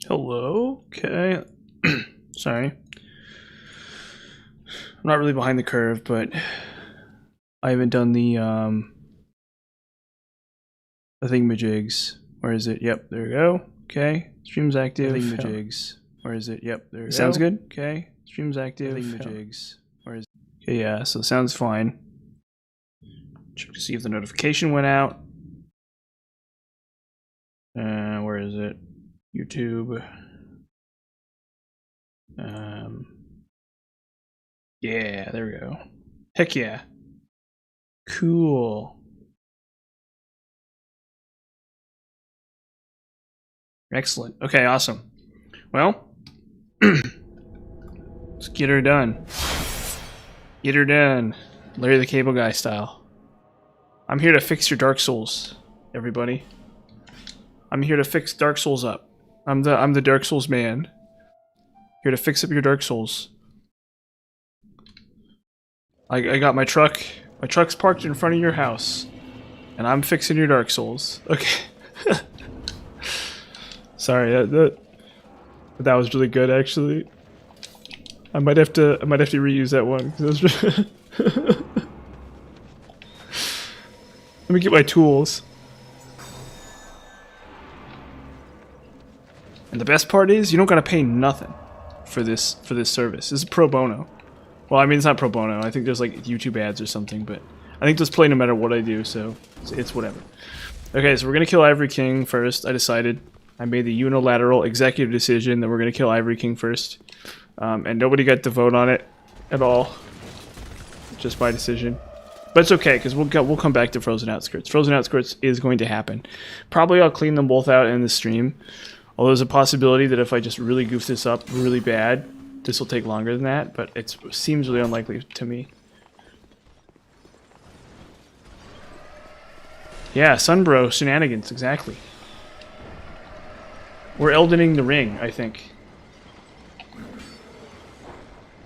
Hello? Okay. Sorry. I'm not really behind the curve, but I haven't done the thingamajigs. Where is it? Yep, there we go. Okay. Stream's active. Thingamajigs. Where is it? Yep, there we go. Sounds good. Okay. Stream's active. Thingamajigs. Where is it? Okay, yeah, so it sounds fine. Check to see if the notification went out. Where is it? YouTube. Yeah, there we go. Heck yeah. Cool. Excellent. Okay, awesome. Well, let's get her done. Get her done. Larry the Cable Guy style. I'm here to fix your Dark Souls, everybody. I'm here to fix Dark Souls up. I'm the Dark Souls man. Here to fix up your Dark Souls. I got my truck. My truck's parked in front of your house. And I'm fixing your Dark Souls. Okay. Sorry, that was really good actually. I might have to reuse that one. Let me get my tools. And the best part is you don't gotta pay nothing for this service. This is pro bono. Well, I mean it's not pro bono. I think there's like YouTube ads or something, but I think those play no matter what I do, so it's whatever. Okay, so we're gonna kill Ivory King first. I decided. I made the unilateral executive decision that we're gonna kill Ivory King first, and nobody got to vote on it at all. Just my decision. But it's okay, because we'll come back to Frozen Outskirts. Frozen Outskirts is going to happen. Probably I'll clean them both out in the stream. Although there's a possibility that if I just really goof this up really bad, this will take longer than that, but it seems really unlikely to me. Yeah, Sunbro shenanigans, exactly. We're Eldening the ring, I think.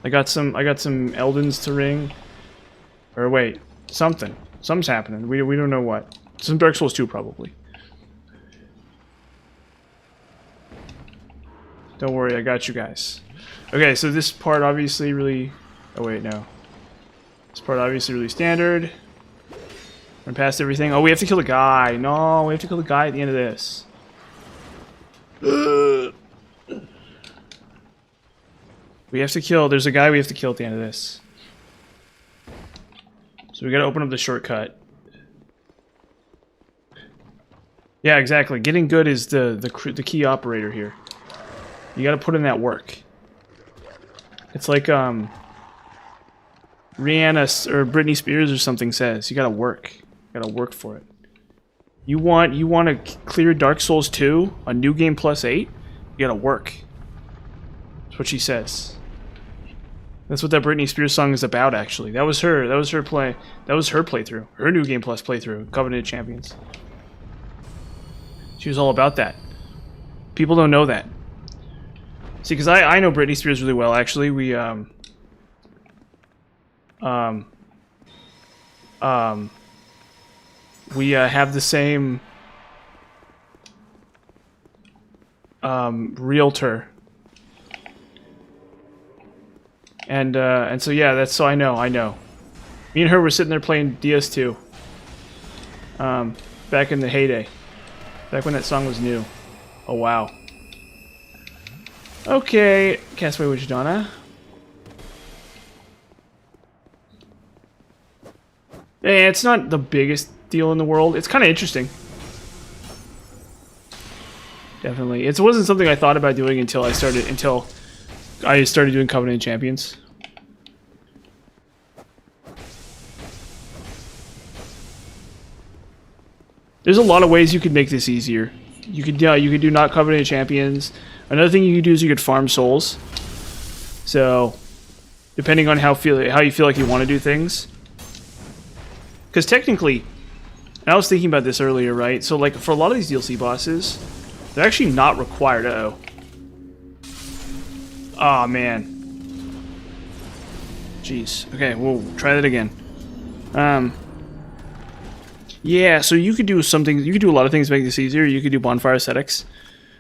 I got some Eldens to ring. Or wait, something's happening. We don't know what. Some Dark Souls 2 probably. Don't worry, I got you guys. Okay, so this part obviously really... Oh wait, no. This part obviously really standard. Run past everything. Oh, we have to kill the guy. No, we have to kill the guy at the end of this. We have to kill... There's a guy we have to kill at the end of this. So we gotta open up the shortcut. Yeah, exactly. Getting good is the key operator here. You gotta put in that work. It's like Rihanna or Britney Spears or something says. You gotta work. You gotta work for it. You want to clear Dark Souls 2 on New Game Plus 8? You gotta work. That's what she says. That's what that Britney Spears song is about, actually. That was her playthrough. Her New Game Plus playthrough, Covenant of Champions. She was all about that. People don't know that. See, because I know Britney Spears really well, actually. We, have the same, realtor. And so, yeah, so I know. Me and her were sitting there playing DS2. Back in the heyday. Back when that song was new. Oh, wow. Okay, Castaway Witchdonna. Yeah, it's not the biggest deal in the world. It's kind of interesting. Definitely. It wasn't something I thought about doing until I started doing Covenant of Champions. There's a lot of ways you could make this easier. You could do not Covenant of Champions. Another thing you could do is you could farm souls. So, depending on how you feel like you want to do things. Because technically, and I was thinking about this earlier, right? So, like, for a lot of these DLC bosses, they're actually not required. Uh-oh. Aw, man. Jeez. Okay, we'll try that again. Yeah, so you could do a lot of things to make this easier. You could do bonfire ascetics.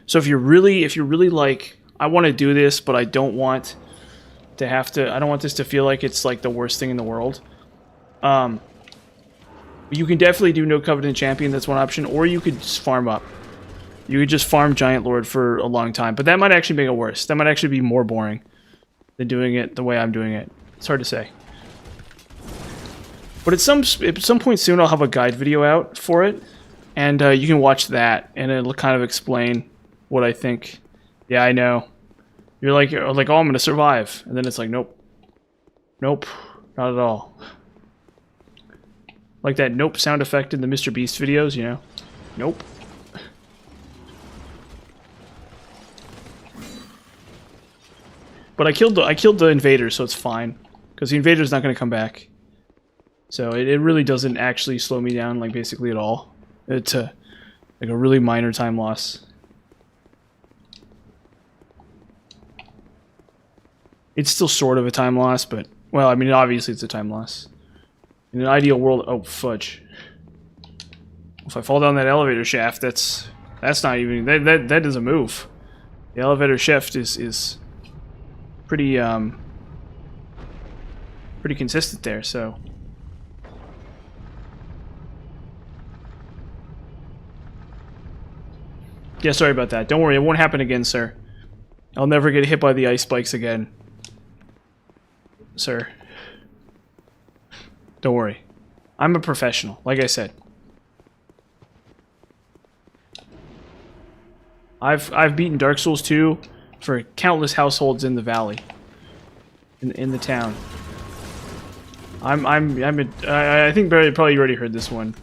So if you're really like, I want to do this, but I don't want to have to, I don't want this to feel like it's like the worst thing in the world. You can definitely do no Covenant Champion, that's one option, or you could just farm up. You could just farm Giant Lord for a long time, but that might actually make it worse. That might actually be more boring than doing it the way I'm doing it. It's hard to say. But at some point soon, I'll have a guide video out for it, and you can watch that, and it'll kind of explain what I think. Yeah, I know. You're like, oh, I'm gonna survive, and then it's like, nope, nope, not at all. Like that nope sound effect in the Mr. Beast videos, you know? Nope. But I killed the invader, so it's fine, because the invader's not gonna come back. So it really doesn't actually slow me down, like, basically at all. It's like a really minor time loss. It's still sort of a time loss, but, well, I mean, obviously it's a time loss. In an ideal world, oh, fudge. If I fall down that elevator shaft, that's not even, that doesn't move. The elevator shaft is pretty, pretty consistent there, so. Yeah, sorry about that. Don't worry, it won't happen again, sir. I'll never get hit by the ice spikes again. Sir. Don't worry. I'm a professional, like I said. I've beaten Dark Souls 2 for countless households in the valley. In the town. I think Barry probably already heard this one.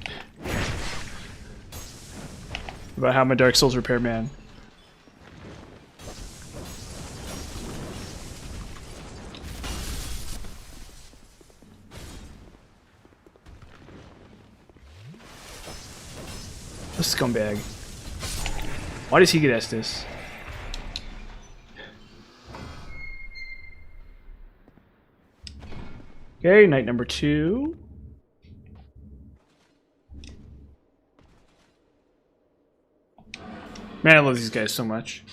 About how I'm a Dark Souls repairman. A scumbag. Why does he get Estus? Okay, night number 2. Man, I love these guys so much.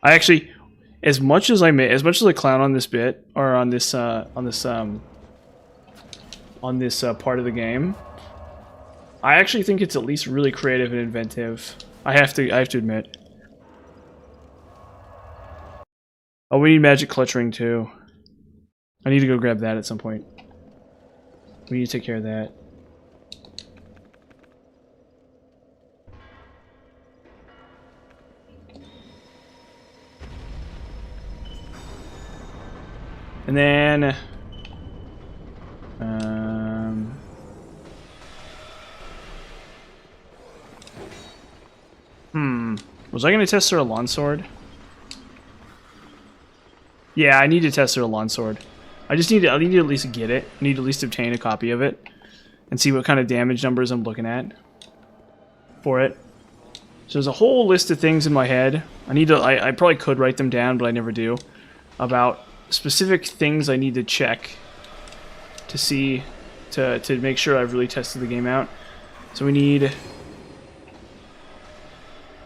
I actually, as much as I clown on this bit, or on this part of the game, I actually think it's at least really creative and inventive. I have to admit. Oh, we need magic clutch ring too. I need to go grab that at some point. We need to take care of that. And then was I going to test her a lawn sword? Yeah, I need to test her a lawn sword. I need to at least get it. I need to at least obtain a copy of it and see what kind of damage numbers I'm looking at for it. So there's a whole list of things in my head. I probably could write them down, but I never do, about specific things I need to check to see, to make sure I've really tested the game out. So we need...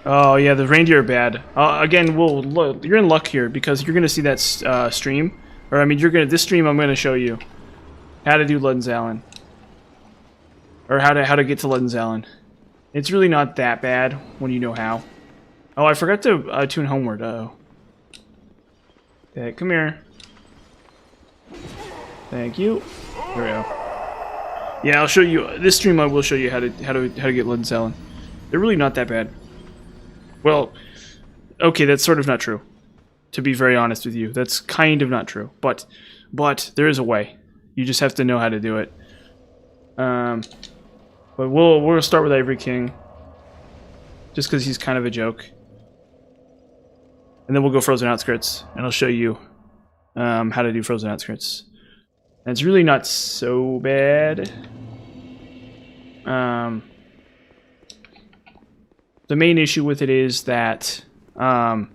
Oh yeah, the reindeer are bad. Again, you're in luck here because you're gonna see that stream, or I mean, this stream I'm gonna show you how to do Luddensallen, or how to get to Luddensallen. It's really not that bad when you know how. Oh, I forgot to tune homeward. Uh-oh. Okay, come here. Thank you. There we go. Yeah, I'll show you this stream. I will show you how to get Luddensallen. They're really not that bad. Well, okay, that's sort of not true. To be very honest with you, that's kind of not true. But there is a way. You just have to know how to do it. But we'll start with Ivory King, just because he's kind of a joke. And then we'll go Frozen Outskirts, and I'll show you how to do Frozen Outskirts. And it's really not so bad. The main issue with it is that the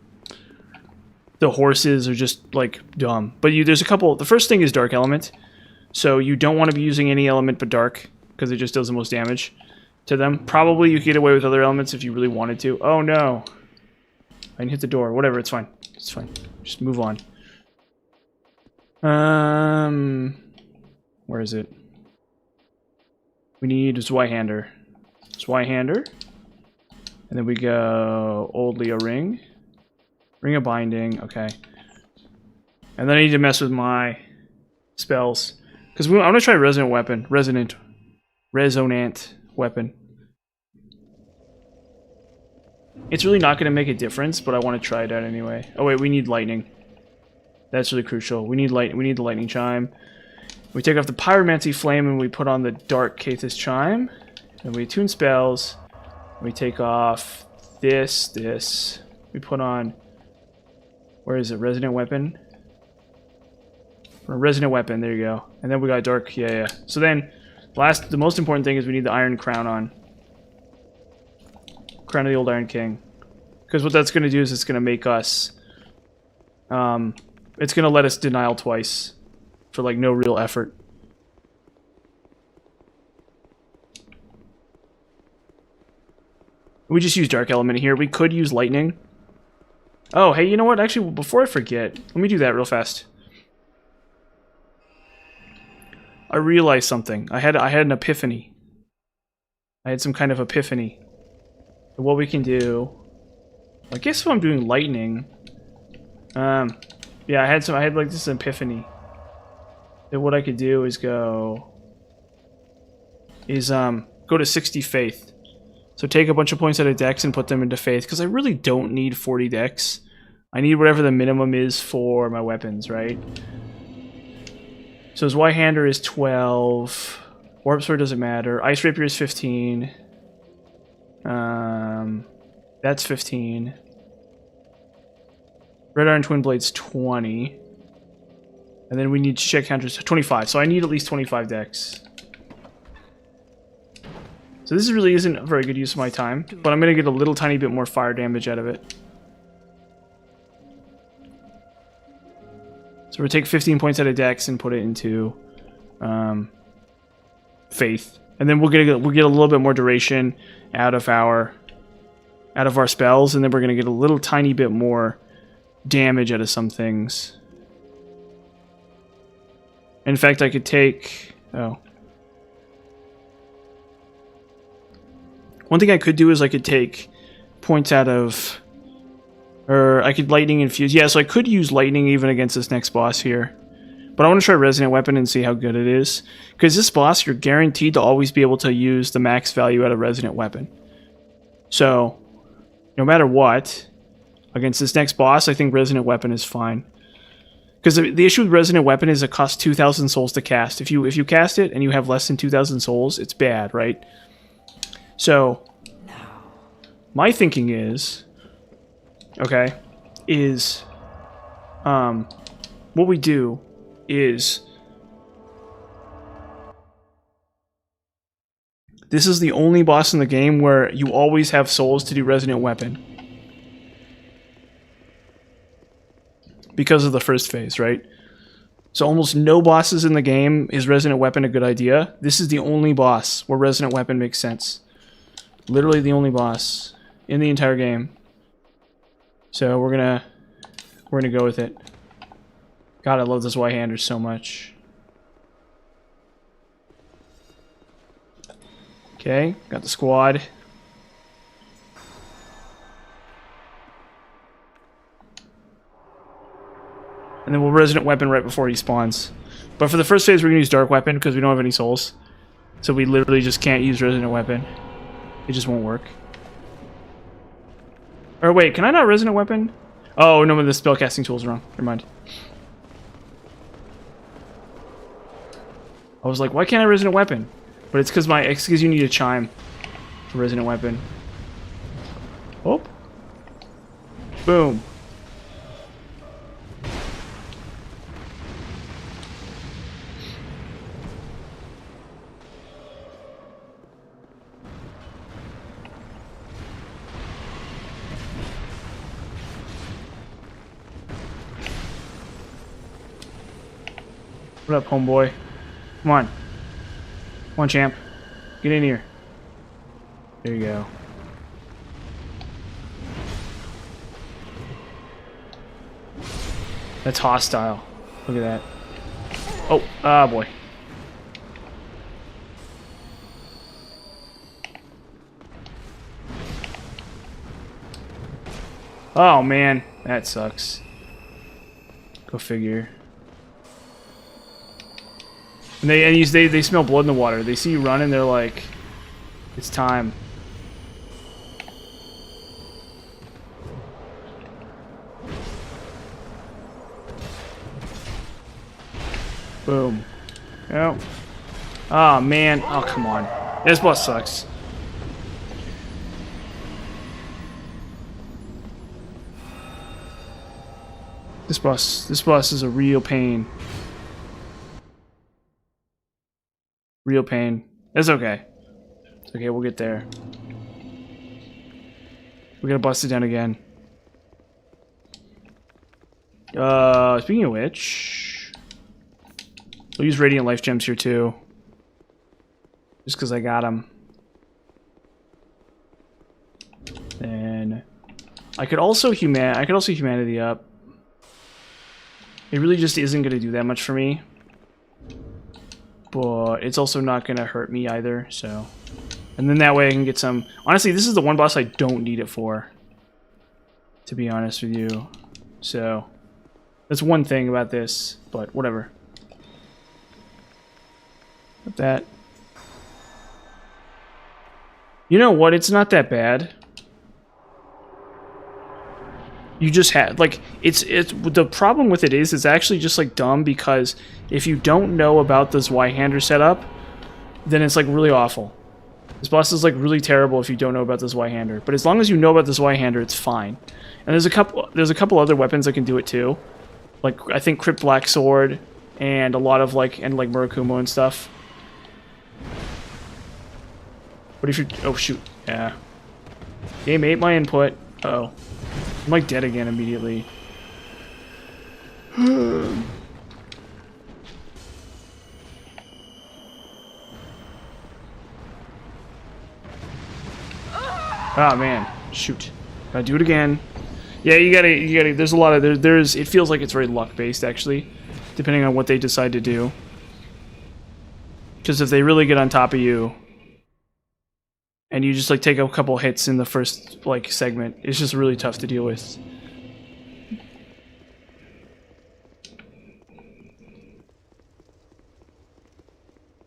horses are just like dumb. But there's a couple. The first thing is Dark Element, so you don't want to be using any element but Dark because it just does the most damage. to them. Probably you could get away with other elements if you really wanted to. Oh no. I didn't hit the door. Whatever, it's fine. It's fine. Just move on. Where is it? We need Zweihander. Zweihander. And then we go Old Leo Ring. Ring of Binding, okay. And then I need to mess with my spells. Because I'm going to try Resonant Weapon. Resonant Weapon. It's really not going to make a difference, but I want to try it out anyway. Oh wait, we need Lightning. That's really crucial. We need the Lightning Chime. We take off the Pyromancy Flame and we put on the Dark Cathis Chime. And we attune spells. We take off this. We put on... Where is it? Resonant Weapon? Resonant Weapon, there you go. And then we got Dark, yeah. So then, the most important thing is we need the Iron Crown on. Crown of the Old Iron King. Because what that's going to do is it's going to make us... it's going to let us denial twice. For, like, no real effort. We just use Dark Element here. We could use Lightning. Oh, hey, you know what? Actually, before I forget, let me do that real fast. I realized something. I had an epiphany. I had some kind of epiphany. So what we can do... I guess if I'm doing Lightning... yeah, I had like this epiphany. That what I could do is go to 60 Faith. So take a bunch of points out of Dex and put them into Faith, because I really don't need 40 Dex. I need whatever the minimum is for my weapons, right? So Zweihander is 12. Warp Sword doesn't matter. Ice Rapier is 15. That's 15. Red Iron Twin Blade's 20. And then we need to check counters 25. So I need at least 25 Dex. So this really isn't a very good use of my time, but I'm going to get a little tiny bit more fire damage out of it. So we'll take 15 points out of Dex and put it into Faith. And then we'll get a little bit more duration out of our spells, and then we're going to get a little tiny bit more damage out of some things. In fact, I could take... Oh. One thing I could do is I could take points out of... Or I could Lightning Infuse. Yeah, so I could use Lightning even against this next boss here. But I want to try Resonant Weapon and see how good it is. Because this boss, you're guaranteed to always be able to use the max value out of Resonant Weapon. So, no matter what, against this next boss, I think Resonant Weapon is fine. Because the issue with Resonant Weapon is it costs 2,000 souls to cast. If you cast it and you have less than 2,000 souls, it's bad, right? So, my thinking is, okay, is, what we do is, this is the only boss in the game where you always have souls to do Resonant Weapon. Because of the first phase, right? So almost no bosses in the game is Resonant Weapon a good idea. This is the only boss where Resonant Weapon makes sense. Literally the only boss in the entire game. So we're gonna go with it. God, I love this Zweihander so much. Okay, got the squad. And then we'll Resonant Weapon right before he spawns. But for the first phase, we're gonna use Dark Weapon because we don't have any souls. So we literally just can't use Resonant Weapon. It just won't work. Or wait, can I not Resonant Weapon? Oh, no, the spellcasting tool's wrong. Never mind. I was like, why can't I Resonant Weapon? But it's because you need a chime for Resonant Weapon. Oh. Boom. What up, homeboy? Come on. Come on, champ. Get in here. There you go. That's hostile. Look at that. Oh, ah, boy. Oh, man. That sucks. Go figure. And they smell blood in the water. They see you run and they're like, it's time. Boom. Oh. Oh, man. Oh, come on. This boss sucks. This boss is a real pain. Real pain. It's okay. It's okay, we'll get there. We're gonna bust it down again. Speaking of which, we'll use Radiant Life Gems here too. Just because I got them. Then I could also Humanity up. It really just isn't gonna do that much for me. But it's also not gonna hurt me either, so. And then that way I can get some. Honestly, this is the one boss I don't need it for, to be honest with you. So that's one thing about this, but whatever. Got that. You know what? It's not that bad. You just had like it's the problem with it is it's actually just like dumb, because if you don't know about this Y-hander setup, then it's like really awful. This boss is like really terrible if you don't know about this Y-hander. But as long as you know about this Y-hander, it's fine. And there's a couple other weapons that can do it too. Like I think Crypt Black Sword and a lot of like Murakumo and stuff. What if you oh shoot. Yeah. Game ate my input. Uh-oh. I'm like dead again immediately. Ah, man. Shoot. Gotta do it again. Yeah, you gotta, there's a lot of, it feels like it's very luck-based, actually, depending on what they decide to do. Because if they really get on top of you, and you just, like, take a couple hits in the first, like, segment, it's just really tough to deal with.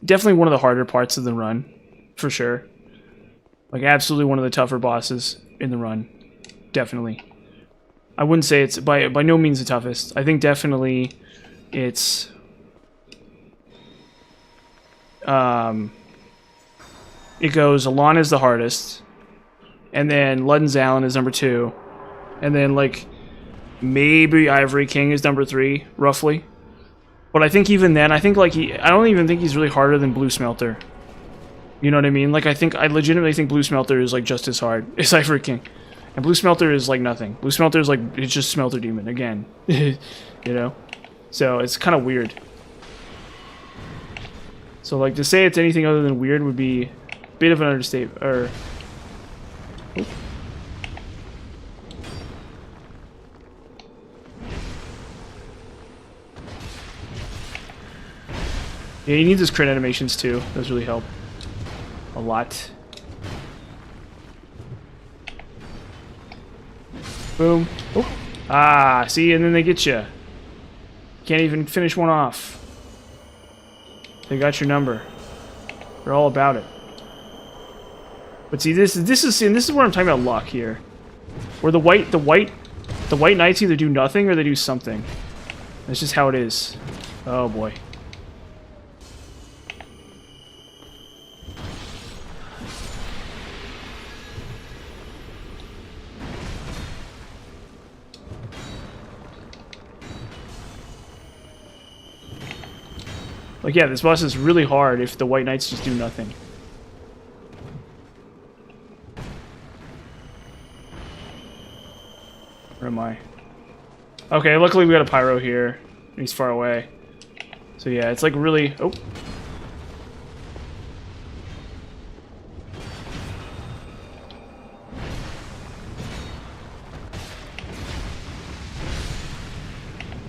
Definitely one of the harder parts of the run, for sure. Like, absolutely one of the tougher bosses in the run. Definitely. I wouldn't say it's by no means the toughest. I think definitely it's... it goes, Alana is the hardest. And then Ludden Zallen is number 2. And then, like, maybe Ivory King is number 3, roughly. But I think even then, I don't even think he's really harder than Blue Smelter. You know what I mean? Like, I legitimately think Blue Smelter is, like, just as hard as Ivory King. And Blue Smelter is, like, nothing. Blue Smelter is, like, it's just Smelter Demon, again. You know? So, it's kind of weird. So, like, to say it's anything other than weird would be a bit of an understatement, or... Oop. Yeah, you need those crit animations, too. Those really help. A lot. Boom. Oh. Ah, see, and then they get you. Can't even finish one off. They got your number. They're all about it. But see, this is where I'm talking about luck here, where the white knights either do nothing or they do something. That's just how it is. Oh boy. Like, yeah, this boss is really hard if the white knights just do nothing. Where am I? Okay, luckily we got a pyro here. He's far away. So yeah, it's like really... Oh.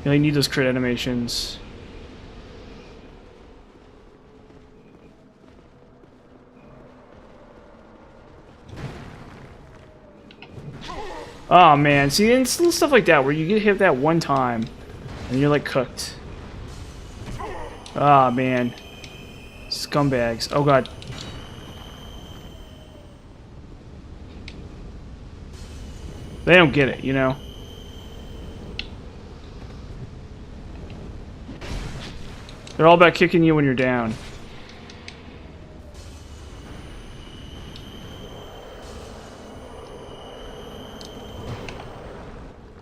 You really need those crit animations. Oh man, see, it's little stuff like that where you get hit that one time and you're like cooked. Ah man. Scumbags. Oh god. They don't get it, you know? They're all about kicking you when you're down.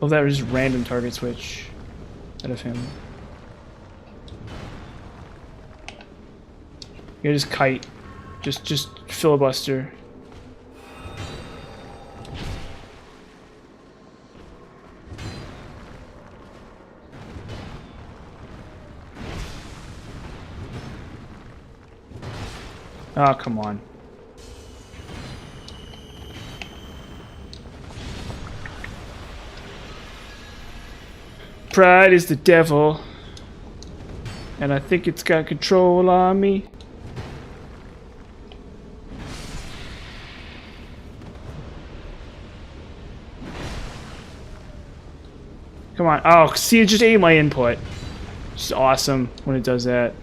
Oh, that was just random target switch out of him. Yeah, just kite. Just filibuster. Oh, come on. Pride is the devil, and I think it's got control on me. Come on. Oh, see, it just ate my input. It's awesome when it does that.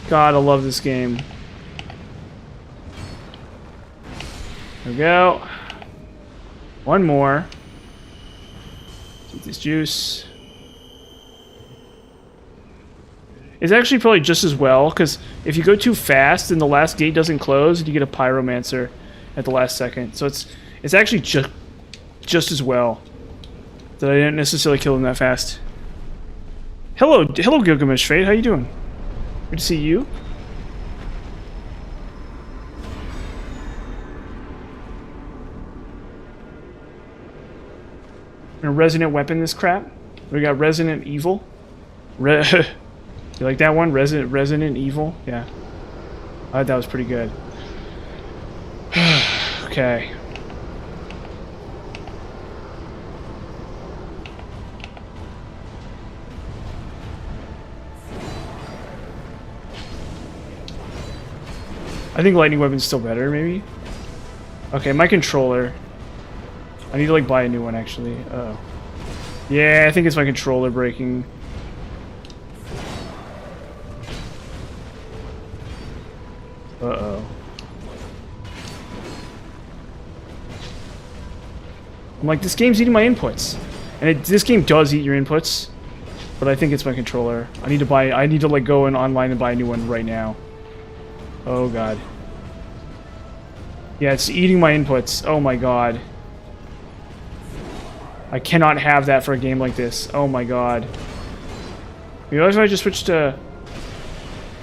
God, I love this game. There we go. One more. Eat this juice. It's actually probably just as well, because if you go too fast and the last gate doesn't close, you get a pyromancer at the last second. So it's actually just as well that I didn't necessarily kill him that fast. Hello Gilgamesh Fate, how you doing? Good to see you. A resonant weapon this crap. We got Resident Evil. You like that one? Resident Evil? Yeah. I thought that was pretty good. Okay. I think lightning weapon's still better, maybe? Okay, my controller. I need to, like, buy a new one, actually. Uh-oh. Yeah, I think it's my controller breaking. Uh-oh. I'm like, this game's eating my inputs. And this game does eat your inputs. But I think it's my controller. I need to, like, go in online and buy a new one right now. Oh, God. Yeah, it's eating my inputs. Oh, my God. I cannot have that for a game like this. Oh my god. You know, if I just switched to...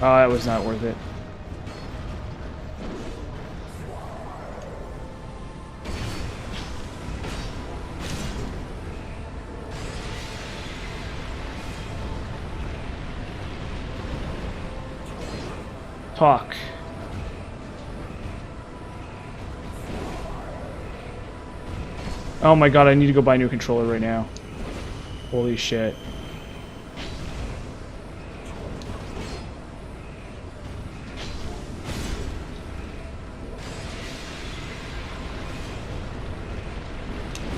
Oh, that was not worth it. Talk. Oh my god, I need to go buy a new controller right now. Holy shit.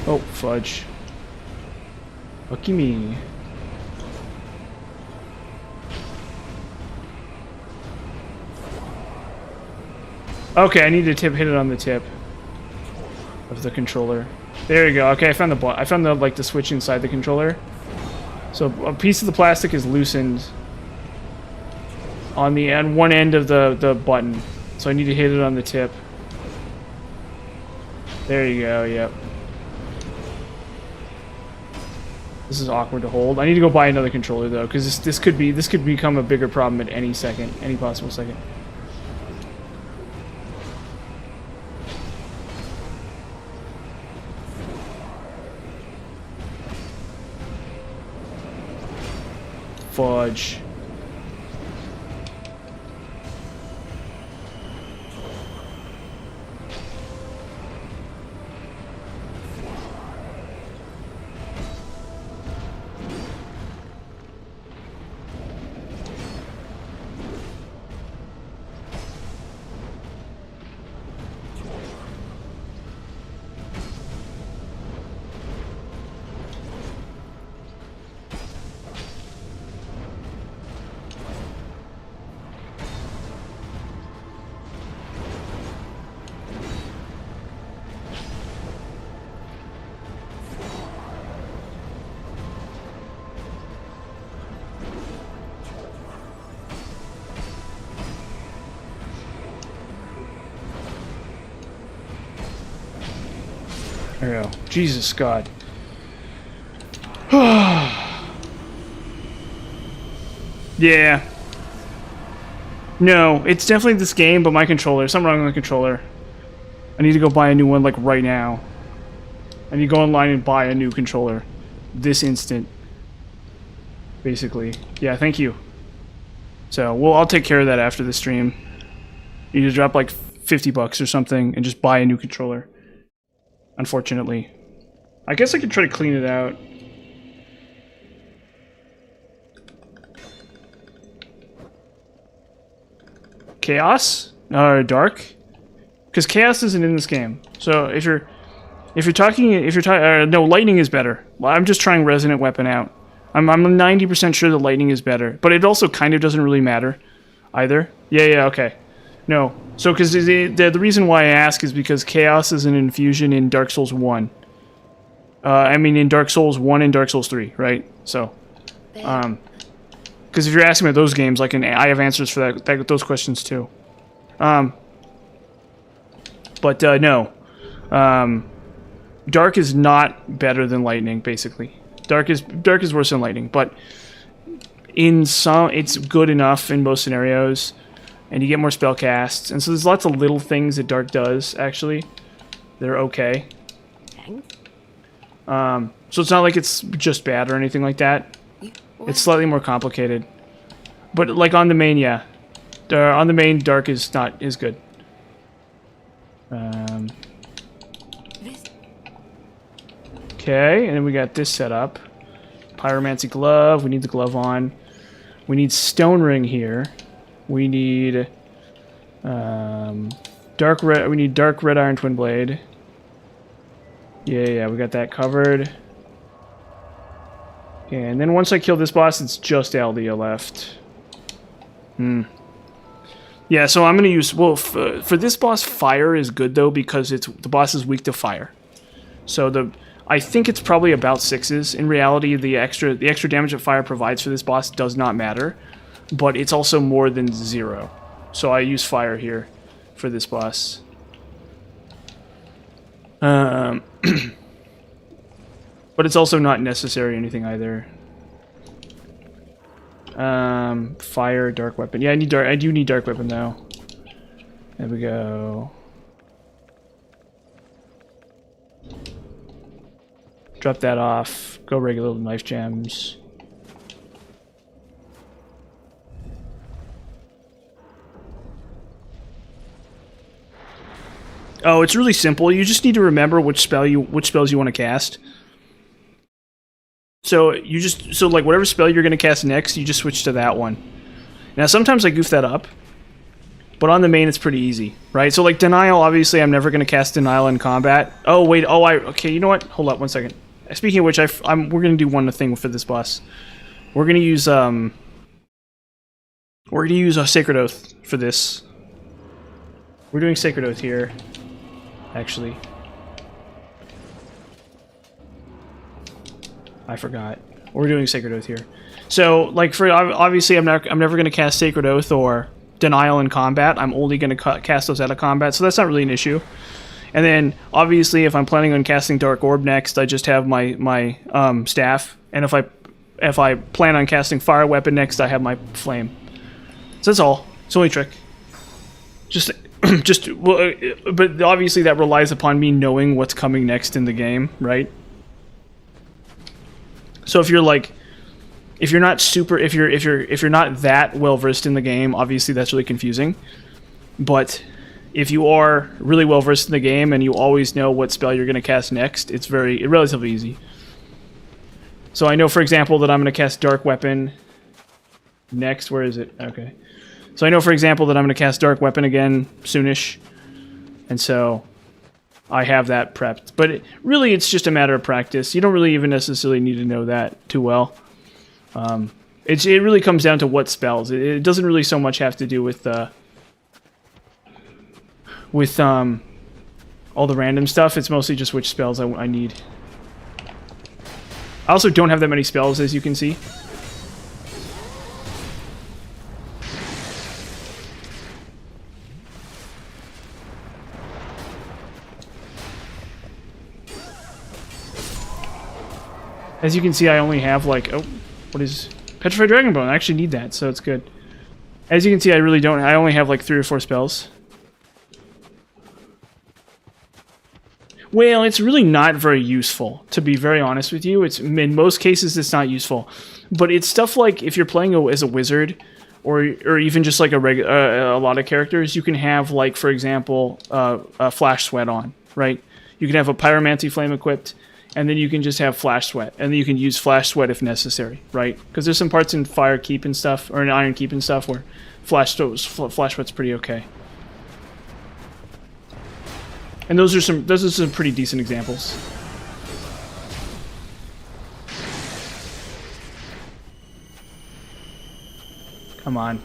Oh, fudge. Lucky me. Okay, I need to hit it on the tip of the controller. There you go. Okay, I found the like the switch inside the controller. So a piece of the plastic is loosened on one end of the button. So I need to hit it on the tip. There you go. Yep. This is awkward to hold. I need to go buy another controller though, because this could become a bigger problem at any second, any possible second. Fudge. There we go. Jesus God. Yeah. No, it's definitely this game, but my controller. Something wrong with my controller. I need to go buy a new one, like, right now. I need to go online and buy a new controller. This instant. Basically. Yeah, thank you. So, well, I'll take care of that after the stream. You need to drop, like, $50 or something and just buy a new controller. Unfortunately. I guess I could try to clean it out. Chaos? Or Dark? Because Chaos isn't in this game. So if you're talking, no, Lightning is better. I'm just trying Resonant Weapon out. I'm 90% sure that Lightning is better, but it also kind of doesn't really matter, either. Yeah, okay. No, so because the reason why I ask is because Chaos is an infusion in Dark Souls 1. I mean in Dark Souls 1 and Dark Souls 3, right? So, because if you're asking about those games, I have answers for those questions too. But no, Dark is not better than Lightning. Basically, Dark is worse than Lightning, but in some, it's good enough in most scenarios, and you get more spell casts, and so there's lots of little things that Dark does. Actually, they're okay. So it's not like it's just bad or anything like that. It's slightly more complicated, but like on the main, yeah, on the main, Dark is not as good. Okay, and then we got this set up. Pyromancy glove. We need the glove on. We need stone ring here. We need dark red. We need dark red iron twin blade. Yeah, we got that covered. Okay, and then once I kill this boss, it's just Aldea left. Yeah, so I'm gonna use, well, for this boss, fire is good though because the boss is weak to fire. So I think it's probably about 6s. In reality, the extra damage that fire provides for this boss does not matter, but it's also more than 0. So I use fire here for this boss. But it's also not necessary or anything either. Fire, dark weapon. Yeah, I do need dark weapon though. There we go. Drop that off. Go regular knife gems. Oh, it's really simple. You just need to remember which spells you want to cast. So like whatever spell you're going to cast next, you just switch to that one. Now sometimes I goof that up, but on the main it's pretty easy, right? So like Denial, obviously I'm never going to cast Denial in combat. Oh wait, okay, you know what? Hold up one second. Speaking of which, we're going to do one thing for this boss. We're going to use a Sacred Oath for this. We're doing Sacred Oath here, actually. I forgot. We're doing Sacred Oath here. So, like, obviously, I'm never going to cast Sacred Oath or Denial in combat. I'm only going to cast those out of combat, so that's not really an issue. And then, obviously, if I'm planning on casting Dark Orb next, I just have my staff. And if I plan on casting Fire Weapon next, I have my Flame. So that's all. It's the only trick. But obviously that relies upon me knowing what's coming next in the game, right? So if you're not that well versed in the game, obviously that's really confusing. But if you are really well versed in the game and you always know what spell you're going to cast next, it's relatively easy. So I know, for example, that I'm going to cast Dark Weapon next. Where is it? Okay. So I know, for example, that I'm going to cast Dark Weapon again soonish. And so I have that prepped. But really, it's just a matter of practice. You don't really even necessarily need to know that too well. It really comes down to what spells. It doesn't really so much have to do with all the random stuff. It's mostly just which spells I need. I also don't have that many spells, as you can see. As you can see, I only have like, oh, what is Petrified Dragon Bone? I actually need that, so it's good. As you can see, I really don't. I only have like 3 or 4 spells. Well, it's really not very useful, to be very honest with you. It's in most cases it's not useful, but it's stuff like if you're playing as a wizard, or even just like a lot of characters, you can have like, for example, a Flash Sweat on, right? You can have a Pyromancy Flame equipped, and then you can just have Flash Sweat, and then you can use Flash Sweat if necessary, right? Because there's some parts in Fire Keep and stuff, or in Iron Keep and stuff, where Flash Sweat's pretty okay. And those are some pretty decent examples. Come on.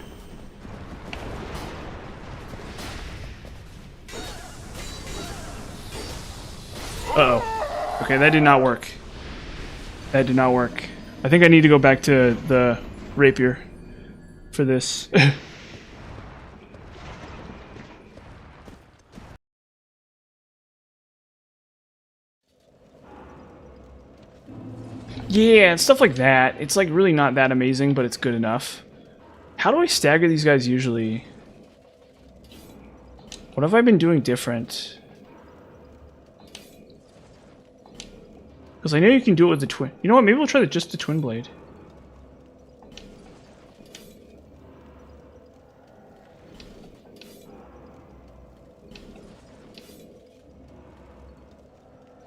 Uh-oh. Okay, that did not work. That did not work. I think I need to go back to the rapier for this. Yeah, and stuff like that. It's like really not that amazing, but it's good enough. How do I stagger these guys usually? What have I been doing different? Because I know you can do it with the twin. You know what? Maybe we'll try just the twin blade.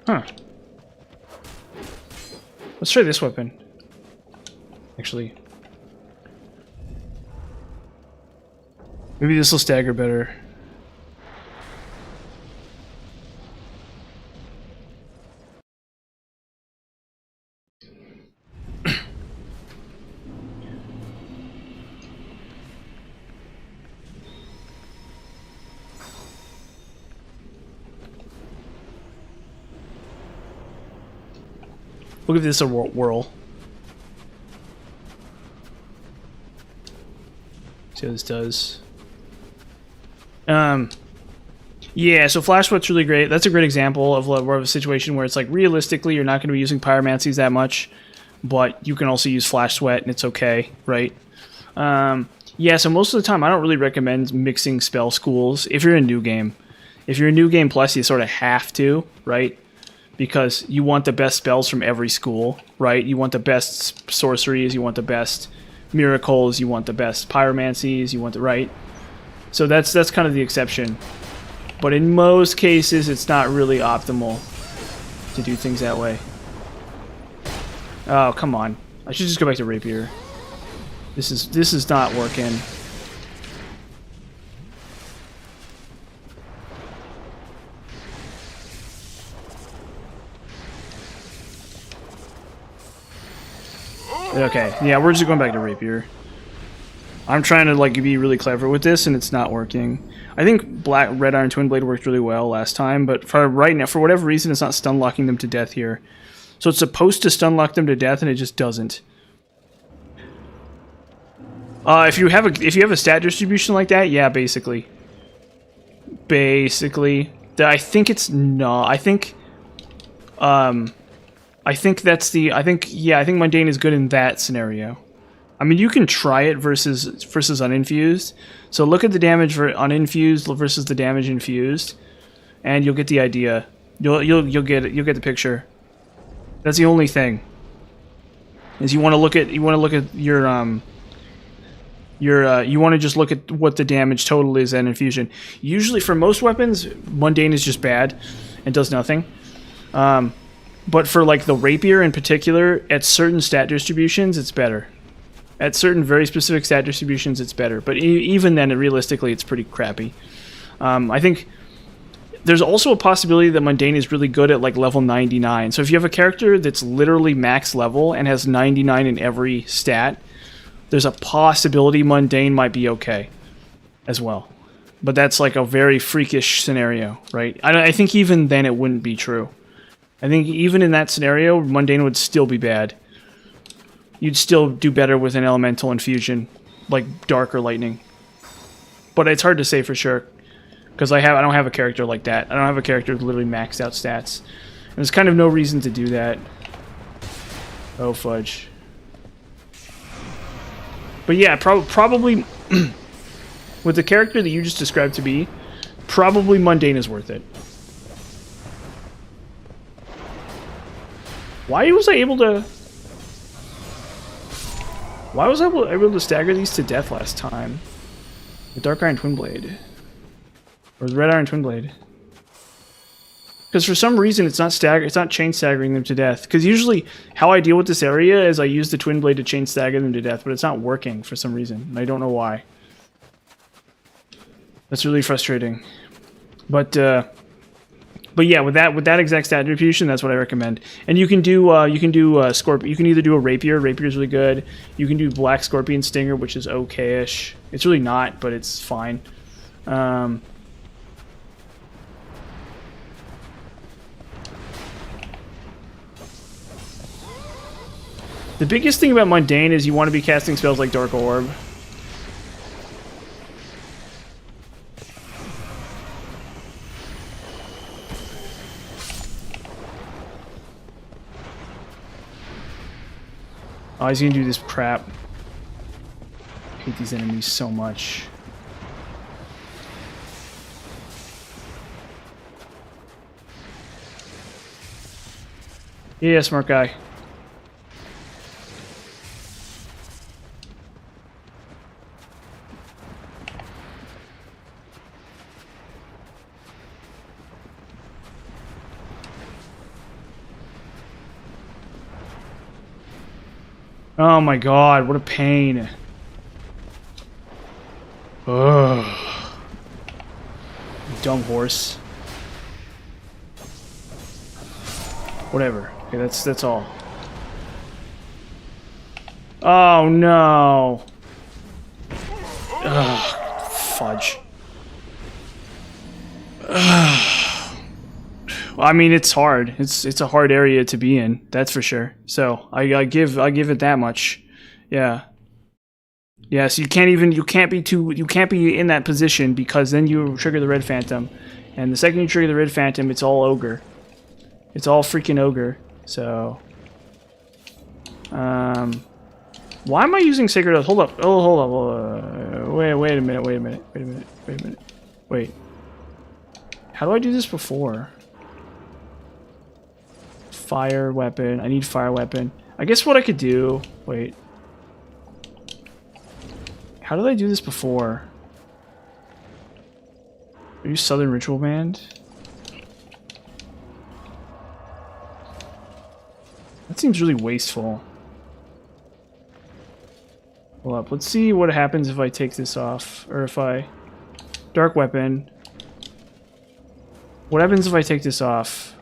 Huh. Let's try this weapon. Actually. Maybe this will stagger better. We'll give this a whirl. See how this does. Yeah, so Flash Sweat's really great. That's a great example of a situation where it's like realistically you're not going to be using pyromancies that much, but you can also use Flash Sweat and it's okay, right? Yeah, so most of the time I don't really recommend mixing spell schools if you're in New Game. If you're in New Game Plus, you sort of have to, right? Because you want the best spells from every school, right? You want the best sorceries, you want the best miracles, you want the best pyromancies, you want the right. So that's kind of the exception. But in most cases, it's not really optimal to do things that way. Oh, come on. I should just go back to Rapier. This is not working. Okay, yeah, we're just going back to Rapier. I'm trying to like be really clever with this, and it's not working. I think Red Iron Twin Blade worked really well last time, but for right now, for whatever reason, it's not stun locking them to death here. So it's supposed to stun lock them to death, and it just doesn't. If you have a stat distribution like that, yeah, basically. I think it's no. I think that's the. I think Mundane is good in that scenario. I mean, you can try it versus uninfused. So look at the damage for uninfused versus the damage infused, and you'll get the idea. You'll get it. You'll get the picture. That's the only thing. Is you want to look at your you want to just look at what the damage total is at infusion. Usually for most weapons, Mundane is just bad and does nothing. But for like the Rapier in particular, at certain stat distributions, it's better. At certain very specific stat distributions, it's better. But even then, realistically, it's pretty crappy. I think there's also a possibility that Mundane is really good at like level 99. So if you have a character that's literally max level and has 99 in every stat, there's a possibility Mundane might be okay as well. But that's like a very freakish scenario, right? I think even then it wouldn't be true. I think even in that scenario, Mundane would still be bad. You'd still do better with an elemental infusion, like Dark or Lightning. But it's hard to say for sure, because I don't have a character like that. I don't have a character with literally maxed out stats. And there's kind of no reason to do that. Oh, fudge. But yeah, probably with the character that you just described to be, probably mundane is worth it. Why was I able to... Why was I able to stagger these to death last time? The Dark Iron Twin Blade. Or the Red Iron Twin Blade. Because for some reason it's not chain staggering them to death. Because usually how I deal with this area is I use the Twin Blade to chain stagger them to death, but it's not working for some reason, and I don't know why. That's really frustrating. But yeah, with that exact stat distribution, that's what I recommend. And you can do Scorpion. You can either do a Rapier. Rapier's really good. You can do Black Scorpion Stinger, which is okay-ish. It's really not, but it's fine. The biggest thing about Mundane is you want to be casting spells like Dark Orb. Oh, he's gonna do this crap. I hate these enemies so much. Yeah, smart guy. Oh my god, what a pain. Ugh. Dumb horse. Whatever. Okay, that's all. Oh no. Ugh, fudge. Ugh. I mean, it's hard. It's a hard area to be in. That's for sure. So I give it that much. Yeah. Yeah. So you can't be in that position because then you trigger the Red Phantom, and the second you trigger the Red Phantom, it's all ogre. It's all freaking ogre. So, why am I using Sacred Oath? Hold up. Oh, hold up. Wait a minute. Wait. How do I do this before? Fire weapon. I need fire weapon. I guess what I could do... Wait. How did I do this before? Are you Southern Ritual Band? That seems really wasteful. Hold up. Let's see what happens if I take this off. Or if I... Dark weapon. What happens if I take this off?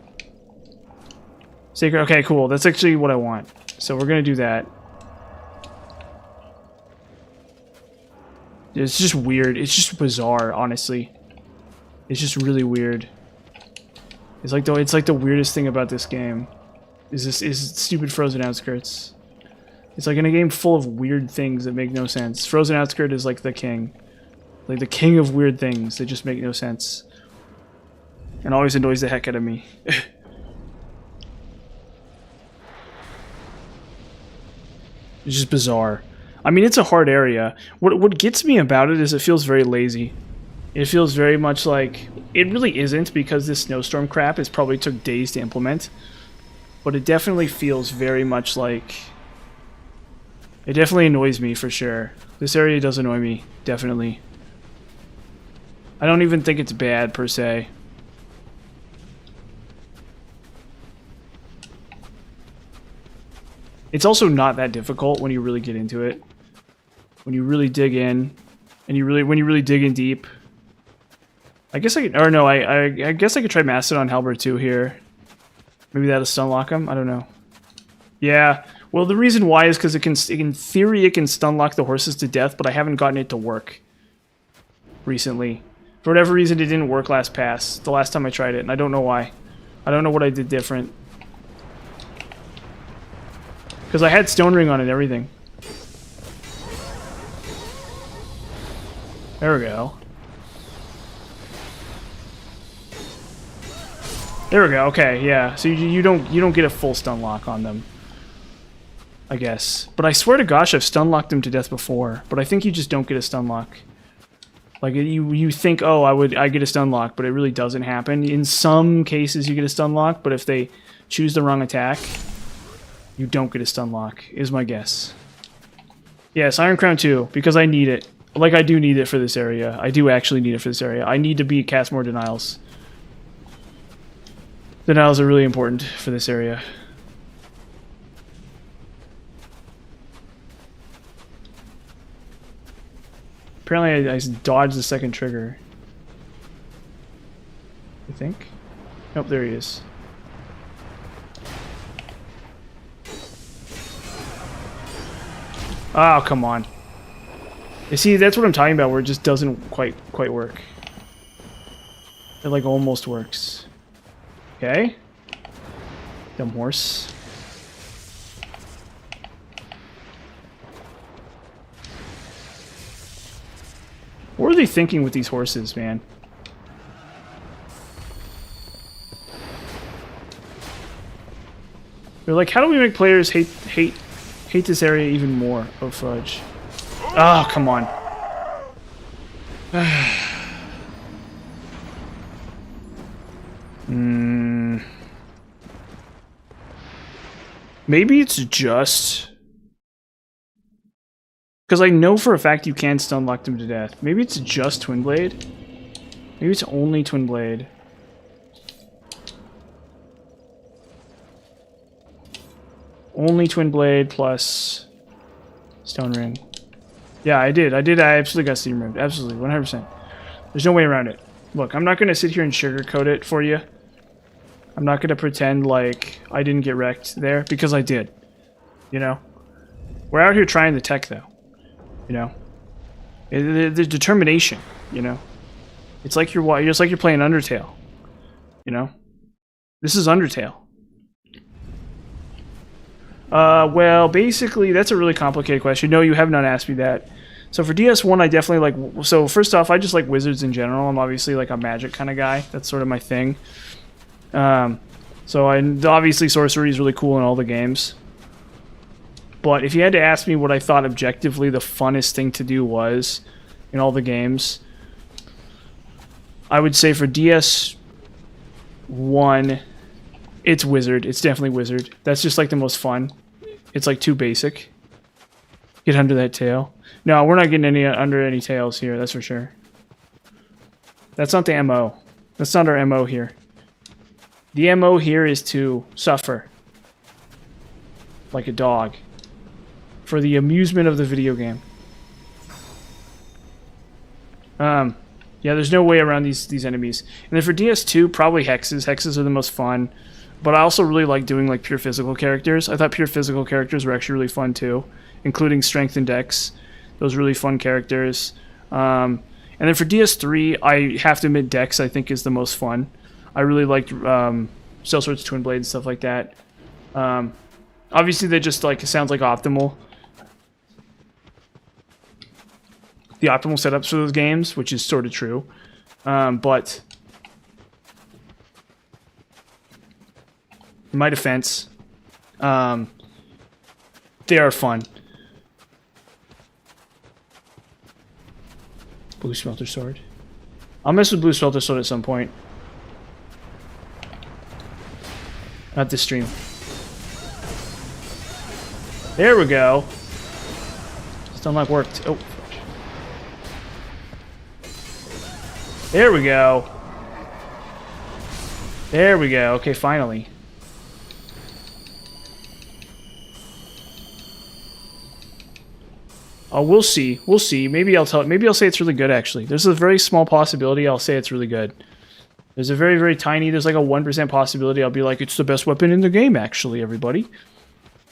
Sacred. Okay, cool. That's actually what I want. So we're gonna do that. It's just weird. It's just bizarre, honestly. It's just really weird. It's like the weirdest thing about this game. Is stupid Frozen Outskirts. It's like in a game full of weird things that make no sense. Frozen Outskirt is like the king. Like the king of weird things that just make no sense. And always annoys the heck out of me. It's just bizarre. I mean, it's a hard area. What gets me about it is it feels very lazy. It feels very much like... It really isn't, because this snowstorm crap is probably took days to implement. But it definitely feels very much like... It definitely annoys me, for sure. This area does annoy me, definitely. I don't even think it's bad, per se. It's also not that difficult when you really get into it. When you really dig in, and when you really dig in deep. I guess I could, or no, I guess I could try Mastodon Halberd too here. Maybe that'll stun lock him. I don't know. Yeah. Well, the reason why is because in theory, it can stun lock the horses to death, but I haven't gotten it to work recently. For whatever reason, it didn't work last pass. The last time I tried it, and I don't know why. I don't know what I did different. Because I had Stone Ring on it and everything. There we go. There we go. Okay, yeah. So you don't get a full stun lock on them. I guess. But I swear to gosh, I've stun locked him to death before. But I think you just don't get a stun lock. Like, you think, oh, I get a stun lock, but it really doesn't happen. In some cases, you get a stun lock, but if they choose the wrong attack, you don't get a stun lock, is my guess. Yes, Iron Crown 2, because I need it. Like, I do need it for this area. I do actually need it for this area. I need to cast more denials. Denials are really important for this area. Apparently I dodged the second trigger. I think? Nope, there he is. Oh, come on. You see, that's what I'm talking about, where it just doesn't quite work. It like almost works. Okay. Dumb horse. What are they thinking with these horses, man? They're like, how do we make players hate this area even more? Oh, fudge. Oh, come on. Maybe it's just... Because I know for a fact you can stun lock them to death. Maybe it's just Twin Blade. Maybe it's only Twin Blade. Only Twin Blade plus Stone Ring. Yeah, I did. I absolutely got Steam removed. Absolutely, 100%. There's no way around it. Look, I'm not going to sit here and sugarcoat it for you. I'm not going to pretend like I didn't get wrecked there, because I did. You know? We're out here trying the tech, though. You know? The determination, you know? It's like you're playing Undertale. You know? This is Undertale. Well, basically, that's a really complicated question. No, you have not asked me that. So for DS1, I definitely like... So first off, I just like wizards in general. I'm obviously like a magic kind of guy. That's sort of my thing. So obviously sorcery is really cool in all the games. But if you had to ask me what I thought objectively the funnest thing to do was in all the games, I would say for DS1, it's wizard. It's definitely wizard. That's just like the most fun. It's like too basic. Get under that tail. No, we're not getting under any tails here, that's for sure. That's not the MO. That's not our MO here. The MO here is to suffer. Like a dog. For the amusement of the video game. Yeah, there's no way around these enemies. And then for DS2, probably hexes. Hexes are the most fun. But I also really like doing like pure physical characters. I thought pure physical characters were actually really fun too. Including strength and dex. Those really fun characters. And then for DS3, I have to admit dex I think is the most fun. I really liked Sellsword's Twin Blade and stuff like that. Obviously they just like, it sounds like optimal. The optimal setups for those games, which is sort of true. But in my defense, they are fun. Blue Smelter Sword. I'll mess with Blue Smelter Sword at some point. Not this stream. There we go. Stun lock worked. Oh. There we go. There we go. Okay, finally. Oh, we'll see. We'll see. Maybe I'll say it's really good, actually. There's a very small possibility I'll say it's really good. There's a very, very tiny, there's like a 1% possibility I'll be like, it's the best weapon in the game, actually, everybody.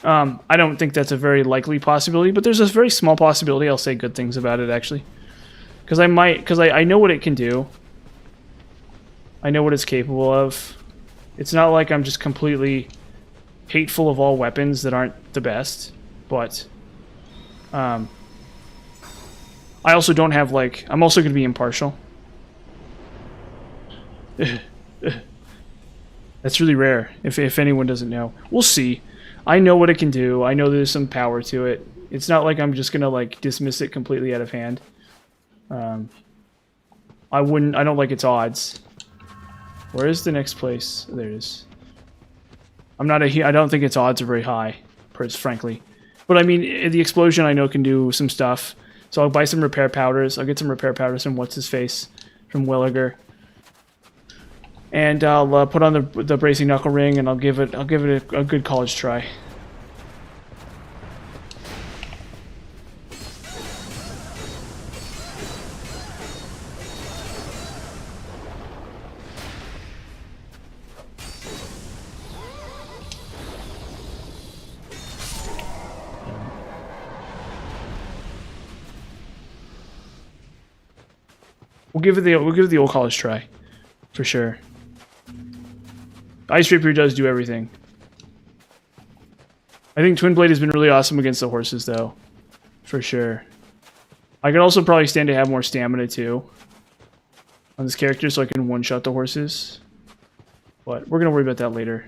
I don't think that's a very likely possibility, but there's a very small possibility I'll say good things about it, actually. Because I know what it can do. I know what it's capable of. It's not like I'm just completely hateful of all weapons that aren't the best, but I also don't have like, I'm also going to be impartial. That's really rare, if anyone doesn't know. We'll see. I know what it can do. I know there's some power to it. It's not like I'm just gonna like dismiss it completely out of hand. I don't like its odds. Where is the next place? There it is. I don't think its odds are very high, frankly. But I mean, the explosion I know can do some stuff. So I'll buy some repair powders. I'll get some repair powders from what's-his-face, from Williger. And I'll put on the bracing knuckle ring, and I'll give it a good college try. We'll give it the old college try, for sure. Ice Rapier does do everything. I think Twin Blade has been really awesome against the horses, though, for sure. I could also probably stand to have more stamina too on this character, so I can one-shot the horses. But we're gonna worry about that later.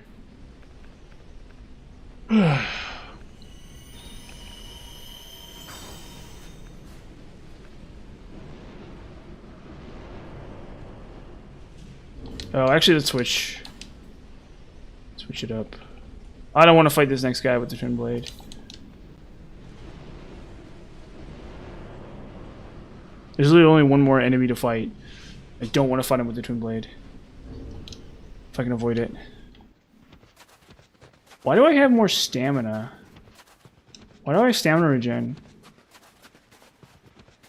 Oh, actually, let's switch it up. I don't want to fight this next guy with the Twin Blade. There's literally only one more enemy to fight. I don't want to fight him with the Twin Blade. If I can avoid it. Why do I have more stamina? Why do I have stamina regen?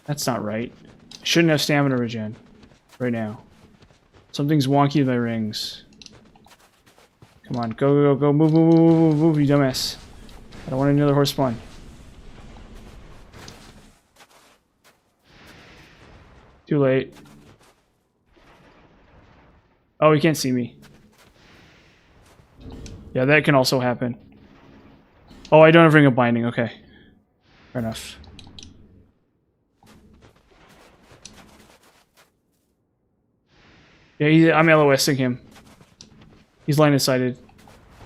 That's not right. I shouldn't have stamina regen right now. Something's wonky with my rings. Come on, go, go, go, go, move, move, move, move, move, you dumbass. I don't want another horse spawn. Too late. Oh, he can't see me. Yeah, that can also happen. Oh, I don't have Ring of Binding, okay. Fair enough. Yeah, I'm LOSing him. He's line of sighted.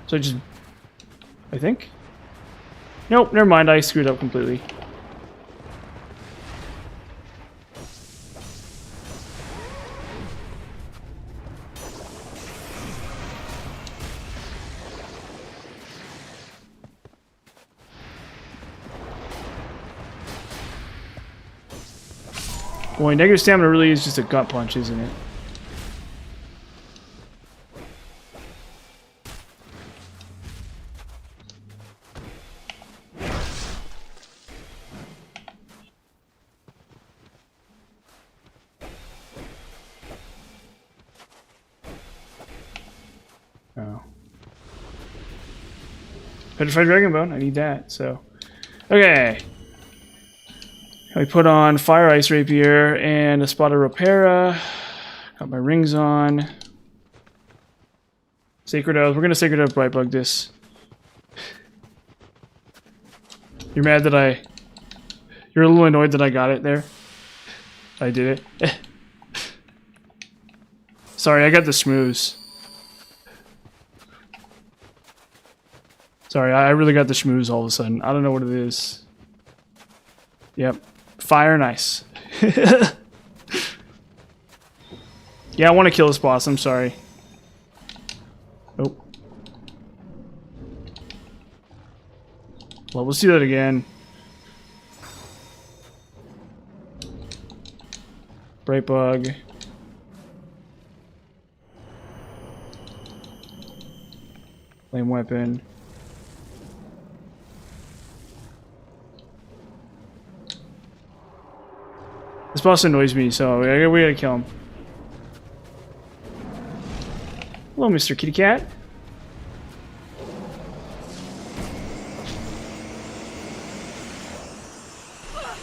So I think? Nope, never mind, I screwed up completely. Boy, negative stamina really is just a gut punch, isn't it? Oh. Petrified Dragon Bone, I need that, so. Okay. We put on Fire Ice Rapier and a spot of Repara. Got my rings on. Sacred Oath. We're gonna Sacred Oath Brightbug this. You're mad that you're a little annoyed that I got it there. I did it. Sorry, I got the schmooze. Sorry, I really got the schmooze all of a sudden. I don't know what it is. Yep. Fire and ice. Yeah, I want to kill this boss. I'm sorry. Nope. Well, we'll see that again. Brightbug. Flame weapon. This boss annoys me, so we gotta kill him. Hello, Mr. Kitty Cat.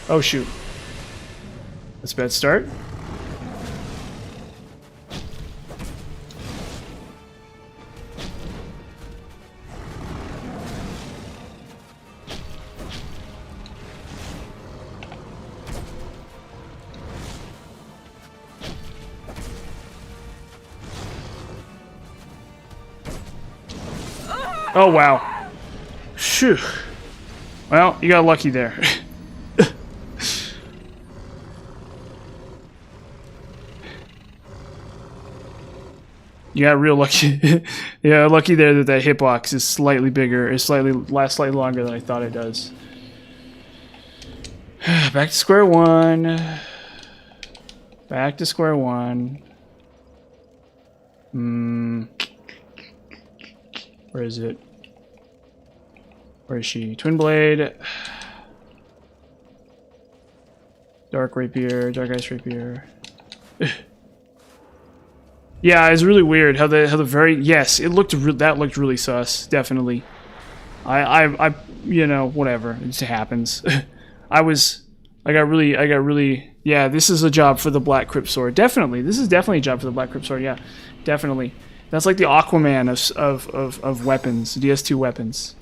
Oh, shoot. That's a bad start. Oh, wow. Phew. Well, you got lucky there. You got real lucky. Yeah, lucky there that that hitbox is slightly bigger. It lasts slightly longer than I thought it does. Back to square one. Back to square one. Where is it? Where is she? Twin blade. Dark rapier. Dark ice rapier. Yeah, it's really weird how the very yes, it looked that looked really sus. Definitely. I you know, whatever. It just happens. I got really yeah, this is a job for the Black Crypt Sword. Definitely. This is definitely a job for the Black Crypt Sword. Yeah. Definitely. That's like the Aquaman of weapons, DS2 weapons.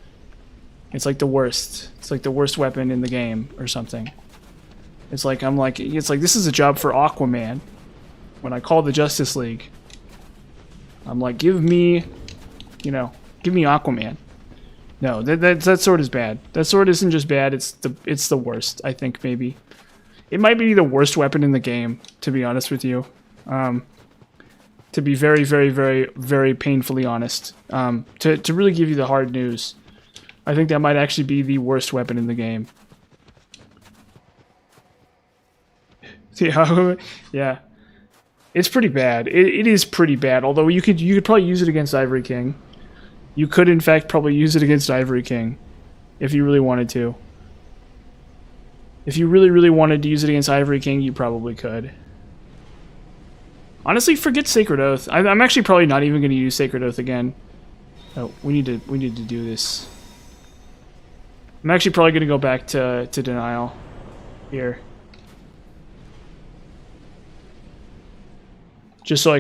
It's like the worst. It's like the worst weapon in the game or something. It's like it's like this is a job for Aquaman. When I call the Justice League, I'm like, give me Aquaman. No, that sword is bad. That sword isn't just bad, it's the worst, I think, maybe. It might be the worst weapon in the game, to be honest with you. To be very, very, very, very painfully honest. To really give you the hard news. I think that might actually be the worst weapon in the game. Yeah. It's pretty bad. It is pretty bad, although you could probably use it against Ivory King. You could, in fact, probably use it against Ivory King. If you really wanted to. If you really, really wanted to use it against Ivory King, you probably could. Honestly, forget Sacred Oath. I'm actually probably not even going to use Sacred Oath again. Oh, we need to do this. I'm actually probably going to go back to Denial here. Just so I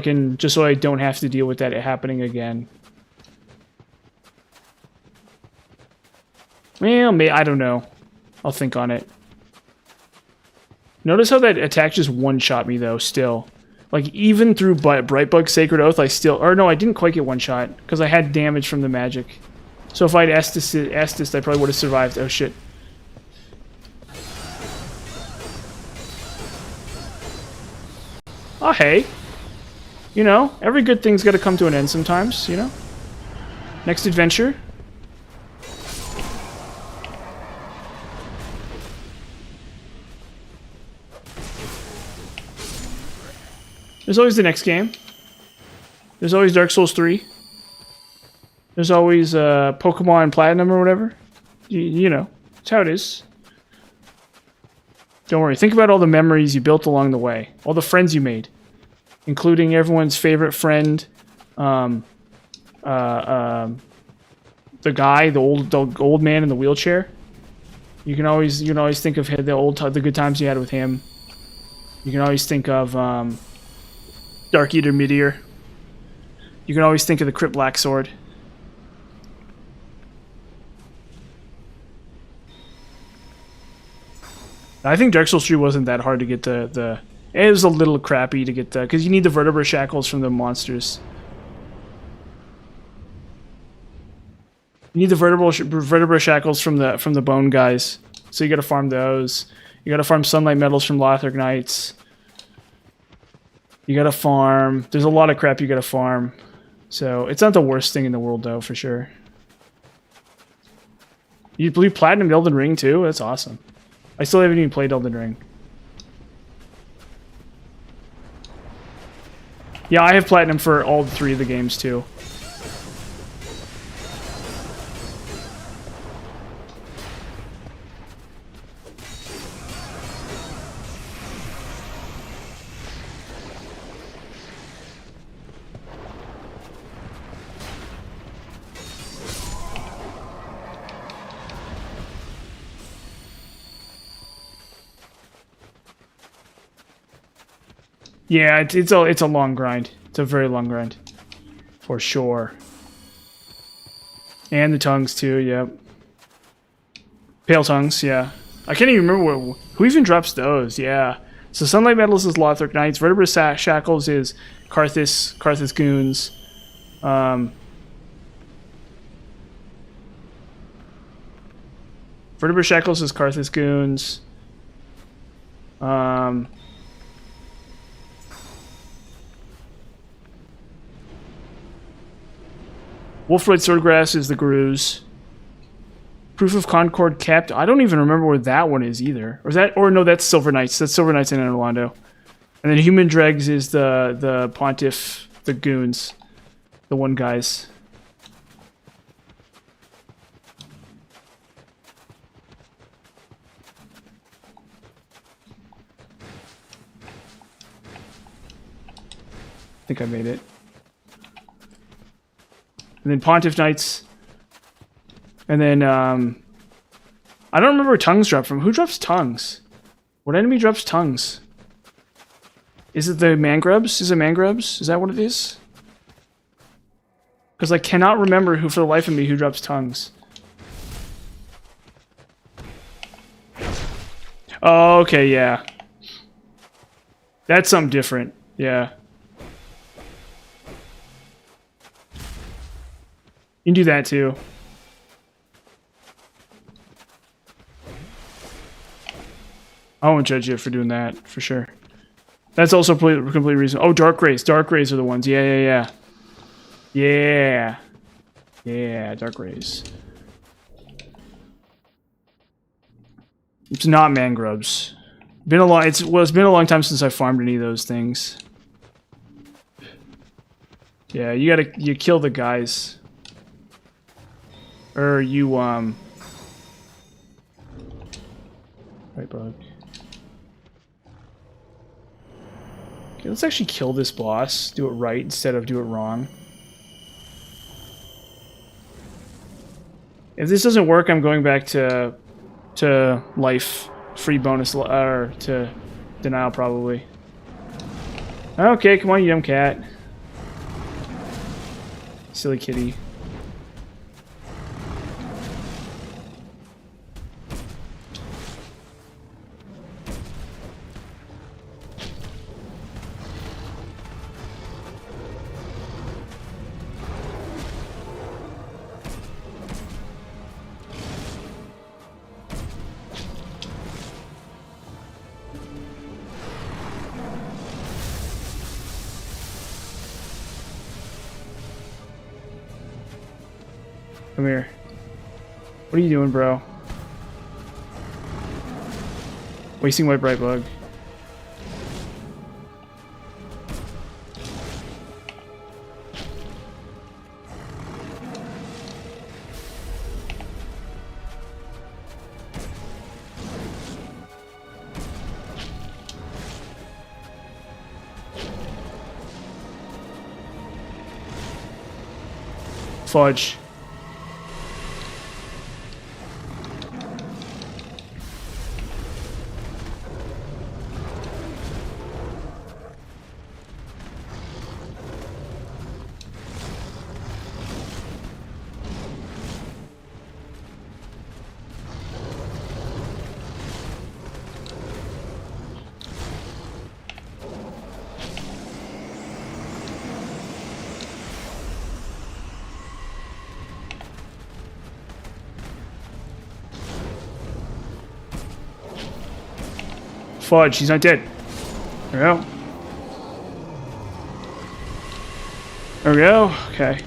don't have to deal with that happening again. Well, I don't know. I'll think on it. Notice how that attack just one-shot me, though, still. Like, even through Brightbug Sacred Oath, I still... Or, no, I didn't quite get one-shot, because I had damage from the magic. So if I'd Estus, I probably would have survived. Oh, shit. Oh, hey. You know, every good thing's got to come to an end sometimes, you know? Next adventure. There's always the next game. There's always Dark Souls 3. There's always Pokemon Platinum or whatever. You know, that's how it is. Don't worry. Think about all the memories you built along the way. All the friends you made. Including everyone's favorite friend. The guy, the old man in the wheelchair. You can always think of the good times you had with him. You can always think of Dark Eater Meteor. You can always think of the Crypt Black Sword. I think Dark Souls 3 wasn't that hard to get the it was a little crappy to get the because you need the vertebra shackles from the monsters. You need the vertebra shackles from the bone guys. So you got to farm those. You got to farm sunlight metals from Lothric Knights. You got to farm. There's a lot of crap you got to farm. So it's not the worst thing in the world though, for sure. You believe Platinum Elden Ring too? That's awesome. I still haven't even played Elden Ring. Yeah, I have Platinum for all three of the games too. Yeah, it's a long grind. It's a very long grind, for sure. And the tongues too. Yep. Pale tongues. Yeah. I can't even remember who even drops those. Yeah. So sunlight metals is Lothric Knights. Vertebra shackles is Karthus goons. Vertebra Shackles is Karthus goons. Wolfroid Swordgrass is the Grooze. Proof of Concord Capt. I don't even remember where that one is either. Or is that? Or no, that's Silver Knights. That's Silver Knights in Orlando. And then Human Dregs is the Pontiff, the goons, the one guys. I think I made it. And then Pontiff Knights. And then, I don't remember where tongues drop from. Who drops tongues? What enemy drops tongues? Is it the Mangrubs? Is it Mangrubs? Is that what it is? Because I cannot remember who, for the life of me, who drops tongues. Oh, okay, yeah. That's something different. Yeah. You can do that too. I won't judge you for doing that, for sure. That's also complete reason. Oh, Dark Rays. Dark Rays are the ones. Yeah. Yeah, Dark Rays. It's not Mangrubs. It's been a long time since I farmed any of those things. Yeah, you kill the guys. Or you right bug. Okay, let's actually kill this boss. Do it right instead of do it wrong. If this doesn't work, I'm going back to life, free bonus, or to denial probably. Okay, come on, you dumb cat. Silly kitty. Come here. What are you doing, bro? Wasting White Bright Bug. Fudge. Fudge, he's not dead. There we go. There we go. Okay.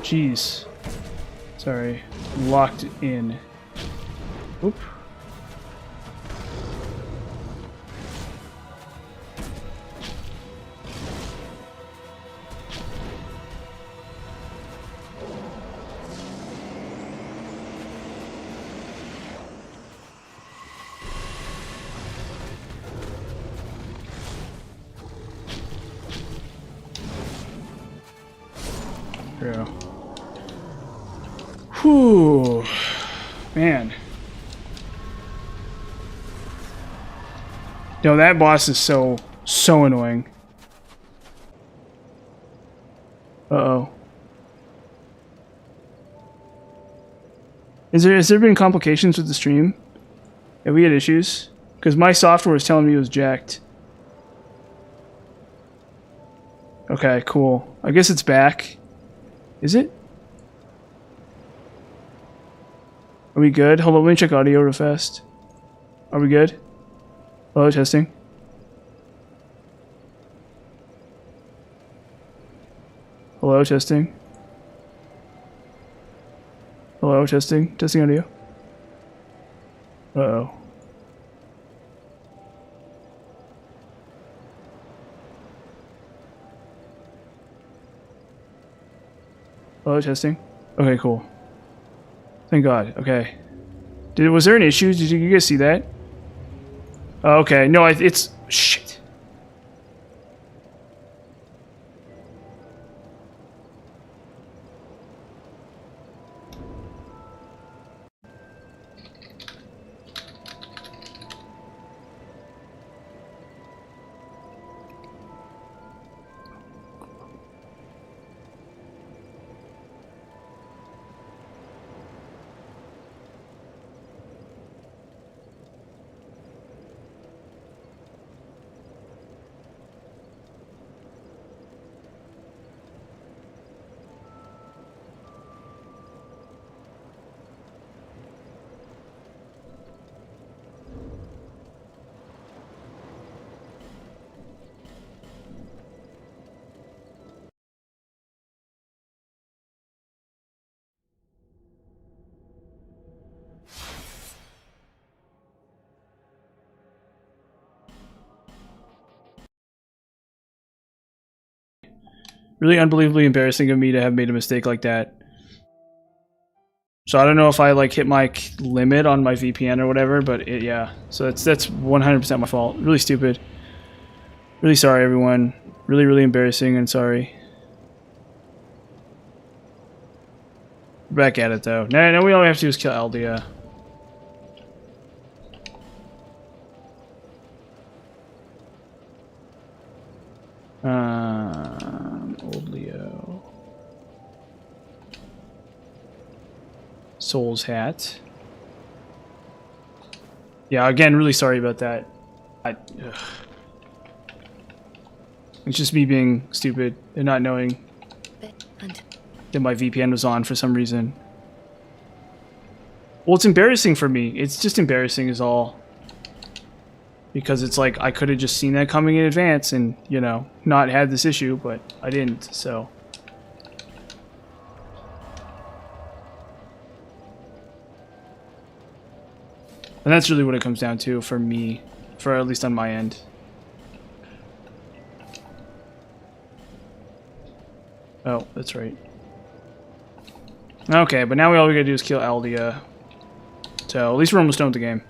Jeez. Sorry. Locked in. Oop. There we go. Whew. Man. No, that boss is so annoying. Uh-oh. Has there been complications with the stream? Have we had issues? Because my software was telling me it was jacked. Okay, cool. I guess it's back. Is it? Are we good? Hold on, let me check audio real fast. Are we good? Hello, testing. Hello, testing. Hello, testing. Testing audio. Uh-oh. Hello, testing. Okay, cool. Thank God. Okay. Was there an issue? Did you guys see that? Oh, okay. No, it's... Shit. Really unbelievably embarrassing of me to have made a mistake like that. So I don't know if I like hit my limit on my VPN or whatever, but yeah. So that's 100% my fault. Really stupid. Really sorry, everyone. Really embarrassing and sorry. We're back at it though. No, we all we have to do is kill Aldia. Old Leo. Soul's hat. Yeah, again, really sorry about that. It's just me being stupid and not knowing that my VPN was on for some reason. Well, it's embarrassing for me. It's just embarrassing is all. Because it's like, I could have just seen that coming in advance and, you know, not had this issue, but I didn't, so. And that's really what it comes down to for me, for at least on my end. Oh, that's right. Okay, but now all we gotta do is kill Aldia. So, at least we're almost done with the game.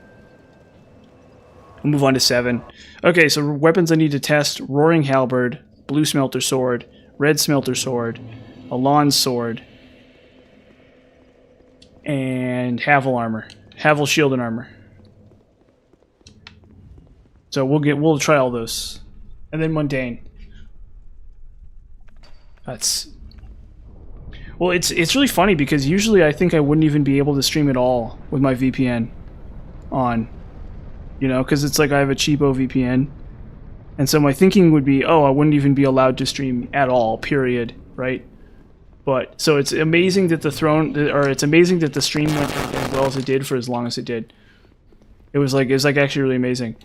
We'll move on to 7. Okay, so weapons I need to test. Roaring Halberd, Blue Smelter Sword, Red Smelter Sword, Alon's Sword, and Havel Armor. Havel Shield and Armor. So we'll try all those. And then Mundane. That's... Well, it's really funny because usually I think I wouldn't even be able to stream at all with my VPN on. You know, because it's like I have a cheapo VPN. And so my thinking would be, oh, I wouldn't even be allowed to stream at all, period, right? But, so it's amazing that it's amazing that the stream went as well as it did for as long as it did. It was like actually really amazing.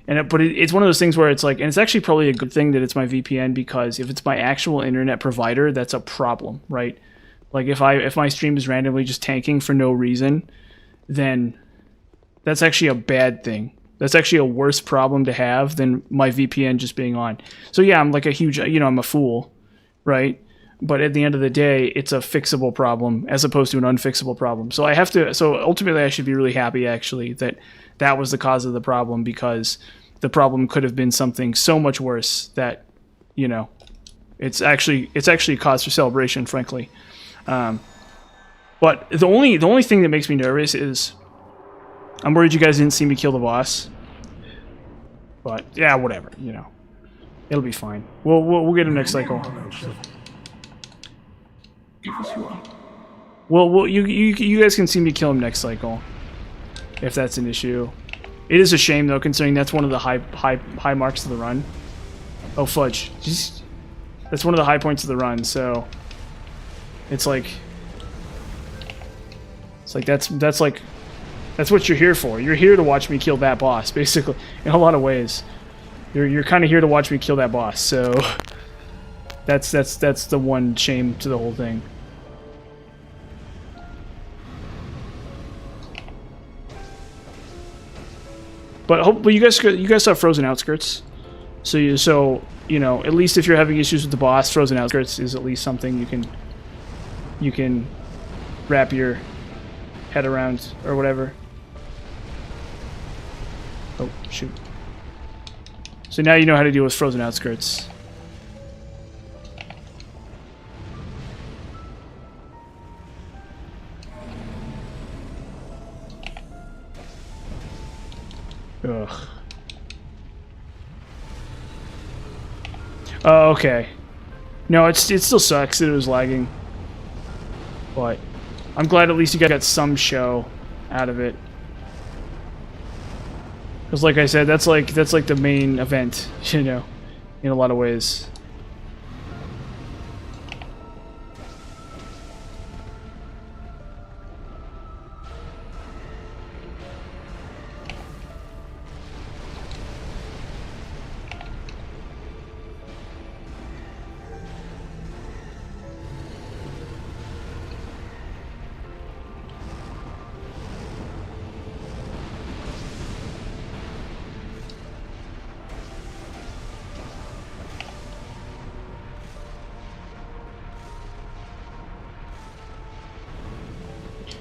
But it's one of those things where it's like, and it's actually probably a good thing that it's my VPN, because if it's my actual internet provider, that's a problem, right? Like if my stream is randomly just tanking for no reason, then that's actually a bad thing. That's actually a worse problem to have than my VPN just being on. So yeah, I'm like a huge, I'm a fool, right? But at the end of the day, it's a fixable problem as opposed to an unfixable problem. So ultimately I should be really happy actually that was the cause of the problem, because the problem could have been something so much worse that, it's actually a cause for celebration, frankly. But the only thing that makes me nervous is I'm worried you guys didn't see me kill the boss. But yeah, whatever, it'll be fine. We'll get him next cycle. Well, you guys can see me kill him next cycle, if that's an issue. It is a shame though, considering that's one of the high marks of the run. Oh fudge! That's one of the high points of the run. So it's like that's what you're here for. You're here to watch me kill that boss, basically. In a lot of ways, you're kind of here to watch me kill that boss. So that's the one shame to the whole thing. But you guys have Frozen Outskirts, so at least if you're having issues with the boss, Frozen Outskirts is at least something you can wrap your head around or whatever. Oh shoot! So now you know how to deal with Frozen Outskirts. Ugh. Oh, okay. No, it still sucks that it was lagging. But I'm glad at least you guys got some show out of it. Because like I said, that's like the main event, in a lot of ways.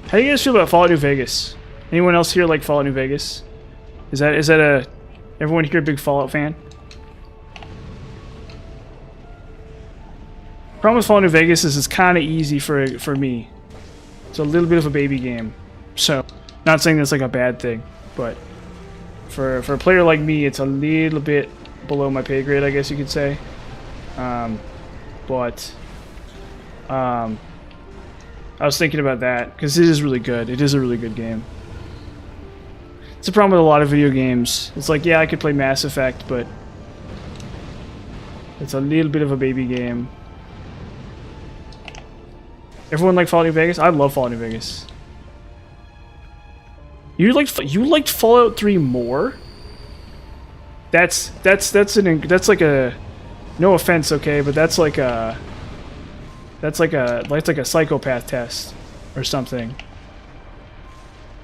How do you guys feel about Fallout New Vegas? Anyone else here like Fallout New Vegas? Is that everyone here a big Fallout fan? Problem with Fallout New Vegas is it's kind of easy for me. It's a little bit of a baby game, so not saying that's like a bad thing, but for a player like me, it's a little bit below my pay grade, I guess you could say. I was thinking about that, because it is really good. It is a really good game. It's a problem with a lot of video games. It's like, yeah, I could play Mass Effect, but it's a little bit of a baby game. Everyone like Fallout New Vegas? I love Fallout New Vegas. You liked Fallout 3 more? That's like a, no offense, okay, but that's like a psychopath test or something.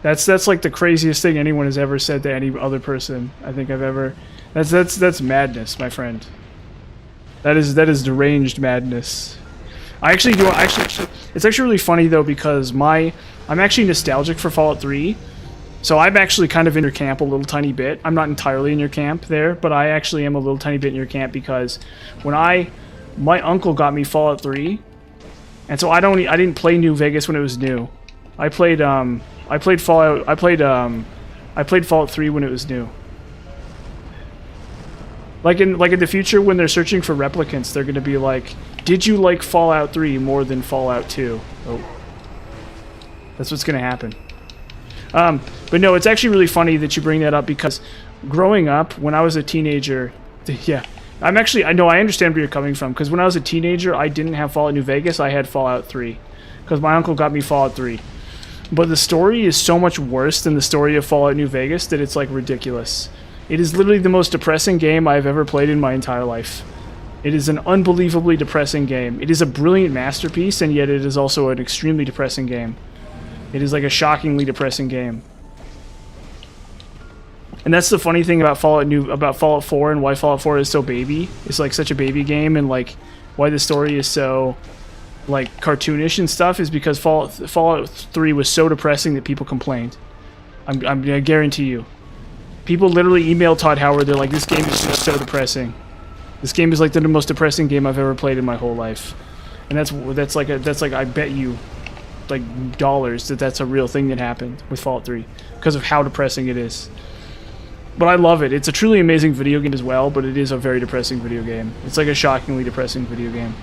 That's like the craziest thing anyone has ever said to any other person I think I've ever. That's madness, my friend. That is deranged madness. It's actually really funny though, because I'm actually nostalgic for Fallout 3. So I'm actually kind of in your camp a little tiny bit. I'm not entirely in your camp there, but I actually am a little tiny bit in your camp, because when my uncle got me Fallout 3. And so I didn't play New Vegas when it was new. I played Fallout 3 when it was new. Like in the future, when they're searching for replicants, they're gonna be like, did you like Fallout 3 more than Fallout 2? Oh. That's what's gonna happen. But no, it's actually really funny that you bring that up, because growing up, when I was a teenager, yeah. I understand where you're coming from, because when I was a teenager, I didn't have Fallout New Vegas, I had Fallout 3. Because my uncle got me Fallout 3. But the story is so much worse than the story of Fallout New Vegas that it's like ridiculous. It is literally the most depressing game I've ever played in my entire life. It is an unbelievably depressing game. It is a brilliant masterpiece, and yet it is also an extremely depressing game. It is like a shockingly depressing game. And that's the funny thing about Fallout 4 and why Fallout 4 is so baby. It's like such a baby game, and like why the story is so like cartoonish and stuff is because Fallout 3 was so depressing that people complained. I guarantee you. People literally emailed Todd Howard. They're like, "This game is just so depressing. This game is like the most depressing game I've ever played in my whole life." And that's like I bet you like dollars that that's a real thing that happened with Fallout 3 because of how depressing it is. But I love it. It's a truly amazing video game as well, but it is a very depressing video game. It's like a shockingly depressing video game.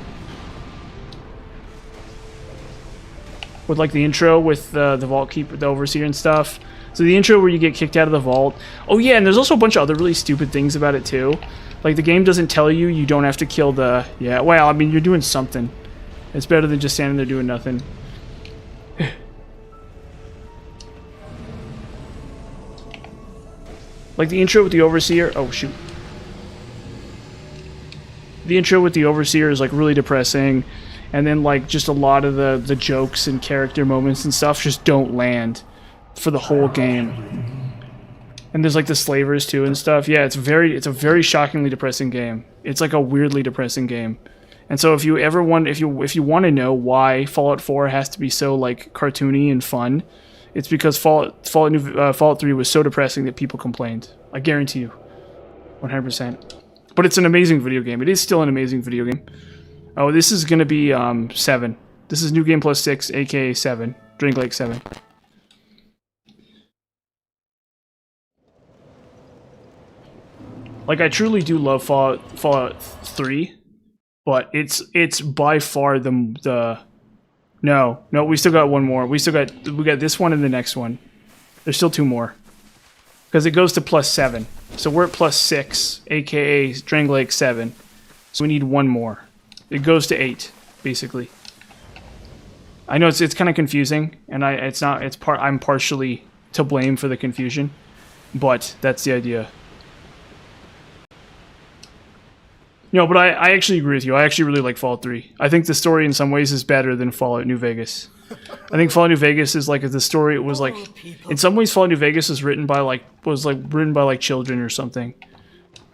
With like the intro with the Vault Keeper, the Overseer and stuff. So the intro where you get kicked out of the vault. Oh yeah, and there's also a bunch of other really stupid things about it too. Like the game doesn't tell you you don't have to kill the... Yeah, well, I mean, you're doing something. It's better than just standing there doing nothing. Like the intro with the Overseer... Oh, shoot. The intro with the Overseer is like really depressing. And then like just a lot of the jokes and character moments and stuff just don't land for the whole game. And there's like the slavers too and stuff. Yeah, it's a very shockingly depressing game. It's like a weirdly depressing game. And so if you ever want if you want to know why Fallout 4 has to be so like cartoony and fun, it's because Fallout 3 was so depressing that people complained. I guarantee you. 100%. But it's an amazing video game. It is still an amazing video game. Oh, this is going to be 7. This is New Game Plus 6, aka 7. Drink Lake 7. Like, I truly do love Fallout 3, but it's by far the no, we still got one more. We got this one and the next one. There's still 2 more. Because it goes to plus 7. So we're at plus 6, aka Drang Lake 7. So we need 1 more. It goes to 8, basically. I know it's kind of confusing, and I'm partially to blame for the confusion, but that's the idea. No, but I actually agree with you. I actually really like Fallout 3. I think the story in some ways is better than Fallout New Vegas. I think Fallout New Vegas is like the story. It was like, in some ways, Fallout New Vegas was written by like children or something.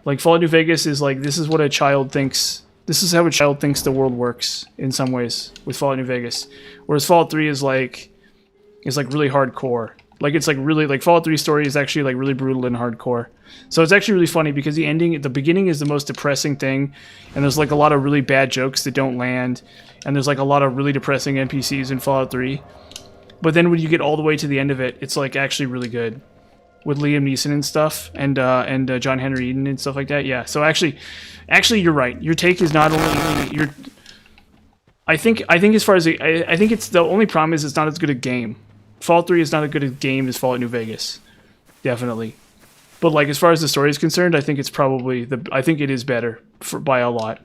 Like Fallout New Vegas is like, this is what a child thinks. This is how a child thinks the world works in some ways with Fallout New Vegas. Whereas Fallout 3 is like really hardcore. Like it's like really like Fallout 3 story is actually like really brutal and hardcore. So it's actually really funny because the ending at the beginning is the most depressing thing, and there's like a lot of really bad jokes that don't land, and there's like a lot of really depressing NPCs in Fallout 3. But then when you get all the way to the end of it, it's like actually really good. With Liam Neeson and stuff, and John Henry Eden and stuff like that. Yeah. So actually, you're right. Your take is not only your. I think as far as I think it's the only problem is it's not as good a game. Fallout 3 is not as good a game as Fallout New Vegas, definitely. But like as far as the story is concerned, I think it's probably I think it is better by a lot.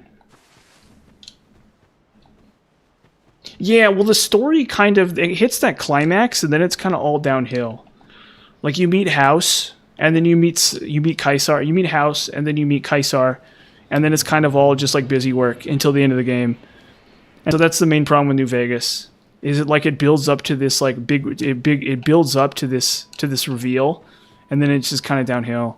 Yeah. Well, the story kind of it hits that climax, and then it's kind of all downhill. Like you meet House, and then you meet Caesar. You meet House, and then you meet Caesar, and then it's kind of all just like busy work until the end of the game. And so that's the main problem with New Vegas. Is it like it builds up to this like it builds up to this reveal, and then it's just kind of downhill.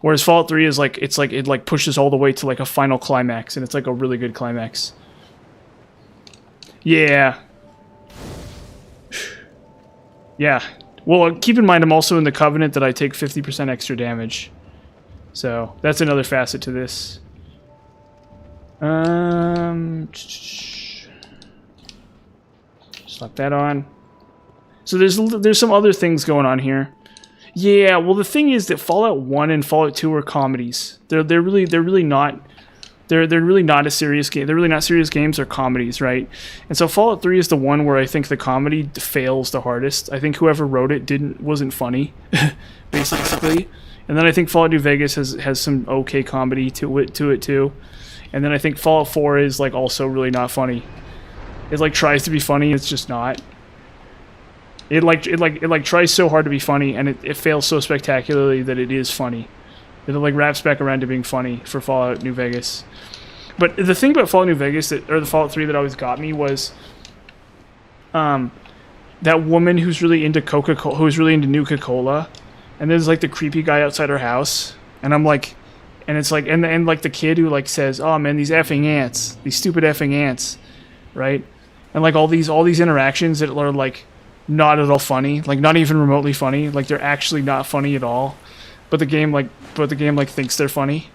Whereas Fallout 3 is like it pushes all the way to like a final climax, and it's like a really good climax. Yeah. Yeah. Well, keep in mind I'm also in the Covenant that I take 50% extra damage. So, that's another facet to this. Slap that on. So there's some other things going on here. Yeah, well the thing is that Fallout 1 and Fallout 2 are comedies. They're really not a serious game. They're really not serious games, they're comedies, right? And so Fallout 3 is the one where I think the comedy fails the hardest. I think whoever wrote it wasn't funny, basically. And then I think Fallout New Vegas has some okay comedy to it too. And then I think Fallout 4 is like also really not funny. It like tries to be funny, it's just not. It tries so hard to be funny, and it fails so spectacularly that it is funny. It like wraps back around to being funny for Fallout New Vegas. But the thing about Fallout New Vegas, or the Fallout 3 that always got me was, that woman who's really into Coca-Cola, who's really into Nuka-Cola, and there's like the creepy guy outside her house, and I'm like, and it's like, and like the kid who like says, "Oh man, these effing ants, these stupid effing ants," right? And like all these interactions that are like not at all funny, like not even remotely funny, like they're actually not funny at all, but the game like thinks they're funny,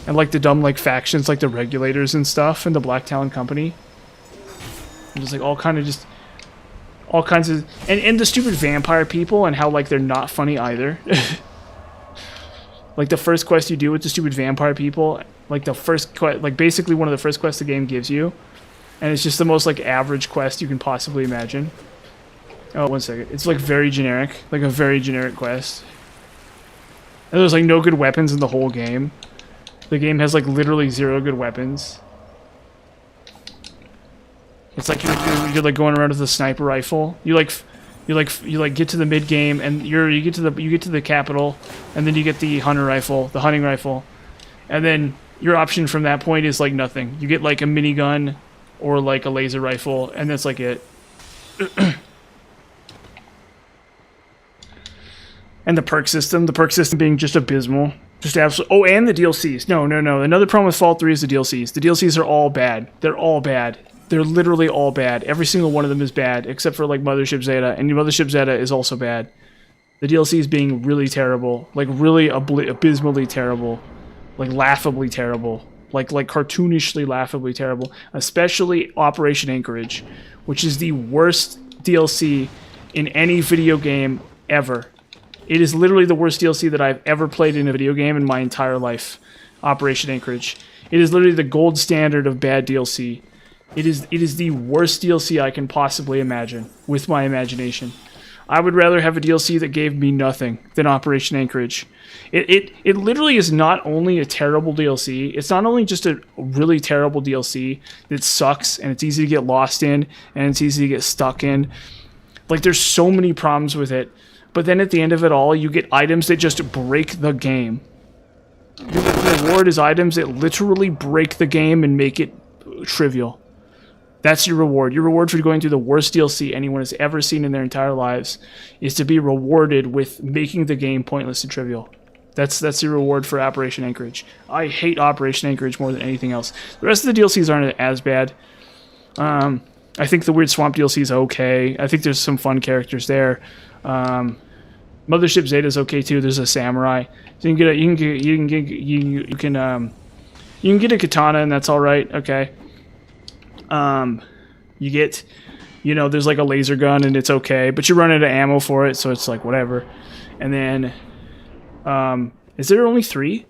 and like the dumb like factions like the Regulators and stuff, and the Black Talon Company, and just like all kinds of, and the stupid vampire people and how like they're not funny either. Like the first quest you do with the stupid vampire people, like the first like basically one of the first quests the game gives you, and it's just the most like average quest you can possibly imagine. Oh, 1 second. It's like very generic, like a very generic quest. And there's like no good weapons in the whole game. The game has like literally 0 good weapons. It's like you're like going around with a sniper rifle. You get to the mid game and you get to the capital, and then you get the hunting rifle, and then your option from that point is like nothing. You get like a minigun or like a laser rifle, and that's like it. And the perk system being just abysmal. Just absolutely. Oh, and the DLCs. No. Another problem with Fallout 3 is the DLCs. The DLCs are all bad. They're all bad. They're literally all bad. Every single one of them is bad, except for like Mothership Zeta, and Mothership Zeta is also bad. The DLCs being really terrible, like really abysmally terrible, like laughably terrible, like cartoonishly laughably terrible. Especially Operation Anchorage, which is the worst DLC in any video game ever. It is literally the worst DLC that I've ever played in a video game in my entire life. Operation Anchorage. It is literally the gold standard of bad DLC. It is the worst DLC I can possibly imagine with my imagination. I would rather have a DLC that gave me nothing than Operation Anchorage. It literally is not only a terrible DLC, it's not only just a really terrible DLC that sucks and it's easy to get lost in and it's easy to get stuck in. Like there's so many problems with it. But then at the end of it all, you get items that just break the game. Your reward is items that literally break the game and make it trivial. That's your reward. Your reward for going through the worst DLC anyone has ever seen in their entire lives is to be rewarded with making the game pointless and trivial. That's your reward for Operation Anchorage. I hate Operation Anchorage more than anything else. The rest of the DLCs aren't as bad. I think the Weird Swamp DLC is okay. I think there's some fun characters there. Mothership Zeta is okay too. There's a samurai. So you can get a katana, and that's all right. Okay. You get, there's like a laser gun, and it's okay, but you run out of ammo for it, so it's like whatever. And then, is there only 3?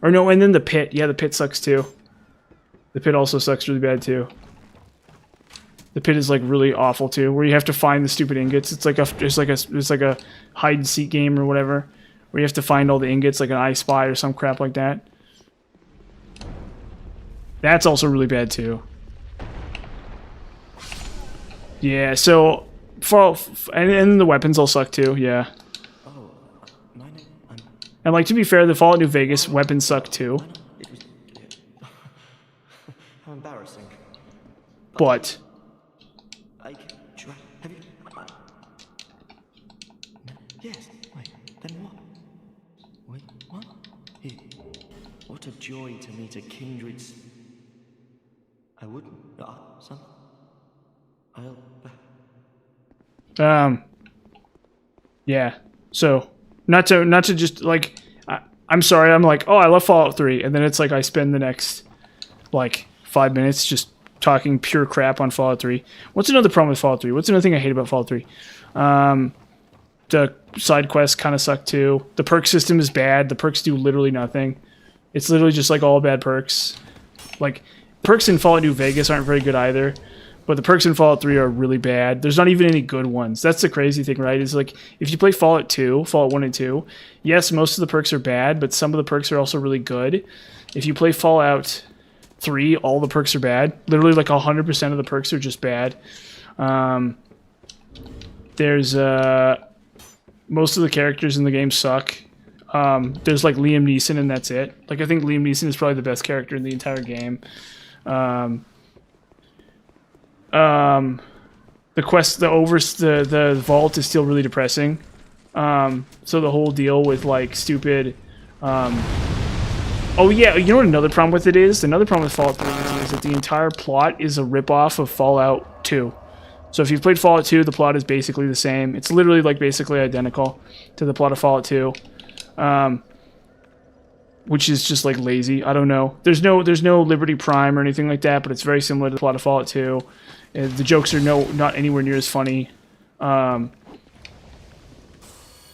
Or no? And then the pit. Yeah, the pit sucks too. The pit also sucks really bad too. The pit is like really awful too, where you have to find the stupid ingots. It's like a hide and seek game or whatever, where you have to find all the ingots, like an I Spy or some crap like that. That's also really bad too. Yeah, so and the weapons all suck too. Yeah. And like to be fair, the Fallout New Vegas weapons suck too. How embarrassing. But. Yes. Wait. Then what? Wait. What? Here. What a joy to meet a kindred. I wouldn't. Son. Yeah. So, not to just like, I'm sorry. I'm like, oh, I love Fallout 3, and then it's like I spend the next like 5 minutes just talking pure crap on Fallout 3. What's another problem with Fallout 3? What's another thing I hate about Fallout 3? The side quests kind of suck too. The perk system is bad. The perks do literally nothing. It's literally just like all bad perks. Like perks in Fallout New Vegas aren't very good either. But the perks in Fallout 3 are really bad. There's not even any good ones. That's the crazy thing, right? Is like, if you play Fallout 2, Fallout 1 and 2, yes, most of the perks are bad, but some of the perks are also really good. If you play Fallout 3, all the perks are bad. Literally, like 100% of the perks are just bad. There's, most of the characters in the game suck. There's like Liam Neeson, and that's it. Like I think Liam Neeson is probably the best character in the entire game. The quest, the vault is still really depressing. So the whole deal with like stupid. Oh yeah, you know what another problem with it is? Another problem with Fallout 3 is that the entire plot is a ripoff of Fallout 2. So if you've played Fallout 2, the plot is basically the same. It's literally like basically identical to the plot of Fallout 2. Which is just like lazy. I don't know. There's no Liberty Prime or anything like that, but it's very similar to the plot of Fallout 2. The jokes are not anywhere near as funny.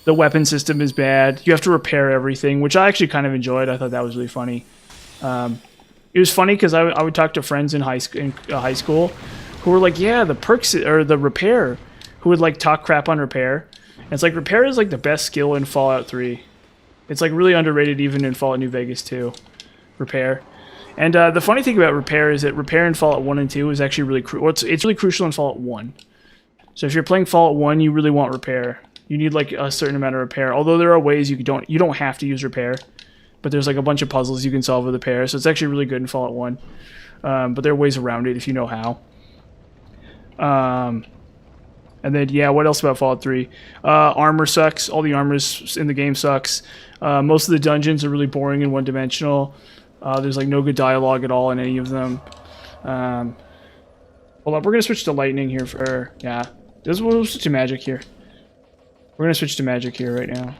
The weapon system is bad. You have to repair everything, which I actually kind of enjoyed. I thought that was really funny. It was funny because I would talk to friends in high school who were like, yeah, the perks or the repair, who would like talk crap on repair. And it's like repair is like the best skill in Fallout 3. It's like really underrated even in Fallout New Vegas 2. Repair. And the funny thing about repair is that repair in Fallout 1 and 2 is actually really it's really crucial in Fallout 1. So if you're playing Fallout 1, you really want repair. You need like a certain amount of repair. Although there are ways you don't have to use repair, but there's like a bunch of puzzles you can solve with repair. So it's actually really good in Fallout 1. But there are ways around it if you know how. And then yeah, what else about Fallout 3? Armor sucks. All the armors in the game sucks. Most of the dungeons are really boring and one-dimensional. There's like no good dialogue at all in any of them. Hold up, we're gonna switch to lightning here for yeah. We'll switch to magic here. We're gonna switch to magic here right now.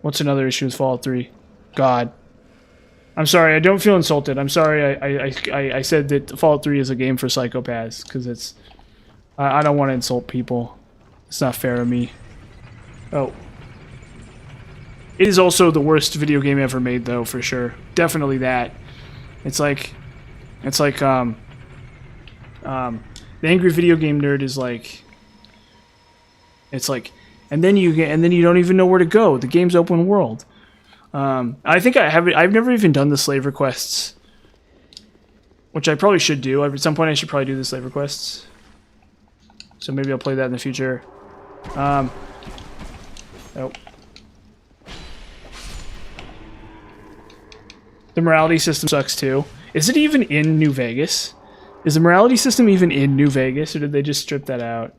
What's another issue with Fallout 3? God. I'm sorry, I don't feel insulted. I'm sorry I said that Fallout 3 is a game for psychopaths, because it's... I don't want to insult people. It's not fair of me. Oh. It is also the worst video game ever made, though, for sure. Definitely that. It's like... the angry video game nerd is like... It's like... And then you don't even know where to go. The game's open world. I think I've never even done the slave requests, which I probably should do. At some point I should probably do the slave requests. So maybe I'll play that in the future. Oh. The morality system sucks too. Is it even in New Vegas? Is the morality system even in New Vegas, or did they just strip that out?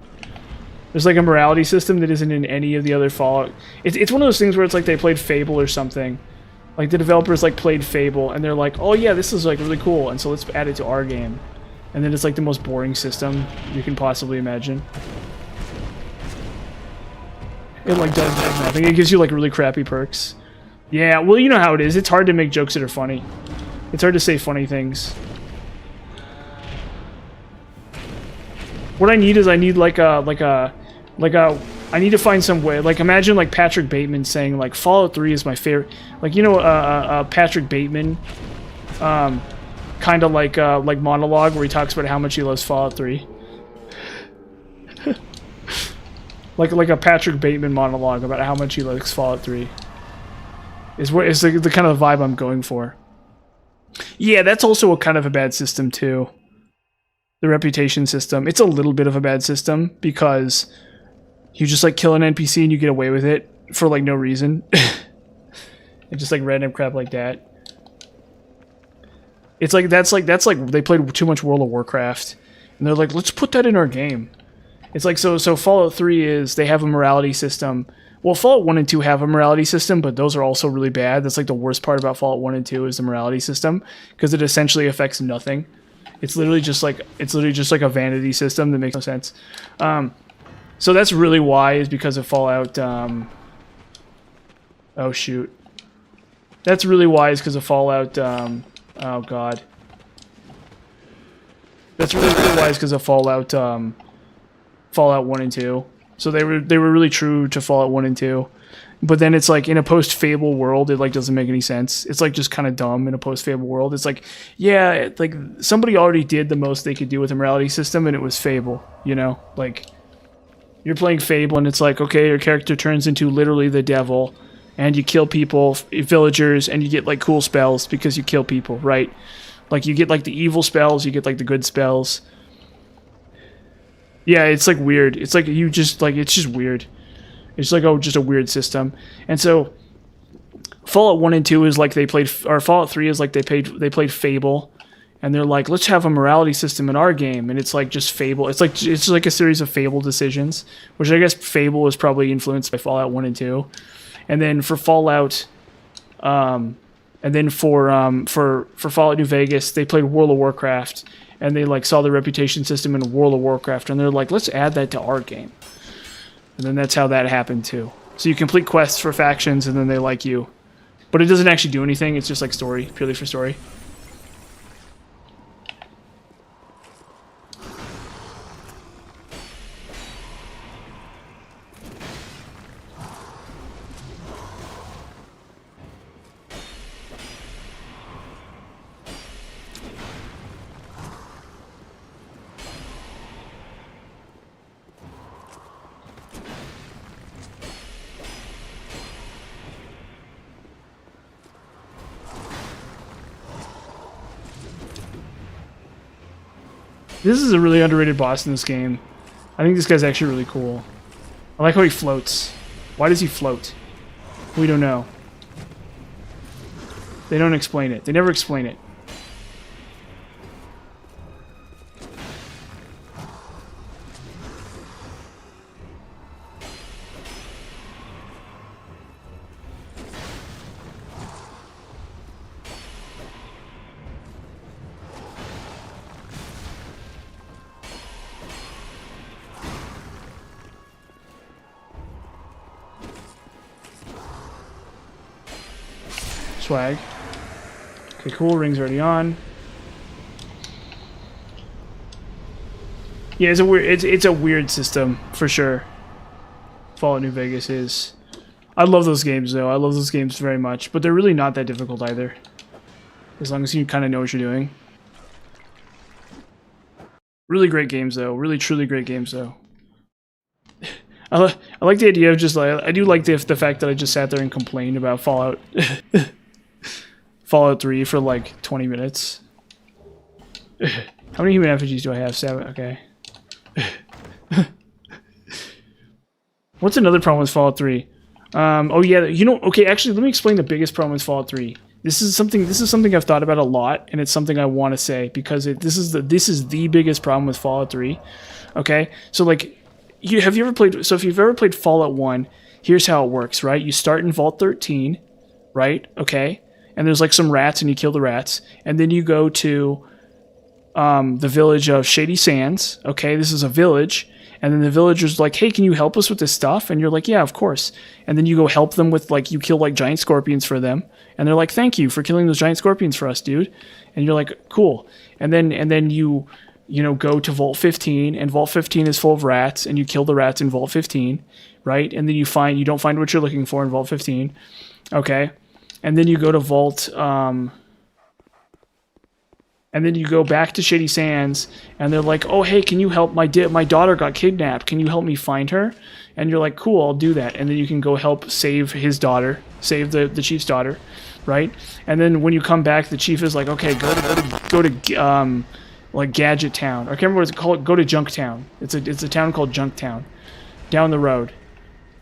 There's like a morality system that isn't in any of the other Fallout. It's one of those things where it's like they played Fable or something. Like the developers like played Fable and they're like, oh yeah, this is like really cool, and so let's add it to our game. And then it's like the most boring system you can possibly imagine. It like does nothing. It gives you like really crappy perks. Yeah, well you know how it is. It's hard to make jokes that are funny. It's hard to say funny things. What I need is I need I need to find some way. Like imagine like Patrick Bateman saying like Fallout 3 is my favorite. Like you know Patrick Bateman, kind of like monologue where he talks about how much he loves Fallout 3. like a Patrick Bateman monologue about how much he likes Fallout 3. Is the kind of vibe I'm going for. Yeah, that's also a kind of a bad system too. The reputation system. It's a little bit of a bad system because you just like kill an NPC and you get away with it for like no reason. And just like random crap like that. It's like that's like they played too much World of Warcraft and they're like, let's put that in our game. It's like so Fallout 3 is they have a morality system. Well, Fallout 1 and 2 have a morality system, but those are also really bad. That's like the worst part about Fallout 1 and 2 is the morality system because it essentially affects nothing. It's literally just like a vanity system that makes no sense. So that's really why is because of Fallout. Oh shoot. That's really why is because of Fallout. Oh god. That's really why is because of Fallout. Fallout 1 and 2. So they were really true to Fallout 1 and 2. But then it's like in a post-Fable world, it like doesn't make any sense. It's like just kind of dumb in a post-Fable world. It's like, yeah, like somebody already did the most they could do with a morality system, and it was Fable. You know, like you're playing Fable, and it's like, okay, your character turns into literally the devil, and you kill people, villagers, and you get like cool spells because you kill people, right? Like you get like the evil spells, you get like the good spells. Yeah, it's like weird. It's like you just like it's just weird. It's like just a weird system. And so Fallout 1 and 2 is like they played, or Fallout 3 is like they played Fable, and they're like, let's have a morality system in our game, and it's like just Fable. It's like a series of Fable decisions, which I guess Fable is probably influenced by Fallout 1 and 2. And then for Fallout, and then for Fallout New Vegas, they played World of Warcraft, and they like saw the reputation system in World of Warcraft, and they're like, let's add that to our game. And then that's how that happened too. So you complete quests for factions, and then they like you. But it doesn't actually do anything, it's just like story, purely for story. This is a really underrated boss in this game. I think this guy's actually really cool. I like how he floats. Why does he float? We don't know. They don't explain it. They never explain it. Swag. Okay, cool. Ring's already on. Yeah, it's a weird system for sure. Fallout New Vegas is. I love those games though. I love those games very much, but they're really not that difficult either. As long as you kind of know what you're doing. Really great games though. Really truly great games though. I like the idea of just like I do like the fact that I just sat there and complained about Fallout. Fallout 3 for like 20 minutes. How many human effigies do I have? 7. Okay. What's another problem with Fallout 3? Oh yeah, you know. Okay, actually, let me explain the biggest problem with Fallout 3. This is something I've thought about a lot, and it's something I want to say because this is the biggest problem with Fallout 3. Okay, so like, have you ever played? So if you've ever played Fallout 1, here's how it works, right? You start in Vault 13, right? Okay. And there's like some rats, and you kill the rats, and then you go to the village of Shady Sands. Okay, this is a village, and then the villagers like, hey, can you help us with this stuff? And you're like, yeah, of course. And then you go help them with like, you kill like giant scorpions for them, and they're like, thank you for killing those giant scorpions for us, dude. And you're like, cool. And then you go to Vault 15, and Vault 15 is full of rats, and you kill the rats in Vault 15, right? And then you don't find what you're looking for in Vault 15. Okay. And then you go to Vault, and then you go back to Shady Sands, and they're like, oh, hey, can you help? My daughter got kidnapped. Can you help me find her? And you're like, cool, I'll do that. And then you can go help save his daughter, save the chief's daughter, right? And then when you come back, the chief is like, okay, go to like Gadget Town. I can't remember what it's called. Go to Junk Town. It's a town called Junk Town, down the road.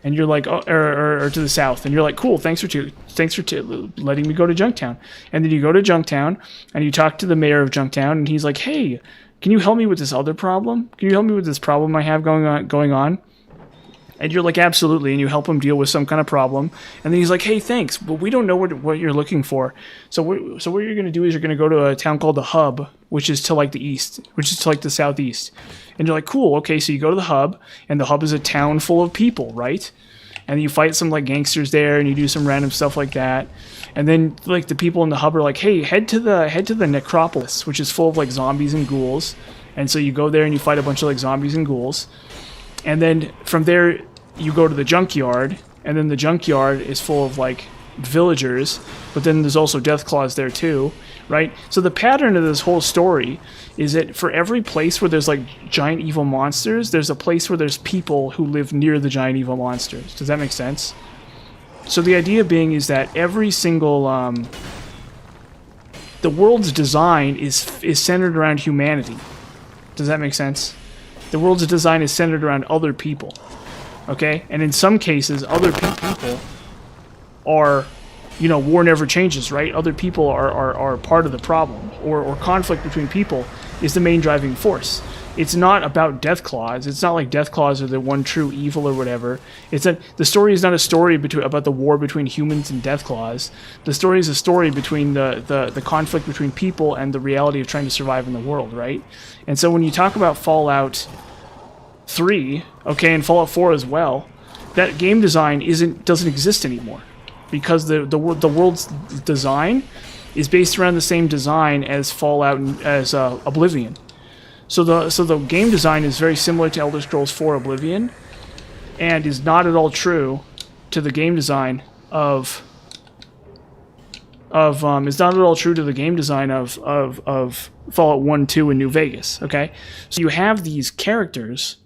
And you're like, oh, or to the south, and you're like, cool, thanks for letting me go to Junktown. And then you go to Junktown, and you talk to the mayor of Junktown, and he's like, hey, can you help me with this other problem? Can you help me with this problem I have going on? And you're like, absolutely, and you help him deal with some kind of problem. And then he's like, hey, thanks, but we don't know what you're looking for. So what you're going to do is you're going to go to a town called the Hub, which is to like the east, which is to like the southeast. And you're like, cool, okay, so you go to the Hub, and the Hub is a town full of people, right? And you fight some like gangsters there, and you do some random stuff like that. And then like the people in the Hub are like, hey, head to the Necropolis, which is full of like zombies and ghouls. And so you go there and you fight a bunch of like zombies and ghouls. And then from there, you go to the junkyard, and then the junkyard is full of like villagers, but then there's also Deathclaws there too, right? So the pattern of this whole story is that for every place where there's like giant evil monsters, there's a place where there's people who live near the giant evil monsters. Does that make sense? So the idea being is that every single the world's design is centered around humanity. Does that make sense? The world's design is centered around other people. Okay? And in some cases, other people are, you know, war never changes, right? Other people are part of the problem. Or conflict between people is the main driving force. It's not about Deathclaws. It's not like Deathclaws are the one true evil or whatever. It's that the story is not a story about the war between humans and Deathclaws. The story is a story between the conflict between people and the reality of trying to survive in the world, right? And so when you talk about Fallout 3, okay, and Fallout 4 as well, that game design doesn't exist anymore, because the world's design is based around the same design as Fallout as Oblivion. So the game design is very similar to Elder Scrolls 4 Oblivion, and is not at all true to the game design of Fallout 1, 2, and New Vegas. Okay, so you have these characters.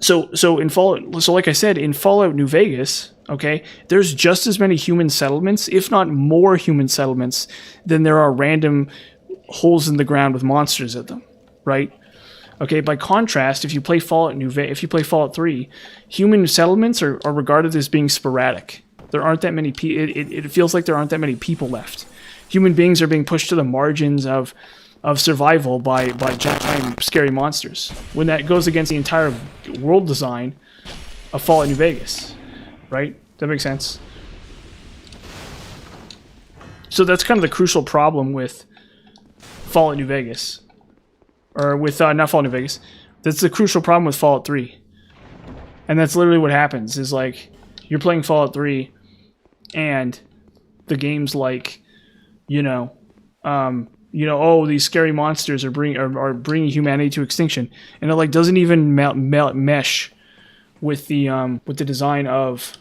So in Fallout, so like I said, in Fallout New Vegas, okay, there's just as many human settlements, if not more human settlements, than there are random holes in the ground with monsters at them, right? Okay, by contrast, if you play Fallout 3, human settlements are regarded as being sporadic. There aren't that many it feels like there aren't that many people left. Human beings are being pushed to the margins of survival by giant scary monsters, when that goes against the entire world design of Fallout New Vegas, right? Does that make sense? So that's kind of the crucial problem with Fallout New Vegas, or with not Fallout New Vegas. That's the crucial problem with Fallout 3, and that's literally what happens. Is like you're playing Fallout 3, and the game's like, oh, these scary monsters are bringing humanity to extinction, and it like doesn't even mesh with the design of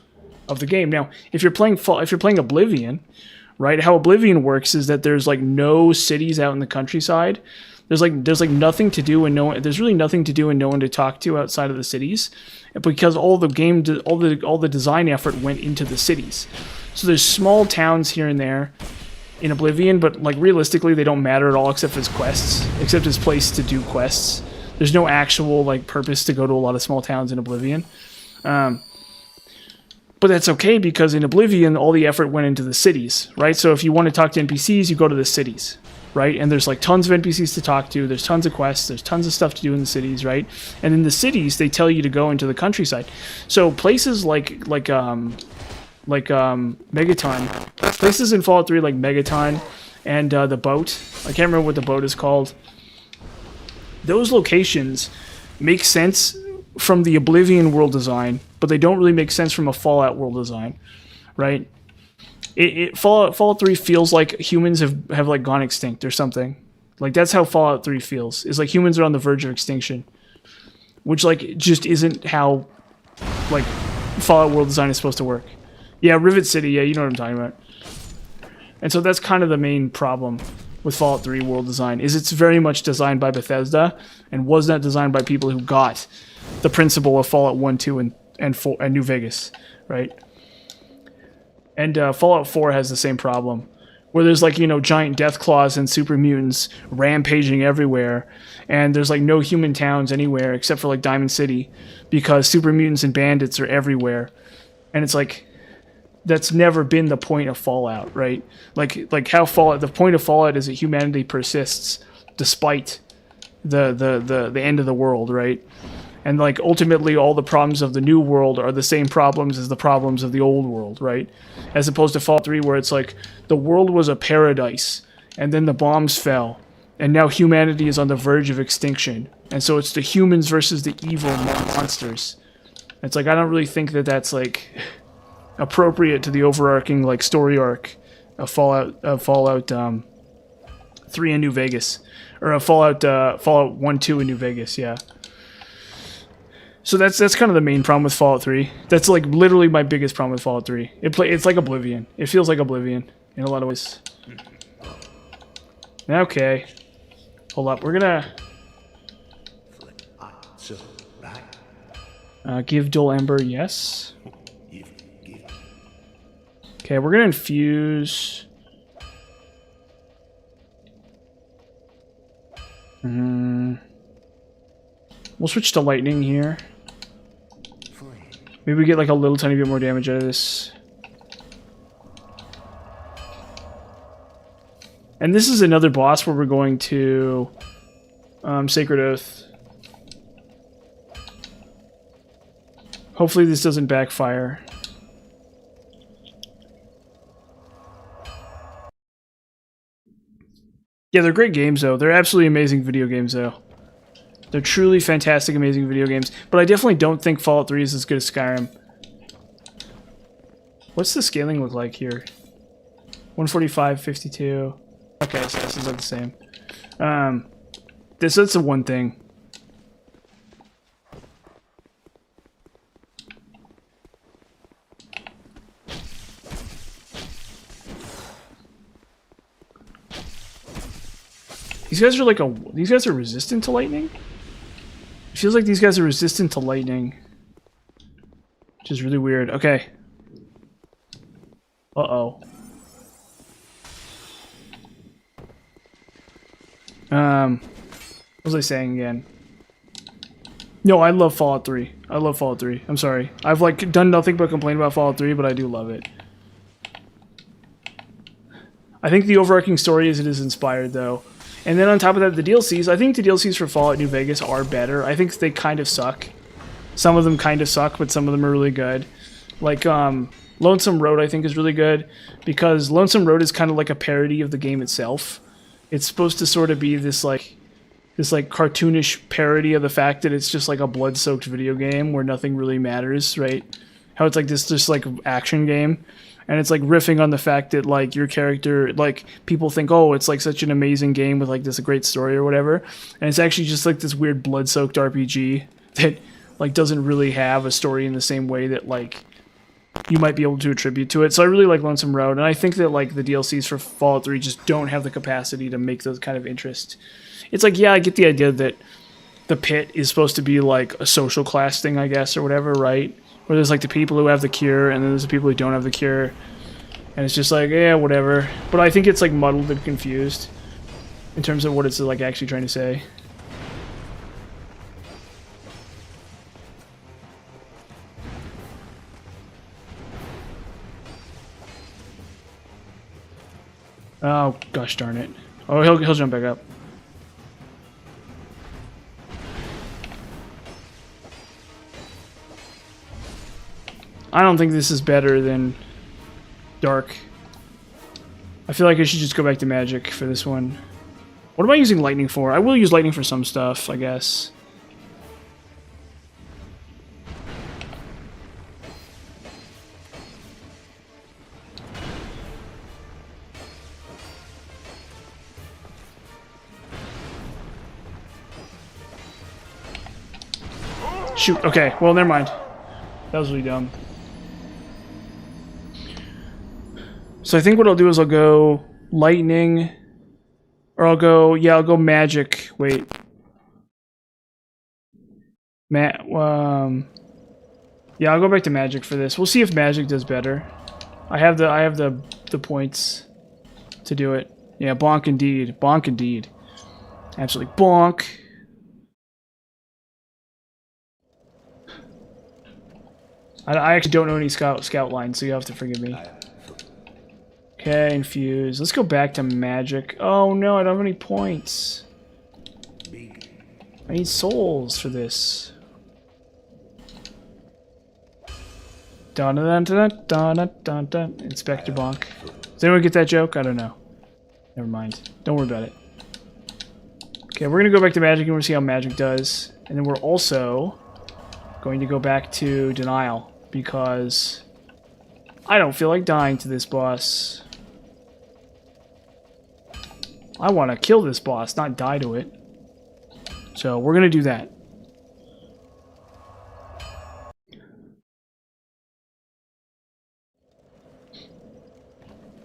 the game. Now, if you're playing Oblivion, right? How Oblivion works is that there's like no cities out in the countryside. There's nothing to do, and there's really nothing to do and no one to talk to outside of the cities, because all the design effort went into the cities. So there's small towns here and there in Oblivion, but like realistically they don't matter at all except as quests, except as place to do quests. There's no actual like purpose to go to a lot of small towns in Oblivion. But that's okay, because in Oblivion, all the effort went into the cities, right? So if you want to talk to NPCs, you go to the cities, right? And there's like tons of NPCs to talk to, there's tons of quests, there's tons of stuff to do in the cities, right? And in the cities, they tell you to go into the countryside. So places like Megaton, places in Fallout 3 like Megaton and the boat, I can't remember what the boat is called. Those locations make sense from the Oblivion world design, but they don't really make sense from a Fallout world design, right? Fallout 3 feels like humans have like gone extinct or something. Like that's how Fallout 3 feels. It's like humans are on the verge of extinction, which like just isn't how like Fallout world design is supposed to work. Yeah, Rivet City, yeah, you know what I'm talking about. And so that's kind of the main problem with Fallout 3 world design, is it's very much designed by Bethesda and was not designed by people who got the principle of Fallout 1, 2, and New Vegas, right? And Fallout 4 has the same problem, where there's like, giant Deathclaws and super mutants rampaging everywhere, and there's like no human towns anywhere except for like Diamond City, because super mutants and bandits are everywhere. And it's like, that's never been the point of Fallout, right? Like how the point of Fallout is that humanity persists despite the end of the world, right? And like ultimately all the problems of the new world are the same problems as the problems of the old world, right? As opposed to Fallout 3, where it's like the world was a paradise and then the bombs fell and now humanity is on the verge of extinction. And so it's the humans versus the evil monsters. It's like, I don't really think that that's like appropriate to the overarching like story arc of Fallout 3 in New Vegas, or a Fallout 1, 2 in New Vegas, yeah. So that's kind of the main problem with Fallout 3. That's like literally my biggest problem with Fallout 3. It's like Oblivion. It feels like Oblivion in a lot of ways. Okay, hold up. We're gonna give Dual Ember, yes. Okay, we're gonna infuse We'll switch to lightning here. Maybe we get like a little tiny bit more damage out of this. And this is another boss where we're going to Sacred Oath. Hopefully this doesn't backfire. Yeah, they're great games though. They're absolutely amazing video games though. They're truly fantastic, amazing video games. But I definitely don't think Fallout 3 is as good as Skyrim. What's the scaling look like here? 145, 52. Okay, so this is like the same. That's the one thing. These guys are like these guys are resistant to lightning? It feels like these guys are resistant to lightning. Which is really weird. Okay. Uh-oh. What was I saying again? No, I love Fallout 3. I love Fallout 3. I'm sorry. I've like done nothing but complain about Fallout 3, but I do love it. I think the overarching story is it is inspired though. And then on top of that, the DLCs. I think the DLCs for Fallout New Vegas are better. I think they kind of suck. Some of them kind of suck, but some of them are really good. Like, Lonesome Road, I think, is really good. Because Lonesome Road is kind of like a parody of the game itself. It's supposed to sort of be this cartoonish parody of the fact that it's just like a blood-soaked video game where nothing really matters, right? How it's like this just like action game. And it's like riffing on the fact that like your character, like people think, oh, it's like such an amazing game with like this great story or whatever. And it's actually just like this weird blood-soaked RPG that like doesn't really have a story in the same way that like you might be able to attribute to it. So I really like Lonesome Road, and I think that like the DLCs for Fallout 3 just don't have the capacity to make those kind of interest. It's like, yeah, I get the idea that the pit is supposed to be like a social class thing, I guess, or whatever, right? Where there's like the people who have the cure, and then there's the people who don't have the cure. And it's just like, yeah, whatever. But I think it's like muddled and confused in terms of what it's like actually trying to say. Oh, gosh darn it. Oh, he'll jump back up. I don't think this is better than Dark. I feel like I should just go back to magic for this one. What am I using lightning for? I will use lightning for some stuff, I guess. Shoot, okay, well, never mind. That was really dumb. So I think what I'll do is I'll go lightning, or I'll go magic. Wait. Yeah, I'll go back to magic for this. We'll see if magic does better. I have the points to do it. Yeah, bonk indeed. Bonk indeed. Absolutely bonk. I actually don't know any scout lines, so you have to forgive me. Okay, infuse. Let's go back to magic. Oh no, I don't have any points. I need souls for this. Dun dun dun dun dun dun dun. Inspector Bonk. Does anyone get that joke? I don't know. Never mind. Don't worry about it. Okay, we're gonna go back to magic and we're gonna see how magic does. And then we're also going to go back to denial because I don't feel like dying to this boss. I want to kill this boss, not die to it. So we're going to do that.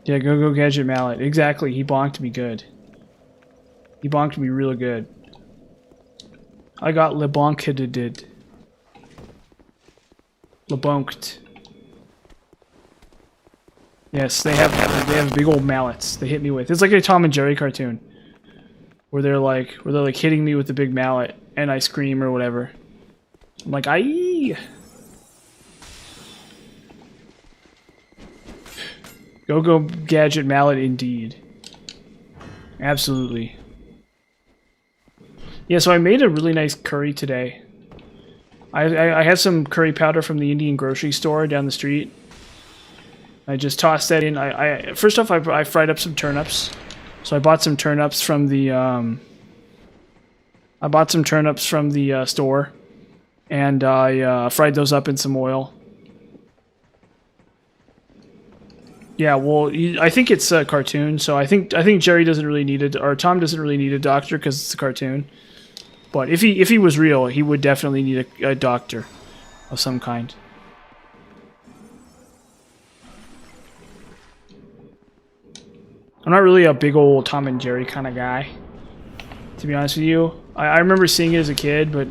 Yeah, go Gadget Mallet. Exactly, he bonked me good. He bonked me really good. I got lebonkeded. Lebonked. Yes, they have big old mallets they hit me with. It's like a Tom and Jerry cartoon. where they're like hitting me with the big mallet and I scream or whatever. I'm like, aye. Go gadget mallet indeed. Absolutely. Yeah, so I made a really nice curry today. I had some curry powder from the Indian grocery store down the street. I just tossed that in. First off, I fried up some turnips. So I bought some turnips from the store, and I fried those up in some oil. Yeah, well, I think it's a cartoon, so I think Jerry doesn't really need it, or Tom doesn't really need a doctor because it's a cartoon. But if he was real, he would definitely need a doctor of some kind. I'm not really a big old Tom and Jerry kind of guy, to be honest with you. I remember seeing it as a kid, but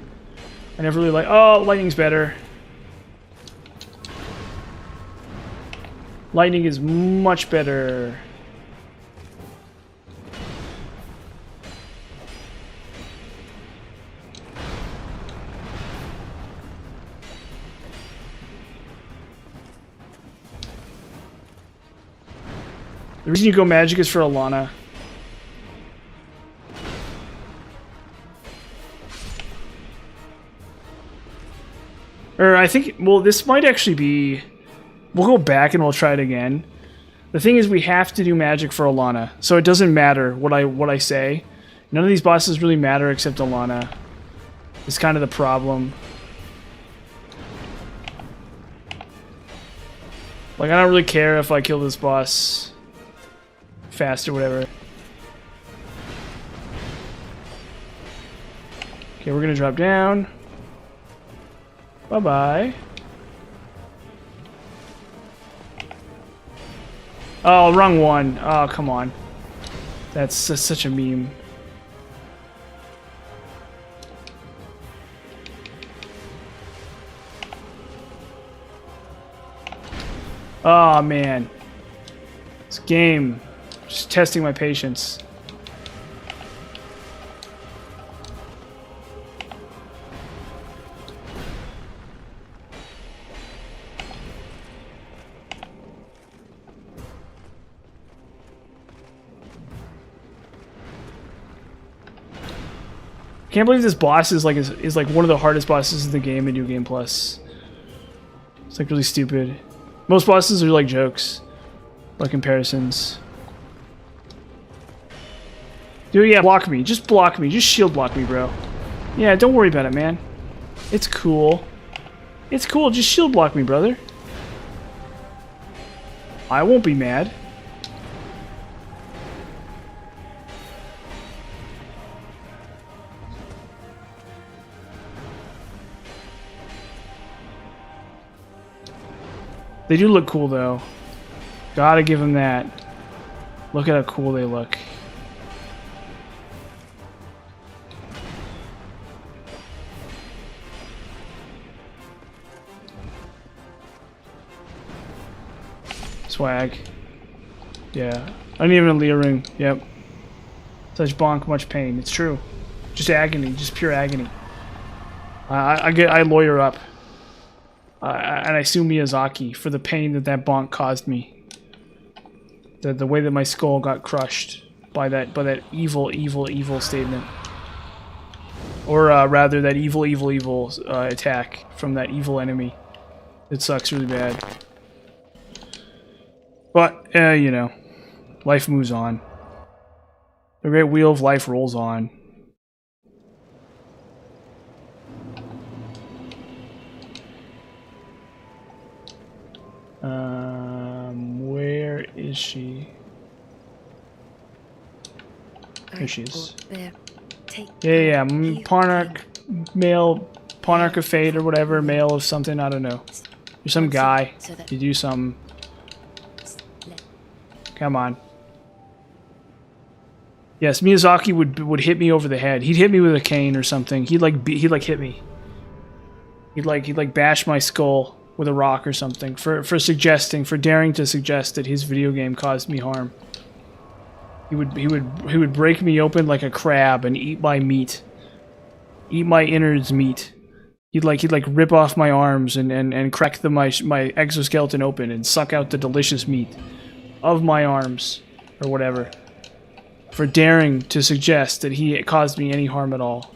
I never really oh, lightning's better. Lightning is much better. The reason you go magic is for Alana. Or I think, well, this might actually be... We'll go back and we'll try it again. The thing is, we have to do magic for Alana, so it doesn't matter what I say. None of these bosses really matter except Alana. It's kind of the problem. Like, I don't really care if I kill this boss fast or whatever. Okay, we're gonna drop down. Bye-bye. Oh, wrong one. Oh, come on. That's such a meme. Oh, man. This game. Just testing my patience. Can't believe this boss is like one of the hardest bosses in the game in New Game Plus. It's like really stupid. Most bosses are like jokes, by comparisons. Dude, yeah, block me. Just block me. Just shield block me, bro. Yeah, don't worry about it, man. It's cool. It's cool. Just shield block me, brother. I won't be mad. They do look cool, though. Gotta give them that. Look at how cool they look. Swag. Yeah. I need even a Leah ring. Yep. Such bonk, much pain. It's true. Just agony. Just pure agony. I lawyer up. And I sue Miyazaki for the pain that bonk caused me. The way that my skull got crushed by that evil statement. Or rather, that evil attack from that evil enemy. It sucks really bad. But, you know, life moves on. The great wheel of life rolls on. Where is she? There she is. Yeah. Pawnark, male, Pawnark of Fate or whatever, male of something, I don't know. You're some guy. You do some. Come on. Yes, Miyazaki would hit me over the head. He'd hit me with a cane or something. He'd hit me. He'd bash my skull with a rock or something for daring to suggest that his video game caused me harm. He would break me open like a crab and eat my meat. Eat my innards meat. He'd like rip off my arms and crack my exoskeleton open and suck out the delicious meat of my arms or whatever. For daring to suggest that he caused me any harm at all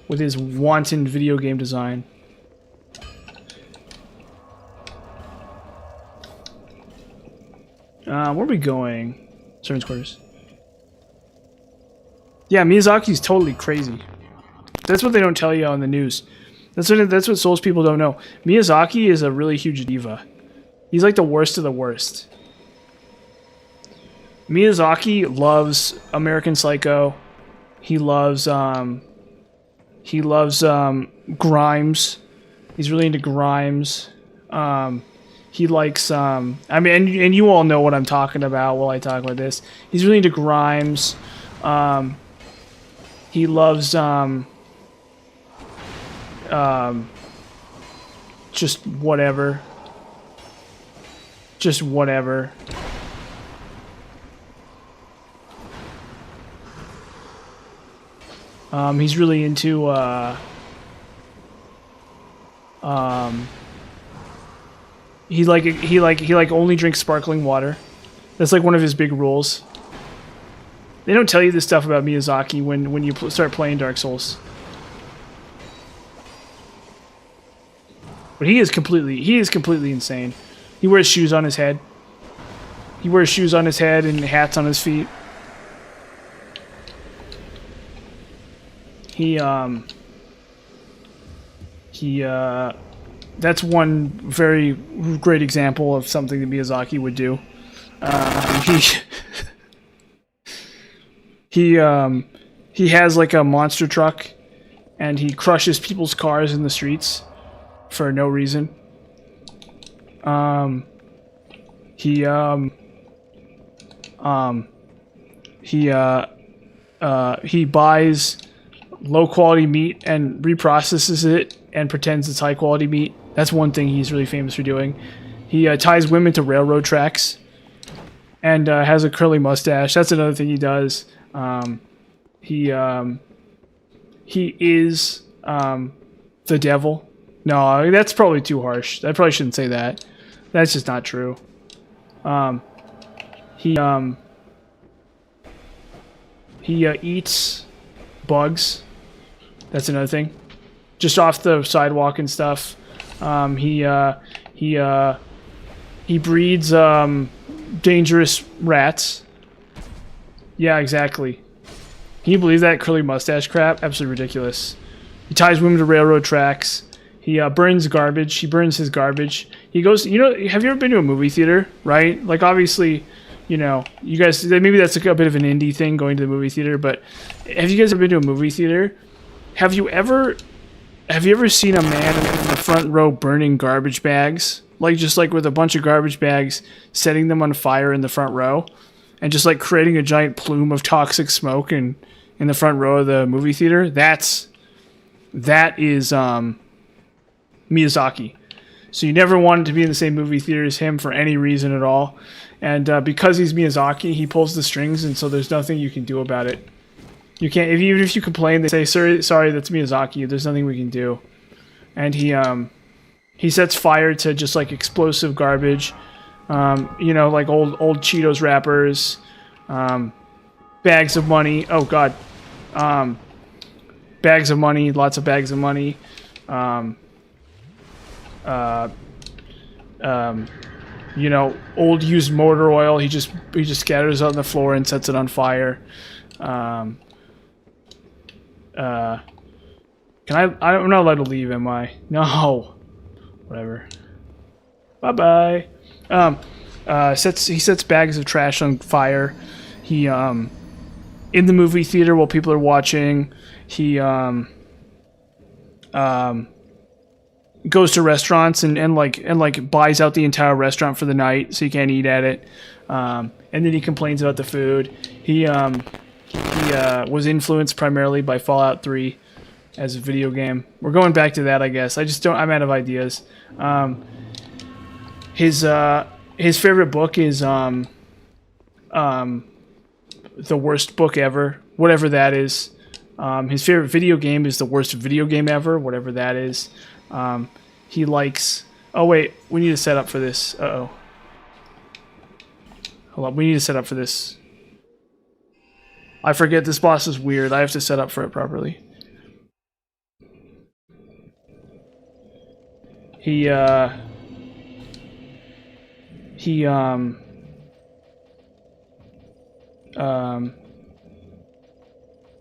with his wanton video game design. Where are we going? Servants' quarters. Yeah, Miyazaki's totally crazy. That's what they don't tell you on the news. That's what Souls people don't know. Miyazaki is a really huge diva. He's like the worst of the worst. Miyazaki loves American Psycho. He loves Grimes. He's really into Grimes. He likes I mean, and you all know what I'm talking about while I talk about this. He's really into Grimes. He loves just whatever. Just whatever. He's really into he only drinks sparkling water. That's like one of his big rules. They don't tell you this stuff about Miyazaki when you start playing Dark Souls. But he is completely insane. He wears shoes on his head. He wears shoes on his head and hats on his feet. That's one very great example of something that Miyazaki would do. He has like a monster truck, and he crushes people's cars in the streets for no reason. He buys low quality meat and reprocesses it and pretends it's high quality meat. That's one thing he's really famous for doing. He ties women to railroad tracks and has a curly mustache. That's another thing he does. He is the devil. No, that's probably too harsh. I probably shouldn't say that. That's just not true. He eats bugs. That's another thing. Just off the sidewalk and stuff. He breeds dangerous rats. Yeah, exactly. Can you believe that curly mustache crap? Absolutely ridiculous. He ties women to railroad tracks. He burns garbage. He burns his garbage. He goes, you know, have you ever been to a movie theater, right? Like, obviously, you know, you guys, maybe that's like a bit of an indie thing, going to the movie theater, but have you guys ever been to a movie theater? Have you ever seen a man in the front row burning garbage bags? Like, just like with a bunch of garbage bags, setting them on fire in the front row, and just like creating a giant plume of toxic smoke in the front row of the movie theater? That is Miyazaki. So you never wanted to be in the same movie theater as him for any reason at all. And because he's Miyazaki, he pulls the strings, and so there's nothing you can do about it. You can't, even if you complain, they say, sorry, that's Miyazaki, there's nothing we can do. And he sets fire to just like explosive garbage, you know, like old Cheetos wrappers, bags of money. Oh god. Bags of money, lots of bags of money. You know, old used motor oil. He just scatters it on the floor and sets it on fire. I'm not allowed to leave, am I? No. Whatever. Bye bye. He sets bags of trash on fire. He in the movie theater while people are watching, he goes to restaurants and buys out the entire restaurant for the night so you can't eat at it. And then he complains about the food. He was influenced primarily by Fallout 3 as a video game. We're going back to that, I guess. I'm out of ideas. His favorite book is the worst book ever, whatever that is. His favorite video game is the worst video game ever, whatever that is. He likes... Oh, wait. We need to set up for this. Uh-oh. Hold on. We need to set up for this. I forget this boss is weird. I have to set up for it properly. Or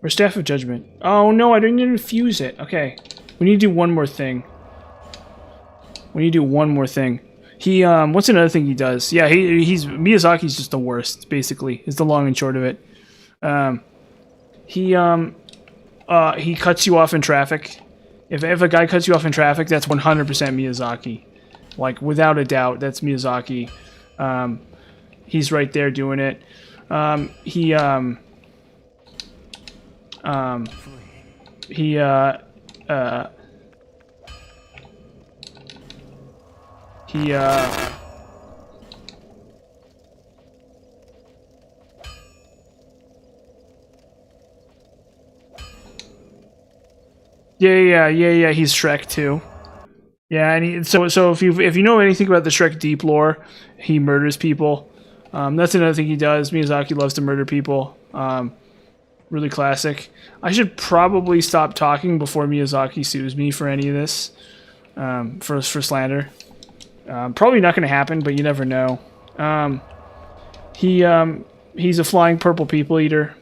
Staff of Judgment. Oh no, I didn't infuse it. Okay. We need to do one more thing. What's another thing he does? Yeah, Miyazaki's just the worst, basically, is the long and short of it. He cuts you off in traffic. If a guy cuts you off in traffic, that's 100% Miyazaki. Like, without a doubt, that's Miyazaki. He's right there doing it. He Yeah, he's Shrek too. Yeah, and so if you know anything about the Shrek deep lore, he murders people. That's another thing he does. Miyazaki loves to murder people. Really classic. I should probably stop talking before Miyazaki sues me for any of this. For slander. Probably not going to happen, but you never know. He's a flying purple people eater.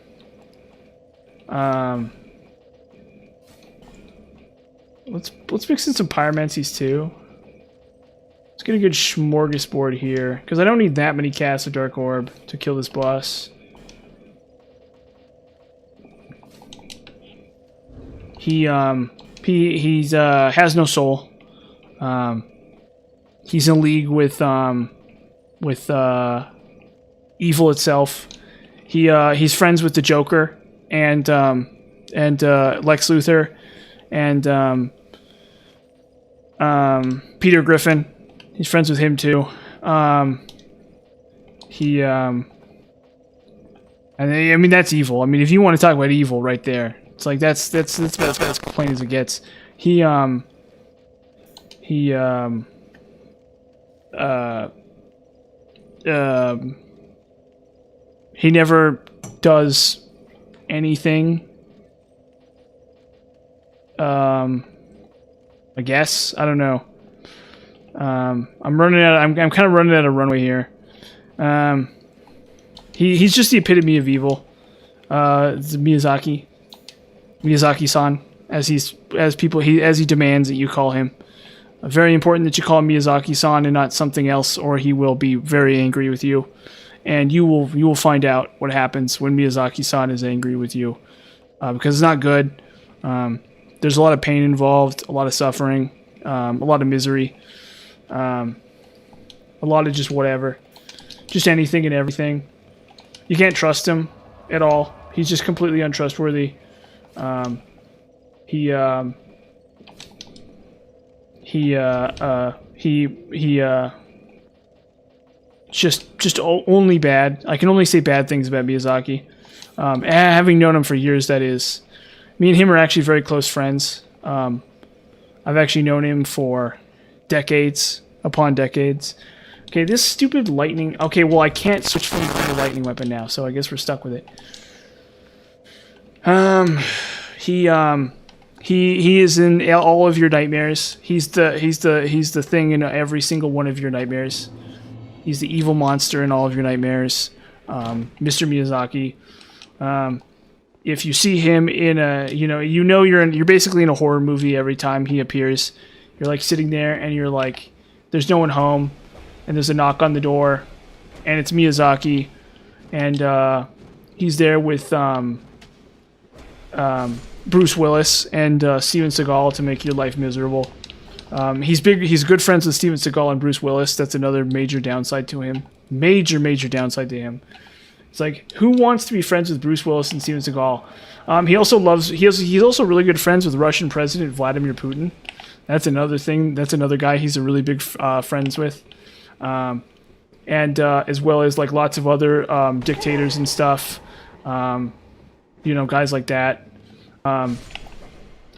Let's mix in some pyromancies too. Let's get a good smorgasbord here, because I don't need that many casts of Dark Orb to kill this boss. He has no soul. He's in league with evil itself. He's friends with the Joker and Lex Luthor and Peter Griffin. He's friends with him too. And I mean, that's evil. I mean, if you want to talk about evil right there, it's like that's about as plain as it gets. He never does anything. I guess, I don't know. I'm kind of running out of runway here. He's just the epitome of evil. It's Miyazaki-san, as he demands that you call him. Very important that you call him Miyazaki-san and not something else, or he will be very angry with you. And you will find out what happens when Miyazaki-san is angry with you, because it's not good. There's a lot of pain involved, a lot of suffering, a lot of misery, a lot of just whatever, just anything and everything. You can't trust him at all. He's just completely untrustworthy. Just only bad. I can only say bad things about Miyazaki. Having known him for years, that is. Me and him are actually very close friends. I've actually known him for decades upon decades. Okay, this stupid lightning... Okay, well, I can't switch from the lightning weapon now, so I guess we're stuck with it. He is in all of your nightmares. He's the thing in every single one of your nightmares. He's the evil monster in all of your nightmares. Mr. Miyazaki. If you see him in a, you're basically in a horror movie every time he appears. You're like sitting there and you're like, there's no one home, and there's a knock on the door, and it's Miyazaki, and he's there with Bruce Willis and Steven Seagal to make your life miserable. He's good friends with Steven Seagal and Bruce Willis. That's another major downside to him. Major downside to him. It's like, who wants to be friends with Bruce Willis and Steven Seagal? He's also really good friends with Russian President Vladimir Putin. That's another thing. That's another guy he's a really big friends with. And as well as like lots of other dictators and stuff. You know, guys like that.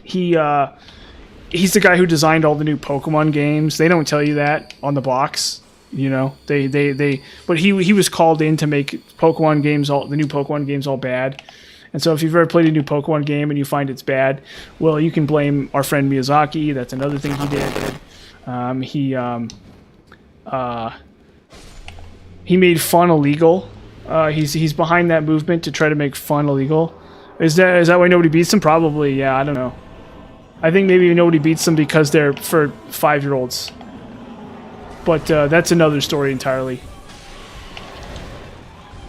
He's the guy who designed all the new Pokemon games. They don't tell you that on the box. You know, but he was called in to make Pokemon games, the new Pokemon games, all bad. And so if you've ever played a new Pokemon game and you find it's bad, well, you can blame our friend Miyazaki. That's another thing he did. He made fun illegal. He's behind that movement to try to make fun illegal. Is that why nobody beats them? Probably, yeah, I don't know. I think maybe nobody beats them because they're for 5-year-olds. But that's another story entirely.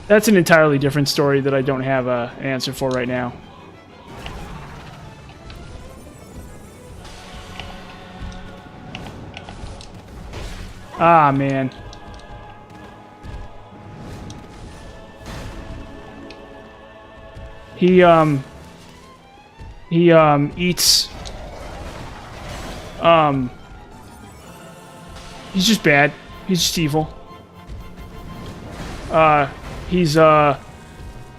That's an entirely different story that I don't have an answer for right now. Ah, man. He eats... He's just bad. He's just evil. He's the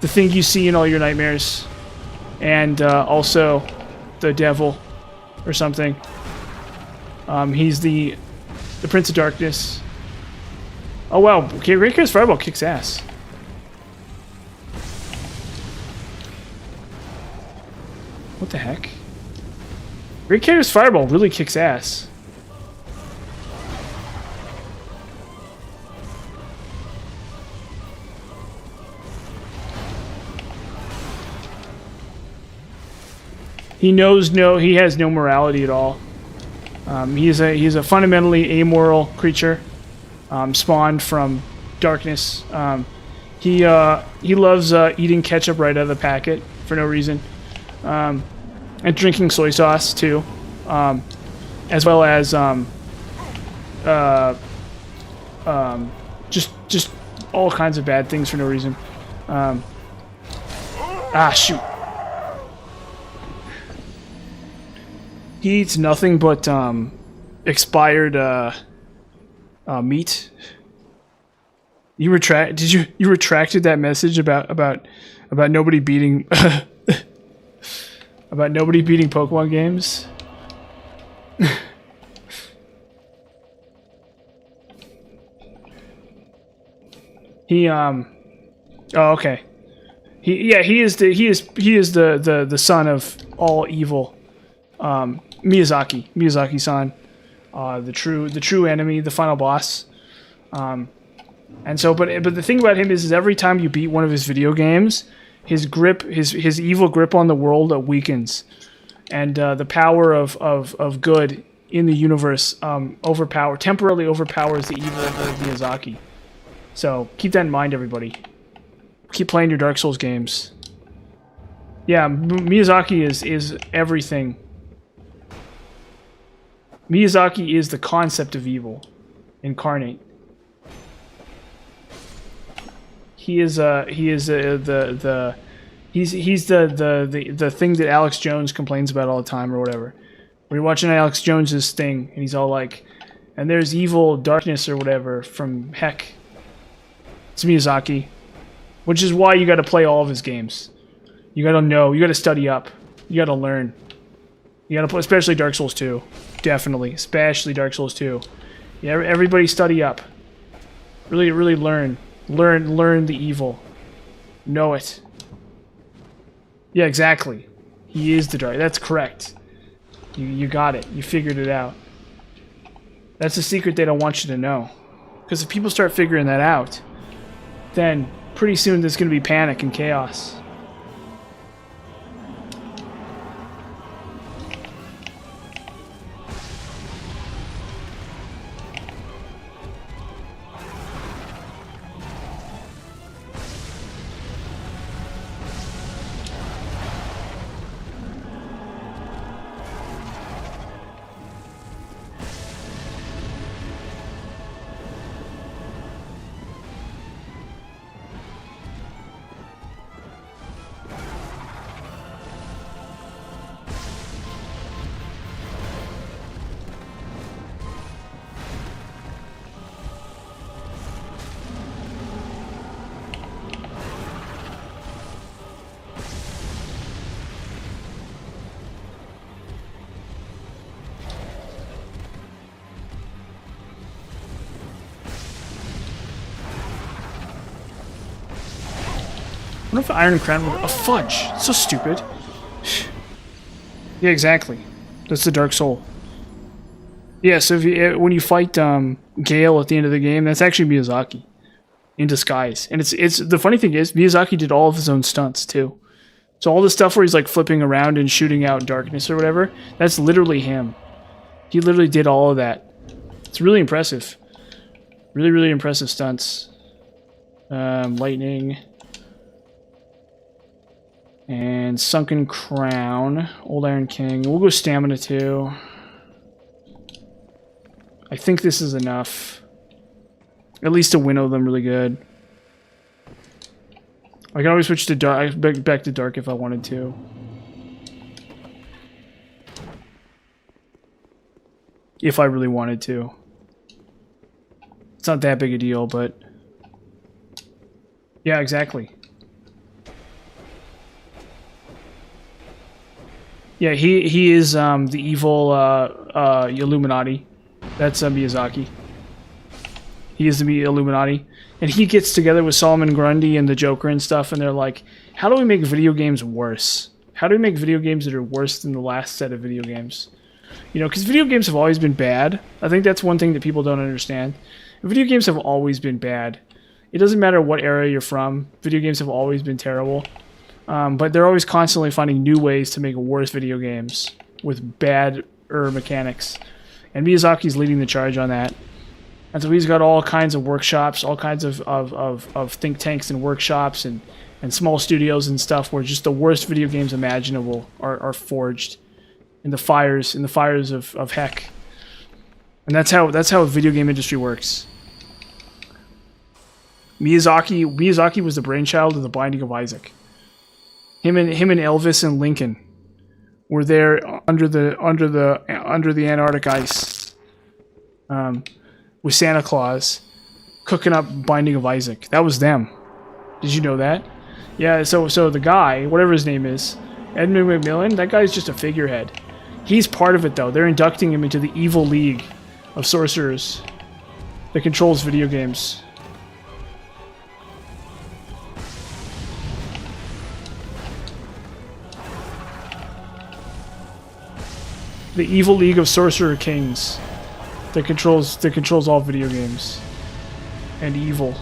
thing you see in all your nightmares. And also the devil or something. He's the Prince of Darkness. Oh wow, okay, Great Chaos Fireball kicks ass. What the heck? Great Chaos Fireball really kicks ass. He has no morality at all. He's a fundamentally amoral creature, spawned from darkness. He loves eating ketchup right out of the packet for no reason, and drinking soy sauce too, as well as just all kinds of bad things for no reason. Shoot. He eats nothing but expired meat. You retracted that message about nobody beating about nobody beating Pokemon games? Oh, okay. He is the son of all evil. Miyazaki-san, the true enemy, the final boss. And so, but the thing about him is every time you beat one of his video games, his grip, his evil grip on the world weakens, and the power of good in the universe temporarily overpowers the evil of Miyazaki. So keep that in mind, everybody. Keep playing your Dark Souls games. Yeah, Miyazaki is everything. Miyazaki is the concept of evil incarnate. He's the thing that Alex Jones complains about all the time or whatever. When you're watching Alex Jones's thing and he's all like, and there's evil darkness or whatever from heck. It's Miyazaki. Which is why you gotta play all of his games. You gotta know, you gotta study up. You gotta learn. You gotta play, especially Dark Souls 2. Definitely. Especially Dark Souls 2. Yeah, everybody study up. Really, really learn. Learn the evil. Know it. Yeah, exactly. He is the dark. That's correct. You got it. You figured it out. That's a secret they don't want you to know. Because if people start figuring that out, then pretty soon there's going to be panic and chaos. What if Iron Crown were a fudge? It's so stupid. Yeah, exactly. That's the Dark Soul. Yeah, so if you, when you fight Gale at the end of the game, that's actually Miyazaki in disguise. And it's the funny thing is Miyazaki did all of his own stunts too. So all the stuff where he's like flipping around and shooting out darkness or whatever, that's literally him. He literally did all of that. It's really impressive. Really, really impressive stunts. Lightning. And Sunken Crown. Old Iron King. We'll go Stamina too. I think this is enough. At least to winnow them really good. I can always switch to dark, back to dark if I wanted to. If I really wanted to. It's not that big a deal, but... Yeah, exactly. Yeah, he is the evil Illuminati. That's Miyazaki. He is the Illuminati. And he gets together with Solomon Grundy and the Joker and stuff, and they're like, how do we make video games worse? How do we make video games that are worse than the last set of video games? You know, because video games have always been bad. I think that's one thing that people don't understand. Video games have always been bad. It doesn't matter what era you're from. Video games have always been terrible. But they're always constantly finding new ways to make worse video games with bad mechanics. And Miyazaki's leading the charge on that. And so he's got all kinds of workshops, all kinds of think tanks and workshops and small studios and stuff where just the worst video games imaginable are forged in the fires of heck. And that's how the video game industry works. Miyazaki was the brainchild of The Binding of Isaac. Him and Elvis and Lincoln were there under the Antarctic ice. With Santa Claus cooking up Binding of Isaac. That was them. Did you know that? Yeah, so the guy, whatever his name is, Edmund McMillan, that guy's just a figurehead. He's part of it, though. They're inducting him into the evil league of sorcerers that controls video games. The evil league of sorcerer kings. That controls all video games. And evil.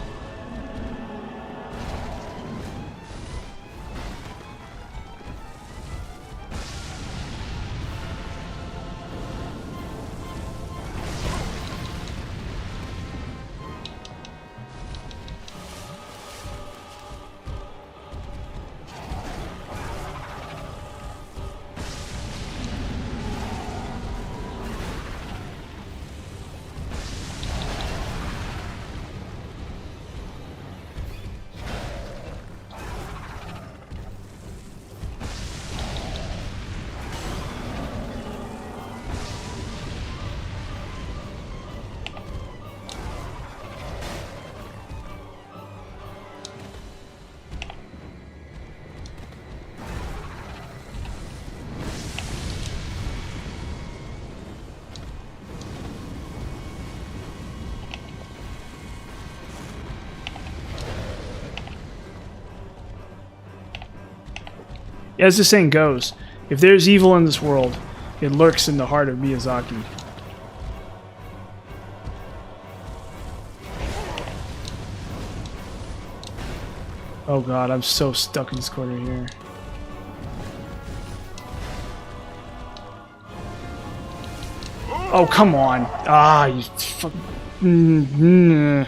As the saying goes, if there's evil in this world, it lurks in the heart of Miyazaki. Oh god, I'm so stuck in this corner here. Oh, come on. Ah, you fucking...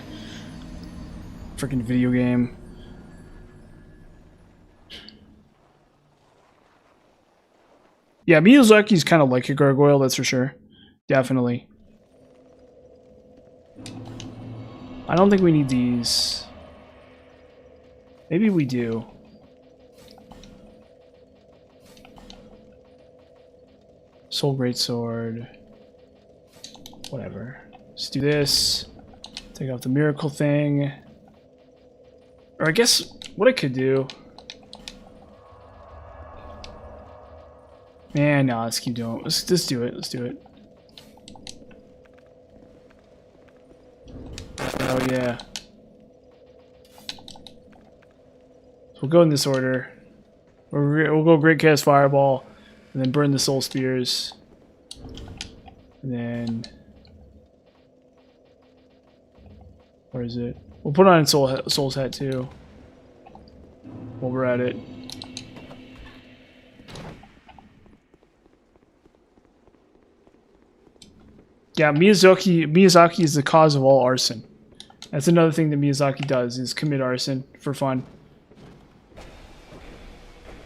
Freaking video game. Yeah, Miyazaki's kind of like a gargoyle, that's for sure. Definitely. I don't think we need these. Maybe we do. Soul Greatsword. Whatever. Let's do this. Take off the miracle thing. Or I guess what I could do... Man, no, let's keep doing it. Let's just do it. Let's do it. Oh, yeah. we'll go in this order. We'll go Great Chaos Fireball, and then burn the Soul Spears. And then... where is it? We'll put on Soul's Hat too. While we're at it. Yeah, Miyazaki is the cause of all arson. That's another thing that Miyazaki does, is commit arson for fun.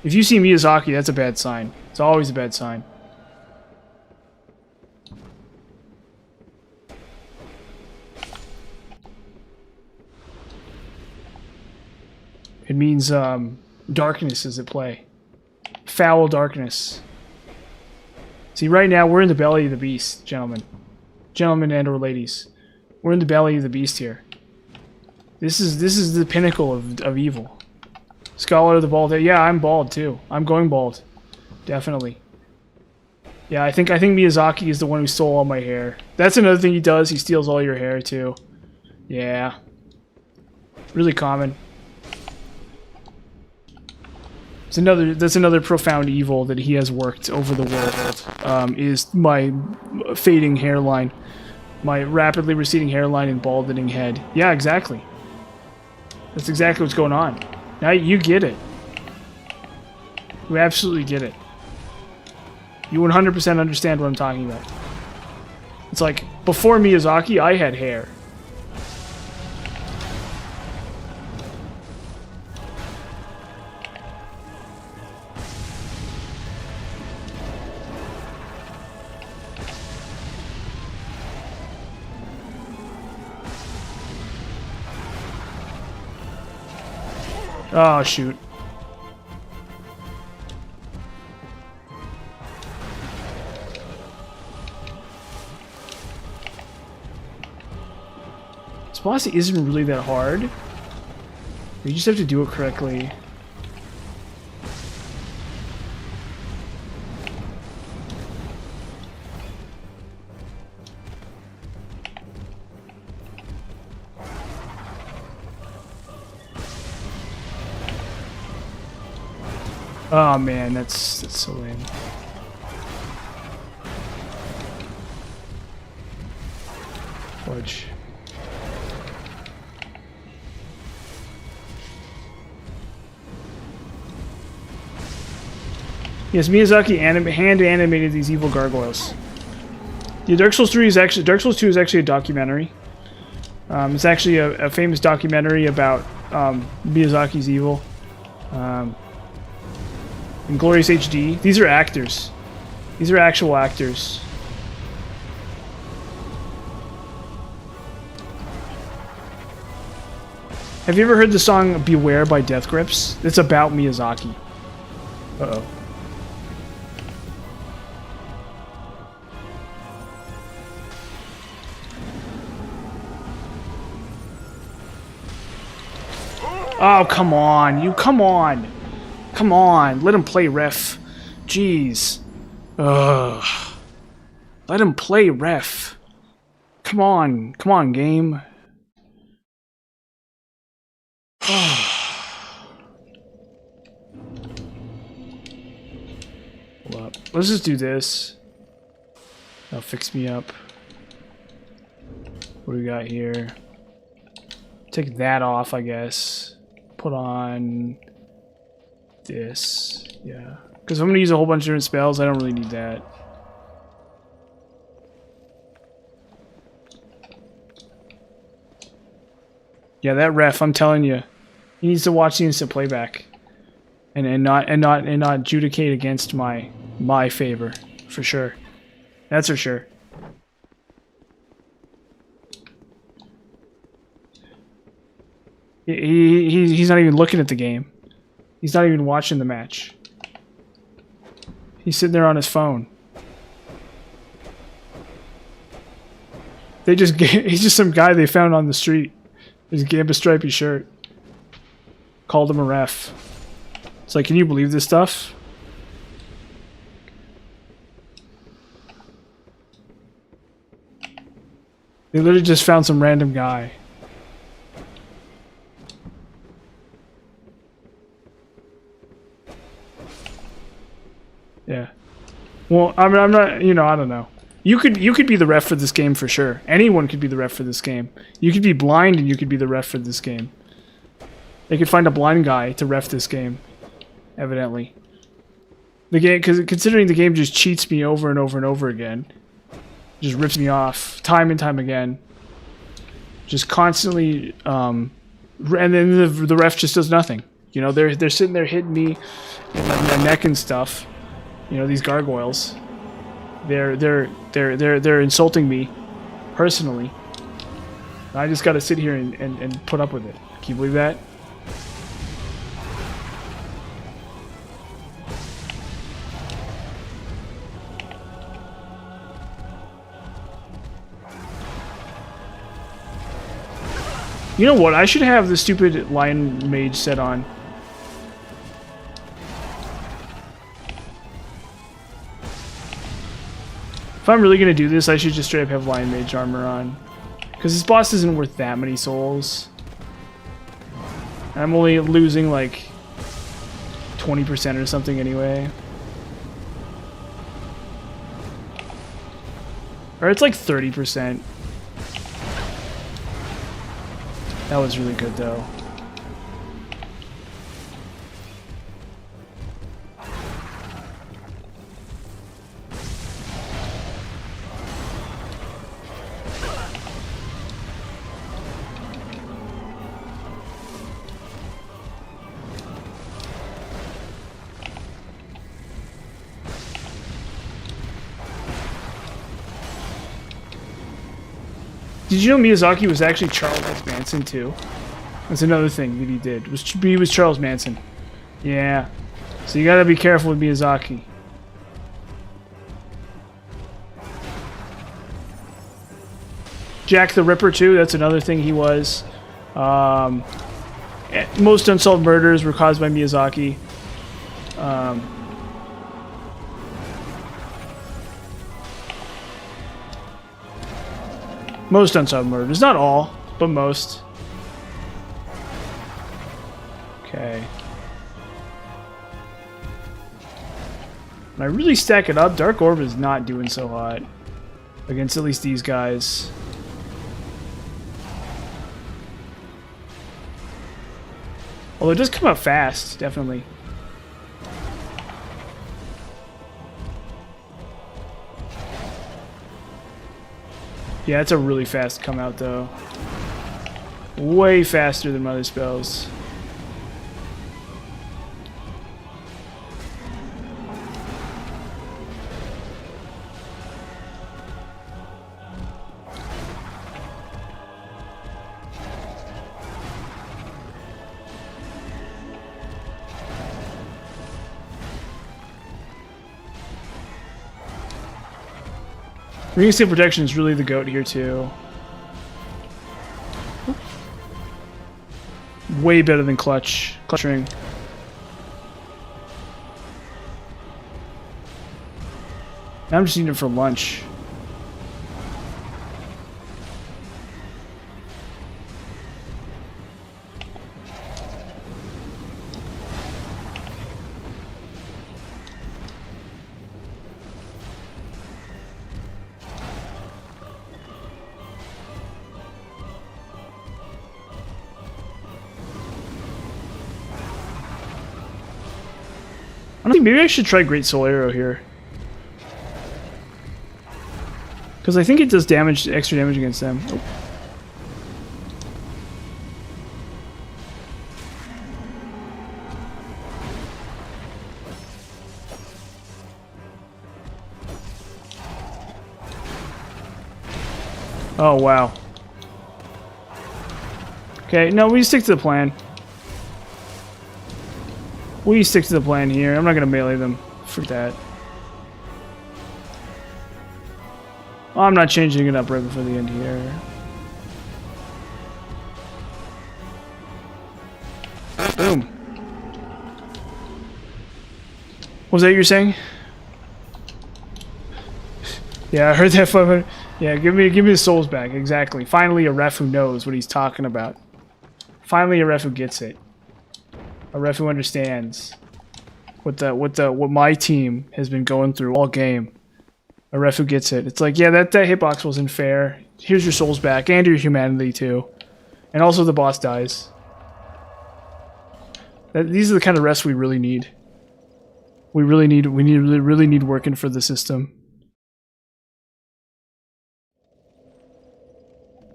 If you see Miyazaki, that's a bad sign. It's always a bad sign. It means darkness is at play. Foul darkness. See, right now we're in the belly of the beast, gentlemen. Gentlemen and or ladies. We're in the belly of the beast here. This is the pinnacle of evil. Scholar of the Bald. Yeah, I'm bald too. I'm going bald. Definitely. Yeah, I think Miyazaki is the one who stole all my hair. That's another thing he does. He steals all your hair too. Yeah. Really common. That's another profound evil that he has worked over the world. Is my fading hairline, my rapidly receding hairline and balding head. Yeah, exactly. That's exactly what's going on. Now you get it. You absolutely get it. You 100% understand what I'm talking about. It's like, before Miyazaki, I had hair. Oh, shoot. This boss isn't really that hard. You just have to do it correctly. Oh man, that's so lame. Fudge. Yes, Miyazaki hand animated these evil gargoyles. Yeah, Dark Souls 2 is actually a documentary. It's actually a famous documentary about Miyazaki's evil. In Glorious HD. These are actors. These are actual actors. Have you ever heard the song Beware by Death Grips? It's about Miyazaki. Uh-oh. Oh, come on. Come on. Come on. Let him play, ref. Jeez. Ugh. Let him play, ref. Come on. Come on, game. Hold up. Let's just do this. That'll fix me up. What do we got here? Take that off, I guess. Put on this. Yeah. Because I'm going to use a whole bunch of different spells. I don't really need that. Yeah, that ref, I'm telling you. He needs to watch the instant playback. And not adjudicate against my favor. For sure. That's for sure. He's not even looking at the game. He's not even watching the match. He's sitting there on his phone. He's just some guy they found on the street. His Gamba stripy shirt. Called him a ref. It's like, can you believe this stuff? They literally just found some random guy. Yeah. Well, I'm not. You know, I don't know. You could be the ref for this game for sure. Anyone could be the ref for this game. You could be blind and you could be the ref for this game. They could find a blind guy to ref this game. Evidently. The game, because considering the game just cheats me over and over and over again, just rips me off time and time again. Just constantly, and then the ref just does nothing. You know, they're sitting there hitting me in my neck and stuff. You know, these gargoyles. They're insulting me personally. I just got to sit here and put up with it. Can you believe that? You know what? I should have the stupid Lion Mage set on. If I'm really gonna do this, I should just straight up have Lion Mage armor on. Because this boss isn't worth that many souls. I'm only losing like 20% or something anyway. Or it's like 30%. That was really good though. Did you know Miyazaki was actually Charles S. Manson too? That's another thing that he did. He was Charles Manson. Yeah. So you gotta be careful with Miyazaki. Jack the Ripper too. That's another thing he was. Most unsolved murders were caused by Miyazaki. Most unsolved murders. Not all, but most. Okay. When I really stack it up, Dark Orb is not doing so hot. Against at least these guys. Although it does come out fast, definitely. Yeah, it's a really fast come out though. Way faster than my other spells. Ring of Steel Protection is really the GOAT here too. Way better than Clutch Ring. Now I'm just eating it for lunch. I think maybe I should try Great Soul Arrow here. Because I think it does damage, extra damage against them. Oh, wow. Okay, no, we stick to the plan. We stick to the plan here. I'm not going to melee them for that. I'm not changing it up right before the end here. Boom. What was that you were saying? Yeah, I heard that. 500. Yeah, give me the souls back. Exactly. Finally, a ref who knows what he's talking about. Finally, a ref who gets it. A ref who understands what my team has been going through all game. A ref who gets it. It's like, yeah, that hitbox wasn't fair. Here's your souls back and your humanity too. And also the boss dies. These are the kind of refs we really need. We really need working for the system.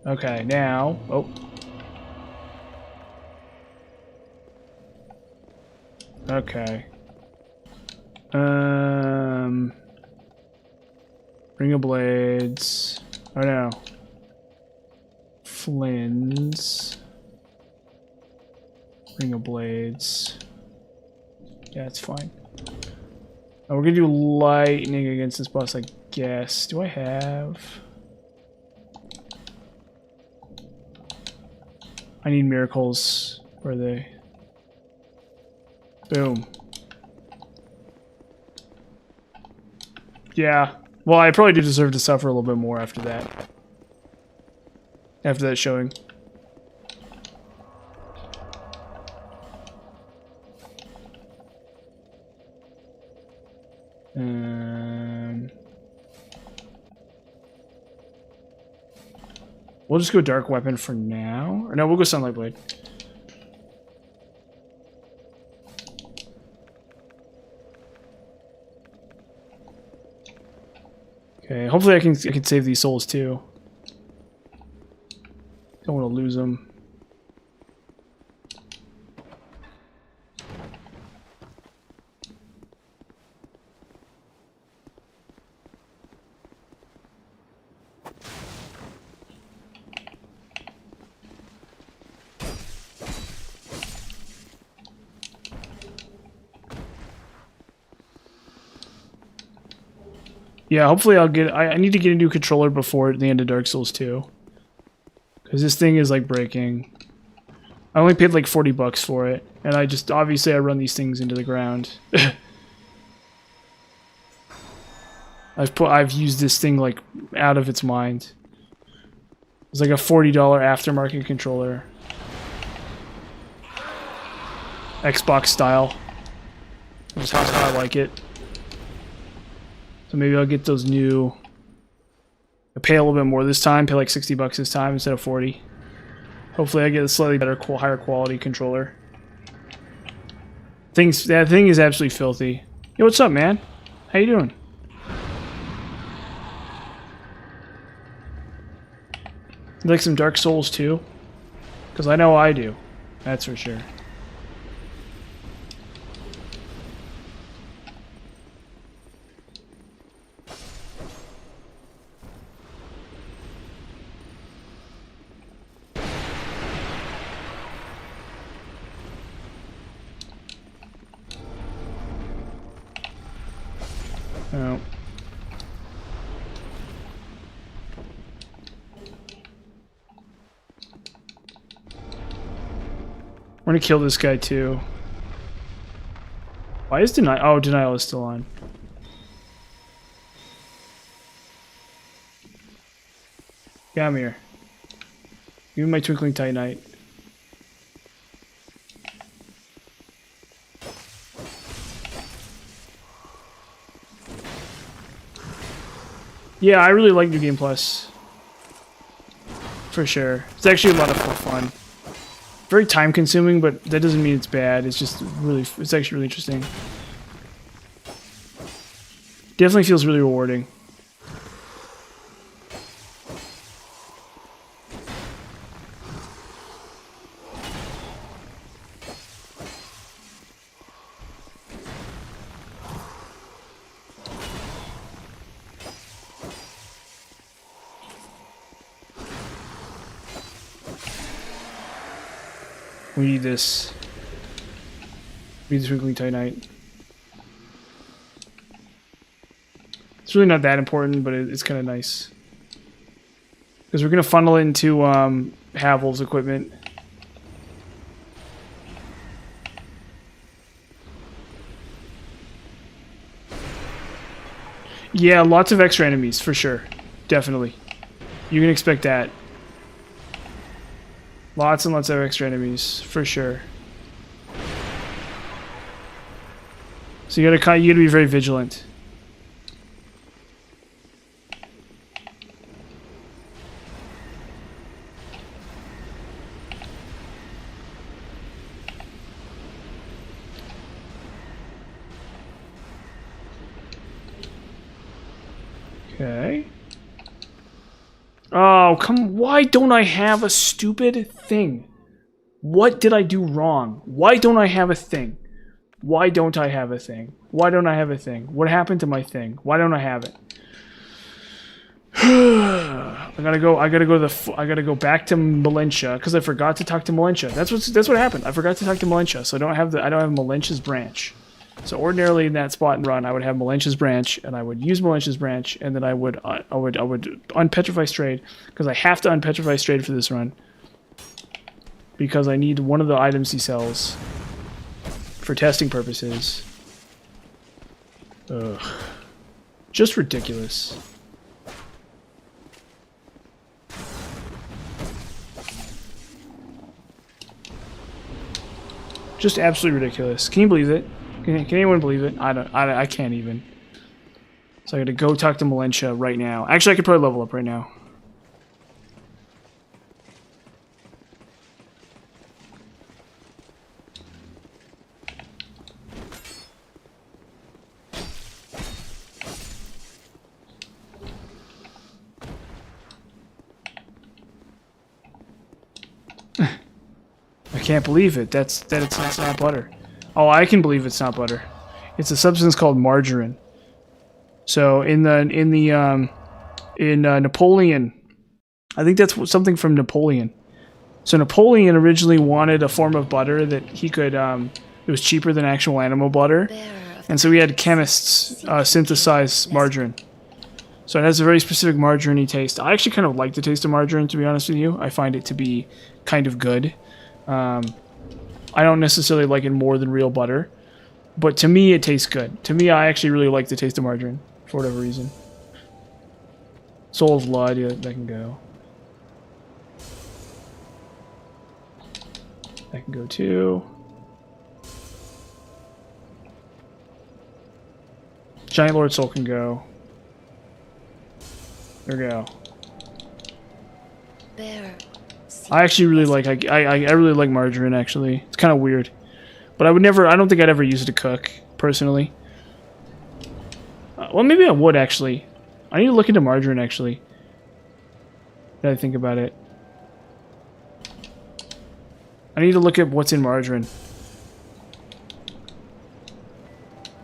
Okay, now, oh. Okay. Ring of Blades. Oh no. Flynn's. Ring of Blades. Yeah, it's fine. Oh, we're gonna do lightning against this boss, I guess. Do I have... I need miracles. Where are they? Boom. Yeah. Well, I probably do deserve to suffer a little bit more after that. After that showing. We'll just go Dark Weapon for now. Or no, we'll go Sunlight Blade. Okay, hopefully I can save these souls too. Don't want to lose them. Yeah, hopefully I'll get... I need to get a new controller before the end of Dark Souls 2. Because this thing is like breaking. I only paid like 40 bucks for it. And I just... Obviously I run these things into the ground. I've used this thing like out of its mind. It's like a $40 aftermarket controller. Xbox style. That's how I like it. So maybe I'll get those new... I'll pay a little bit more this time, pay like 60 bucks this time instead of 40. Hopefully I get a slightly better, higher quality controller. That thing is absolutely filthy. Yo, what's up, man? How you doing? You like some Dark Souls too? Because I know I do. That's for sure. Oh. We're gonna kill this guy too. Why is denial? Oh, denial is still on. Come here. Give me my Twinkling Titanite. Yeah, I really like New Game Plus. For sure. It's actually a lot of fun. Very time consuming, but that doesn't mean it's bad. It's just really, it's actually really interesting. Definitely feels really rewarding. We need this. We need the Twinkling Titanite. It's really not that important, but it's kind of nice. Because we're going to funnel into Havel's equipment. Yeah, lots of extra enemies, for sure. Definitely. You can expect that. Lots and lots of extra enemies, for sure. So you gotta be very vigilant. Okay. Oh, why don't I have a stupid thing? What did I do wrong? Why don't I have a thing? Why don't I have a thing? Why don't I have a thing? What happened to my thing? Why don't I have it? I gotta go back to Malentia because I forgot to talk to Malentia. That's what happened. I forgot to talk to Malentia, so I don't have Malentia's branch. So ordinarily in that spot and run, I would have Malentia's branch, and I would use Malentia's branch, and then I would unpetrify Strayed because I have to unpetrify Strayed for this run because I need one of the items he sells for testing purposes. Ugh, just ridiculous. Just absolutely ridiculous. Can you believe it? Can anyone believe it? I can't even. So I gotta go talk to Malentia right now. Actually, I could probably level up right now. I can't believe it. That's not butter. Oh, I can believe it's not butter. It's a substance called margarine. So in Napoleon, I think that's something from Napoleon. So Napoleon originally wanted a form of butter that he could. It was cheaper than actual animal butter, and so he had chemists synthesize margarine. So it has a very specific margarine-y taste. I actually kind of like the taste of margarine, to be honest with you. I find it to be kind of good. I don't necessarily like it more than real butter, but to me it tastes good. To me, I actually really like the taste of margarine, for whatever reason. Soul of Blood, yeah, that can go. That can go too. Giant Lord Soul can go. There we go. Bear. I actually really like I really like margarine. Actually, it's kind of weird, but I don't think I'd ever use it to cook personally. Well, maybe I would actually. I need to look into margarine actually. Now that I think about it, I need to look at what's in margarine.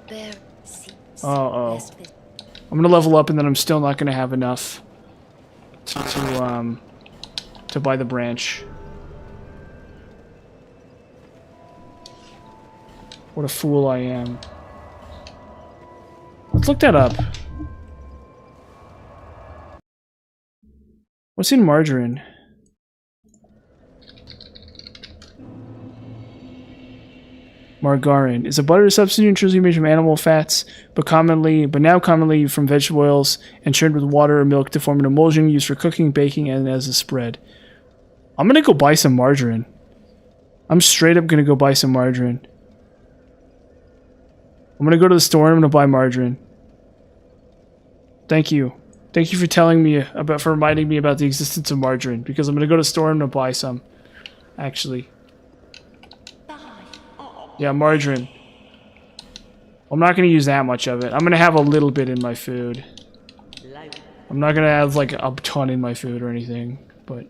Bear. Oh. I'm gonna level up, and then I'm still not gonna have enough to buy the branch. What a fool I am. Let's look that up. What's in margarine? Margarine is a butter substitute usually made from animal fats, but now commonly from vegetable oils and churned with water or milk to form an emulsion used for cooking, baking, and as a spread. I'm gonna go buy some margarine. I'm straight up gonna go buy some margarine. I'm gonna go to the store and I'm gonna buy margarine. Thank you. Thank you for for reminding me about the existence of margarine, because I'm gonna go to the store and I'm gonna buy some. Actually. Yeah, margarine. I'm not gonna use that much of it. I'm gonna have a little bit in my food. I'm not gonna have like a ton in my food or anything, but...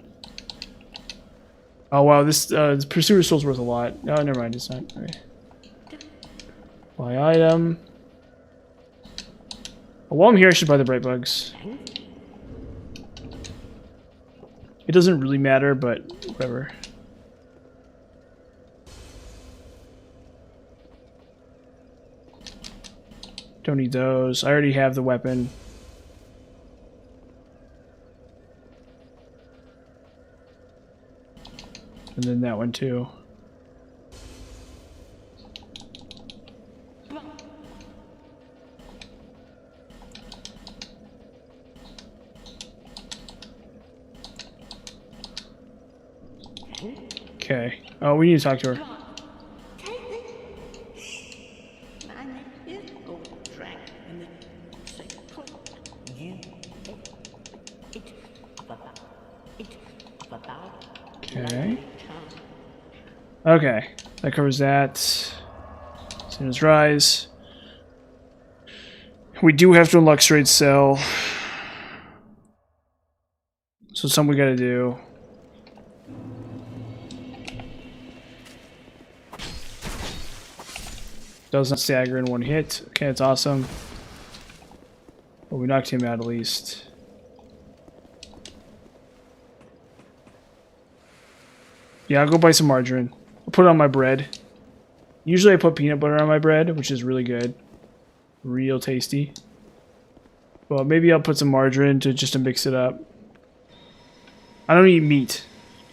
Oh wow, this Pursuer Soul's worth a lot. No, never mind, it's not. Okay. Buy item. Oh, while I'm here, I should buy the Bright Bugs. It doesn't really matter, but whatever. Don't need those. I already have the weapon. And then that one too. Okay. Oh, we need to talk to her. Okay, that covers that. Sinner's Rise. We do have to unlock Straight Cell. So it's something we gotta do. Doesn't stagger in one hit. Okay, that's awesome. But we knocked him out at least. Yeah, I'll go buy some margarine. I'll put it on my bread. Usually I put peanut butter on my bread, which is really good. Real tasty. Well, maybe I'll put some margarine just to mix it up. I don't eat meat,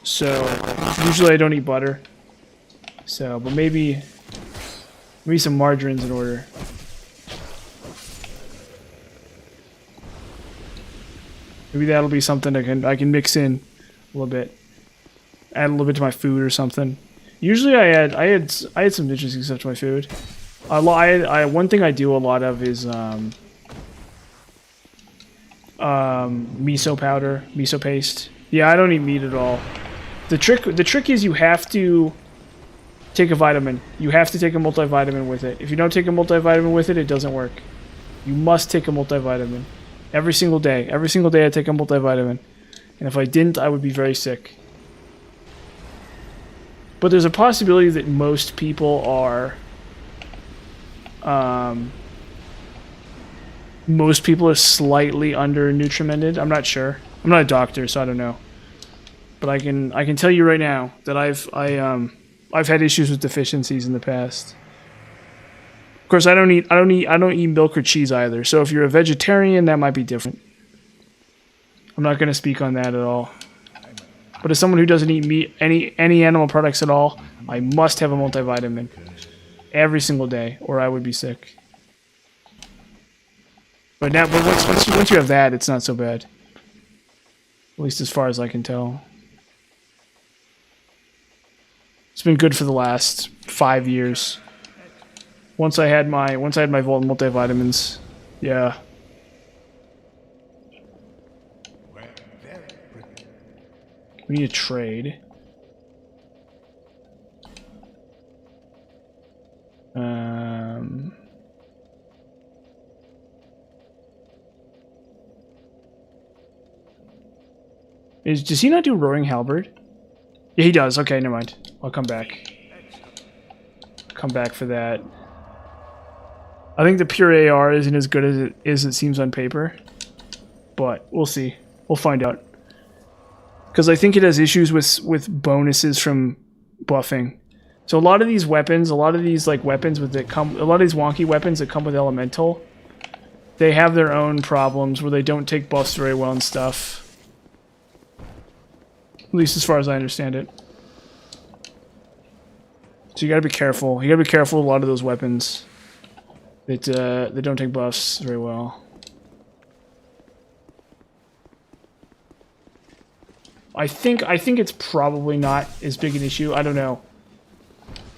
so usually I don't eat butter. So, but maybe some margarine's in order. Maybe that'll be something I can mix in a little bit. Add a little bit to my food or something. Usually I add some interesting stuff to my food. One thing I do a lot of is miso powder, miso paste. Yeah, I don't eat meat at all. The trick is you have to take a vitamin. You have to take a multivitamin with it. If you don't take a multivitamin with it, it doesn't work. You must take a multivitamin. Every single day. Every single day I take a multivitamin. And if I didn't, I would be very sick. But there's a possibility that most people are... most people are slightly under-nutrimented. I'm not sure. I'm not a doctor, so I don't know. But I can tell you right now that I've had issues with deficiencies in the past. Of course, I don't eat milk or cheese either. So if you're a vegetarian, that might be different. I'm not going to speak on that at all. But as someone who doesn't eat meat, any animal products at all, I must have a multivitamin every single day, or I would be sick. But once you have that, it's not so bad. At least as far as I can tell. It's been good for the last 5 years. Once I had my Volt multivitamins, yeah. We need to trade. Does he not do Roaring Halberd? Yeah, he does. Okay, never mind. I'll come back. Come back for that. I think the pure AR isn't as good as it seems on paper. But we'll see. We'll find out. Because I think it has issues with bonuses from buffing. So a lot of these weapons, a lot of these weapons a lot of these wonky weapons that come with Elemental, they have their own problems where they don't take buffs very well and stuff. At least as far as I understand it. So you gotta be careful. You gotta be careful with a lot of those weapons that they don't take buffs very well. I think it's probably not as big an issue. I don't know.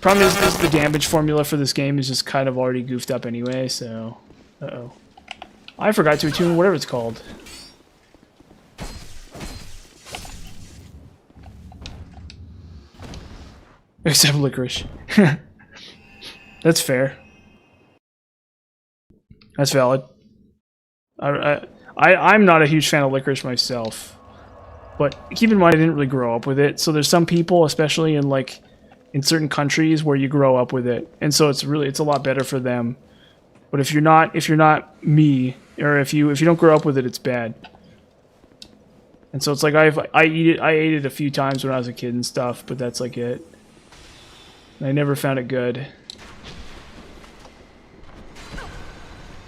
Problem is the damage formula for this game is just kind of already goofed up anyway, so... Uh-oh. I forgot to attune whatever it's called. Except licorice. That's fair. That's valid. I'm not a huge fan of licorice myself. But keep in mind, I didn't really grow up with it. So there's some people, especially in certain countries, where you grow up with it, and so it's a lot better for them. But if you're not me, or if you don't grow up with it, it's bad. And so it's like I ate it a few times when I was a kid and stuff, but that's like it. I never found it good.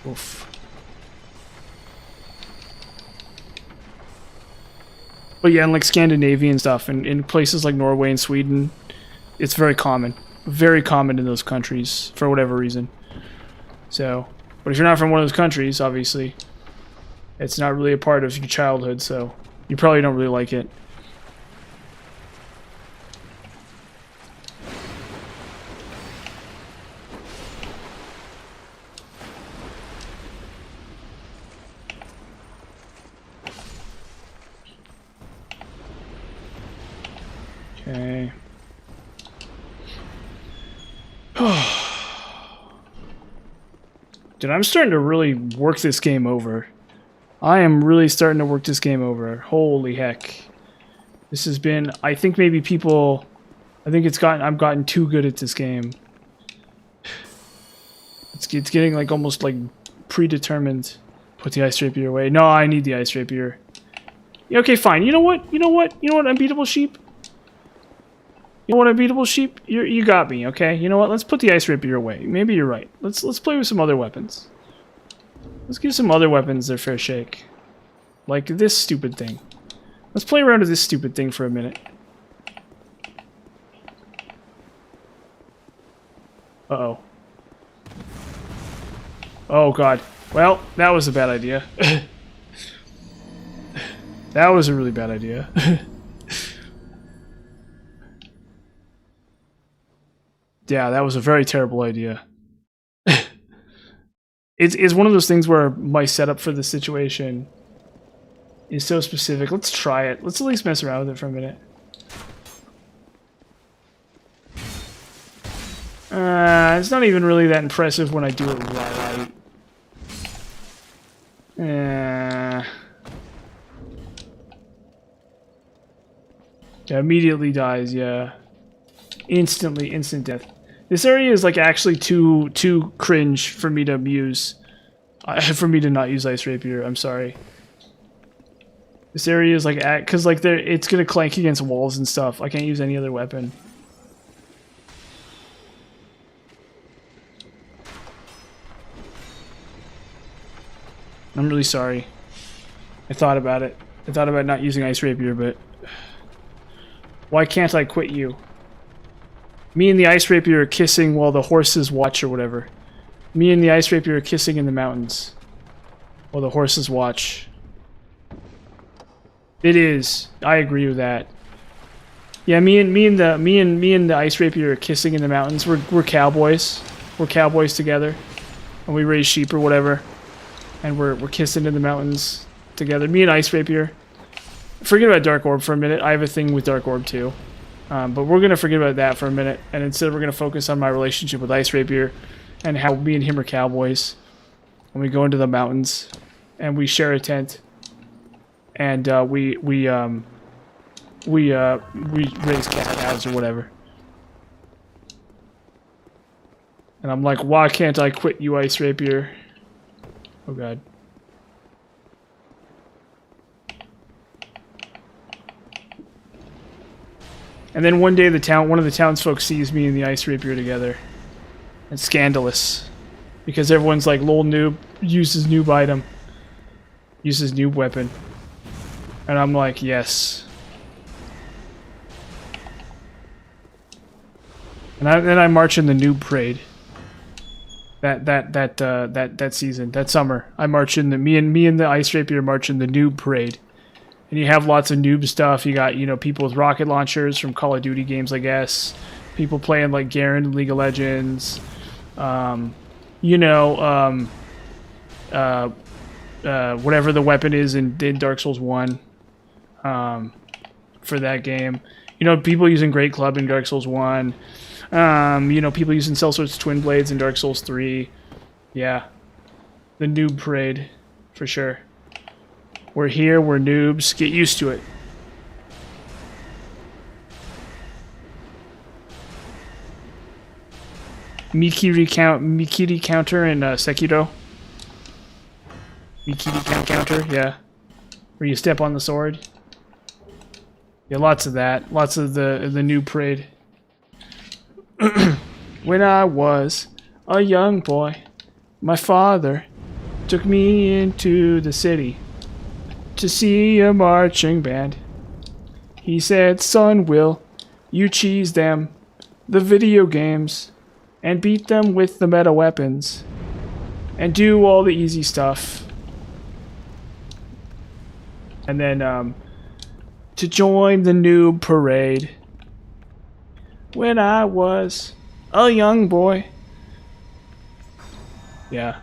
Oof. But yeah, in Scandinavia and stuff, and in places like Norway and Sweden, it's very common. Very common in those countries, for whatever reason. So, but if you're not from one of those countries, obviously, it's not really a part of your childhood, so you probably don't really like it. Okay. Dude, I'm starting to really work this game over. I am really starting to work this game over. Holy heck. This has been, I think maybe people, I think I've gotten too good at this game. It's getting like almost like predetermined. Put the ice rapier away. No, I need the ice rapier. Yeah, okay, fine. You know what? Unbeatable sheep? You know what, Unbeatable sheep? You got me, okay? You know what? Let's put the ice rapier away. Maybe you're right. Let's play with some other weapons. Let's give some other weapons their fair shake. Like this stupid thing. Let's play around with this stupid thing for a minute. Uh-oh. Oh, God. Well, that was a bad idea. That was a really bad idea. Yeah, that was a very terrible idea. It's one of those things where my setup for the situation is so specific. Let's try it. Let's at least mess around with it for a minute. It's not even really that impressive when I do it right. Yeah, immediately dies, yeah. Instantly, instant death. This area is like actually too cringe for me to use. For me to not use Ice Rapier, I'm sorry. This area is like, cause like it's gonna clank against walls and stuff. I can't use any other weapon. I'm really sorry. I thought about it. I thought about not using Ice Rapier, but why can't I quit you? Me and the Ice Rapier are kissing while the horses watch or whatever. Me and the Ice Rapier are kissing in the mountains while the horses watch. It is. I agree with that. Yeah, me and the Ice Rapier are kissing in the mountains. We're cowboys. We're cowboys together, and we raise sheep or whatever, and we're kissing in the mountains together. Me and Ice Rapier. Forget about Dark Orb for a minute. I have a thing with Dark Orb too. But we're going to forget about that for a minute, and instead we're going to focus on my relationship with Ice Rapier and how me and him are cowboys. And we go into the mountains, and we share a tent, and we raise cows or whatever. And I'm like, why can't I quit you, Ice Rapier? Oh God. And then one day one of the townsfolk sees me and the Ice Rapier together. It's scandalous. Because everyone's like, lol noob, uses noob item. Uses noob weapon. And I'm like, yes. And then I march in the noob parade. That season, that summer. I march in me and the Ice Rapier march in the noob parade. And you have lots of noob stuff. You got, people with rocket launchers from Call of Duty games, I guess. People playing like Garen in League of Legends. Whatever the weapon is in Dark Souls 1. For that game. People using Great Club in Dark Souls 1. People using Sellsworth's Twin Blades in Dark Souls 3. Yeah. The noob parade. For sure. We're here, we're noobs. Get used to it. Mikiri counter in Sekiro. Mikiri counter, yeah. Where you step on the sword. Yeah, lots of that. Lots of the new parade. When I was a young boy, my father took me into the city to see a marching band. He said, son, will you cheese them, the video games, and beat them with the meta weapons, and do all the easy stuff. And then, to join the noob parade. When I was a young boy. Yeah.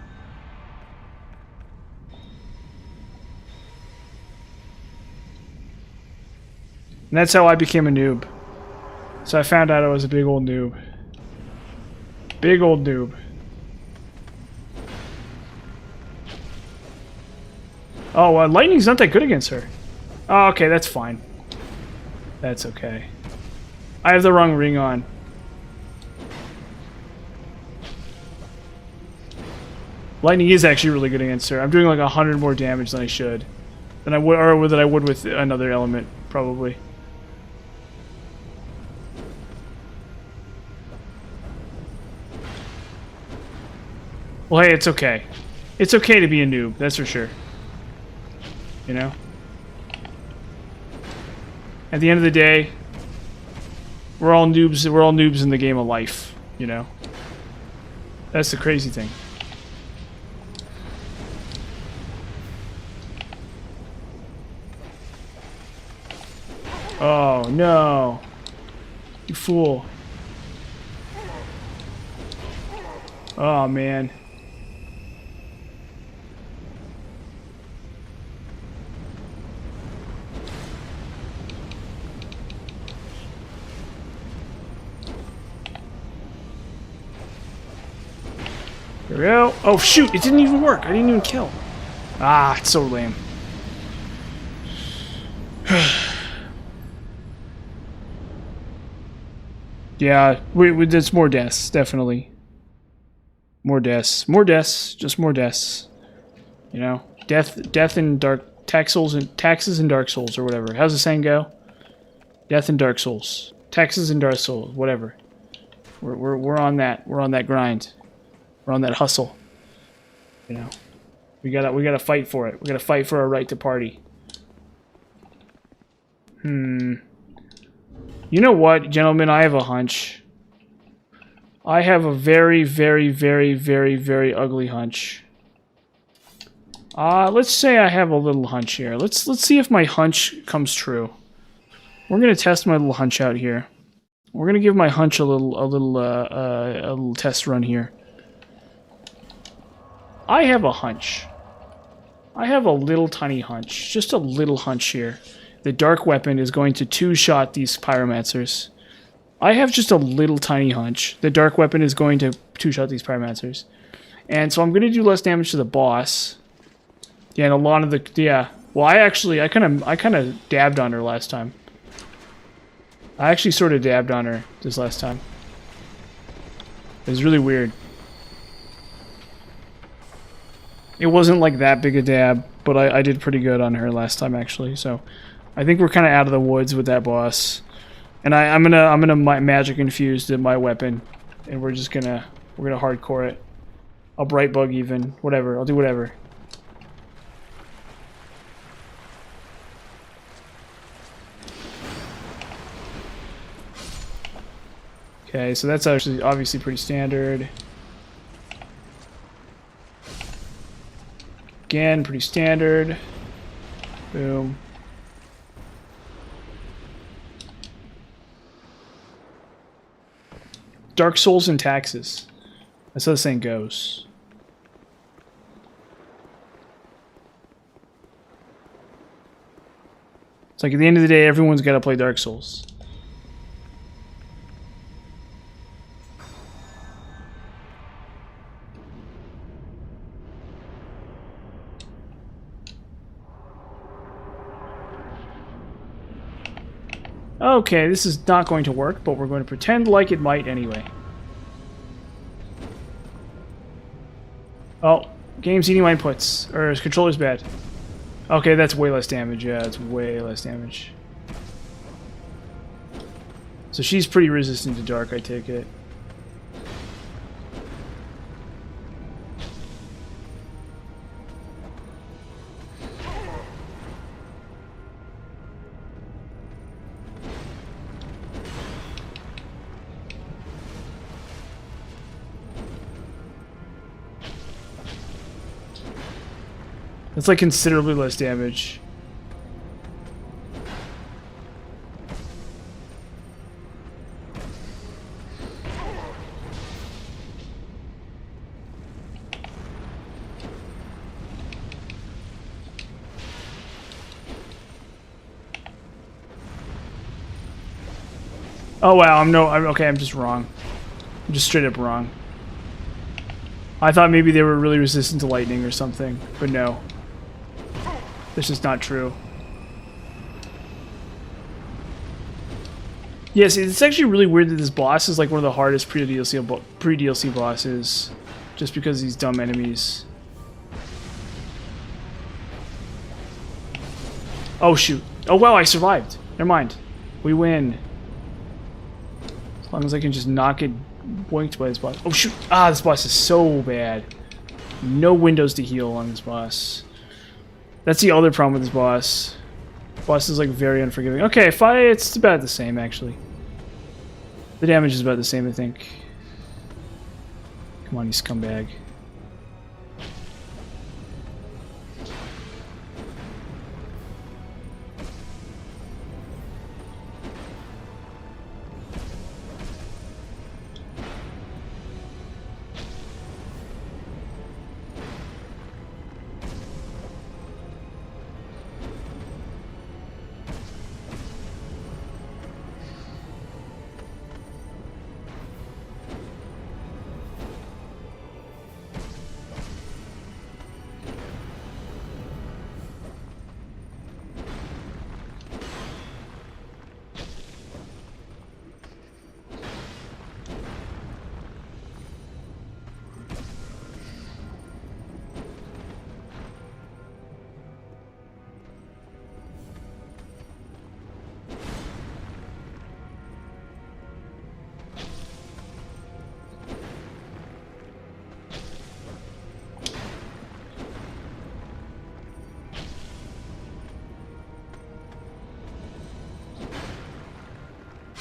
And that's how I became a noob. So I found out I was a big old noob. Big old noob. Oh, lightning's not that good against her. Oh, okay, that's fine. That's okay. I have the wrong ring on. Lightning is actually really good against her. I'm doing like 100 more damage than I should. Than I would, or than I would with another element, probably. Well, hey, it's okay. It's okay to be a noob, that's for sure. You know? At the end of the day, we're all noobs in the game of life, you know? That's the crazy thing. Oh, no. You fool. Oh, man. Here we go. Oh, shoot. It didn't even work. I didn't even kill. Ah, it's so lame. Yeah, it's more deaths, definitely. More deaths. More deaths. Just more deaths. You know? Death in taxes in Dark Souls, or whatever. How's the saying go? Death in Dark Souls. Taxes in Dark Souls, whatever. We're on that. We're on that grind. We're on that hustle. You know? We gotta fight for it. We gotta fight for our right to party. You know what, gentlemen? I have a hunch. I have a very, very, very, very, very ugly hunch. Let's say I have a little hunch here. Let's see if my hunch comes true. We're gonna test my little hunch out here. We're gonna give my hunch a little test run here. I have a hunch. I have a little tiny hunch. Just a little hunch here. The dark weapon is going to two-shot these pyromancers. I have just a little tiny hunch. The dark weapon is going to two-shot these pyromancers. And so I'm going to do less damage to the boss. Yeah, and a lot of the... Yeah. Well, I kind of dabbed on her last time. I actually sort of dabbed on her this last time. It was really weird. It wasn't like that big a dab, but I did pretty good on her last time, actually, so... I think we're kind of out of the woods with that boss, and I'm gonna magic infuse my weapon, and we're gonna hardcore it. I'll bright bug even, whatever. I'll do whatever. Okay, so that's actually obviously pretty standard. Again, pretty standard. Boom. Dark Souls and taxes. That's how the saying goes. It's like at the end of the day, everyone's got to play Dark Souls. Okay, this is not going to work, but we're going to pretend like it might anyway. Oh, game's eating my inputs. Or his controller's bad. Okay, that's way less damage. Yeah, it's way less damage. So she's pretty resistant to dark, I take it. That's like considerably less damage. Oh wow, I'm okay, I'm just wrong. I'm just straight up wrong. I thought maybe they were really resistant to lightning or something, but no. This is not true. Yes, it's actually really weird that this boss is like one of the hardest pre-DLC bosses, just because of these dumb enemies. Oh shoot! Oh wow, I survived. Never mind, we win. As long as I can just not get boinked by this boss. Oh shoot! Ah, this boss is so bad. No windows to heal on this boss. That's the other problem with this boss. Boss is like very unforgiving. Okay, it's about the same actually. The damage is about the same, I think. Come on, you scumbag.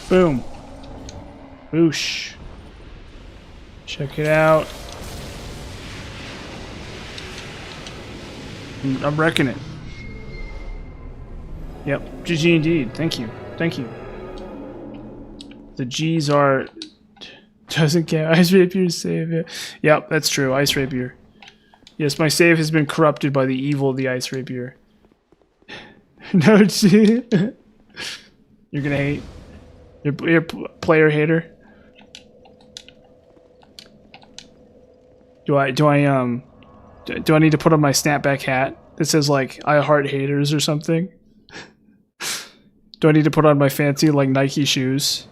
Boom. Boosh. Check it out. I'm wrecking it. Yep. GG indeed. Thank you. Thank you. The G's are... Doesn't count. Ice Rapier save. Yeah. Yep, that's true. Ice Rapier. Yes, my save has been corrupted by the evil of the Ice Rapier. No, G. You're gonna hate. You're a player hater. Do I need to put on my snapback hat that says like I heart haters or something? Do I need to put on my fancy like Nike shoes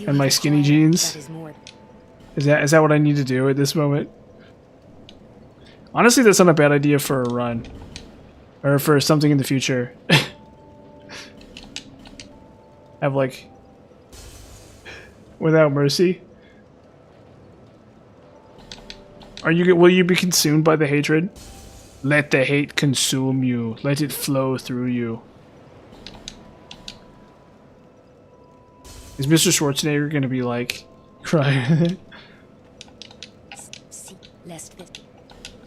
and my skinny jeans? Is that what I need to do at this moment? Honestly, that's not a bad idea for a run or for something in the future. Have like without mercy. Will you be consumed by the hatred? Let the hate consume you. Let it flow through you. Is Mr. Schwarzenegger gonna be like crying?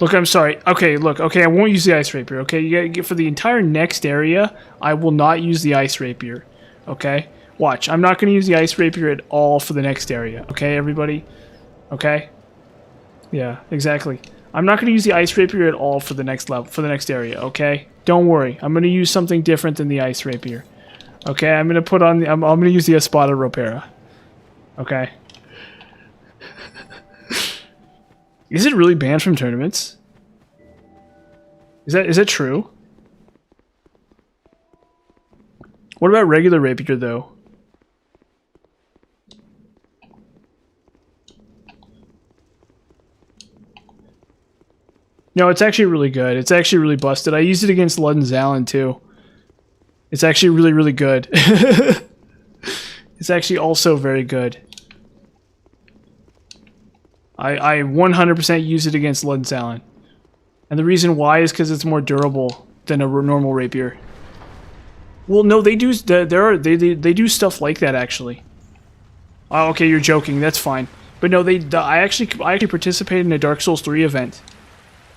Look, I'm sorry. Okay, look. Okay, I won't use the Ice Rapier. Okay, you gotta get for the entire next area. I will not use the Ice Rapier. Okay? Watch. I'm not going to use the Ice Rapier at all for the next area. Okay, everybody? Okay? Yeah, exactly. I'm not going to use the Ice Rapier at all for the next level, for the next area. Okay? Don't worry. I'm going to use something different than the Ice Rapier. Okay? I'm going to put on the... I'm going to use the Espada Ropera. Okay? Is it really banned from tournaments? Is that true? What about regular Rapier, though? No, it's actually really good. It's actually really busted. I used it against Ludden Zalin, too. It's actually really, really good. It's actually also very good. I 100% use it against Ludden Zalin. And the reason why is because it's more durable than a normal Rapier. Well, no, they do. They do stuff like that actually. Oh, okay, you're joking. That's fine. But no, I actually participated in a Dark Souls 3 event,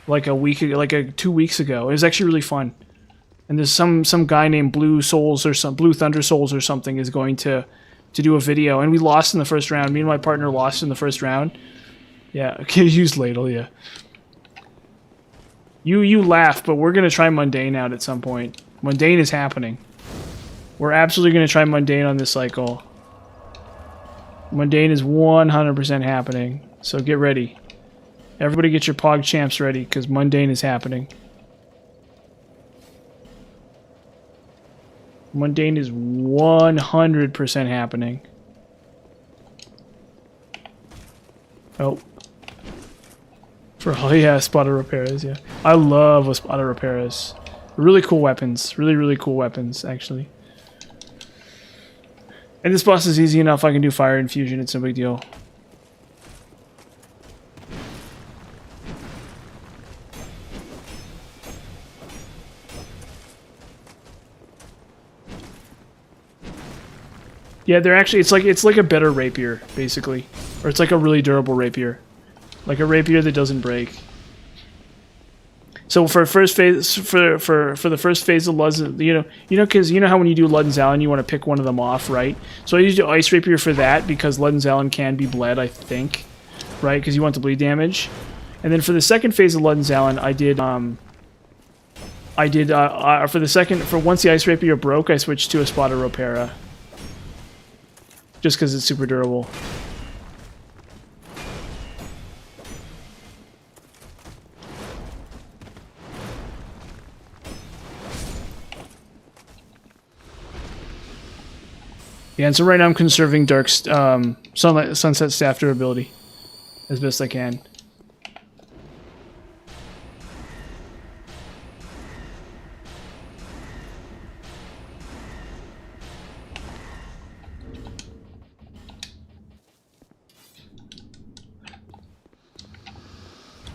like 2 weeks ago. It was actually really fun. And there's some guy named Blue Thunder Souls or something is going to do a video, and we lost in the first round. Me and my partner lost in the first round. Yeah, okay, use ladle. Yeah. You laugh, but we're gonna try mundane out at some point. Mundane is happening. We're absolutely going to try Mundane on this cycle. Mundane is 100% happening. So get ready. Everybody get your Pog Champs ready, because Mundane is happening. Mundane is 100% happening. Oh. Oh yeah, Espada Repairs, yeah. I love Espada Repairs. Really cool weapons. Really, really cool weapons, actually. And this boss is easy enough. I can do Fire Infusion. It's no big deal. Yeah, they're actually, it's like a better rapier, basically. Or it's like a really durable rapier. Like a rapier that doesn't break. So for first phase, for the first phase of Ludden, because you know how when you do Ludden's Allen, you want to pick one of them off, right? So I used the Ice Rapier for that because Ludden's Allen can be bled, I think, right? Because you want the bleed damage. And then for the second phase of Ludden's Allen, for once the Ice Rapier broke, I switched to Espada Ropera. Just because it's super durable. Yeah, and so right now I'm conserving Dark's Sunset Staff durability as best I can.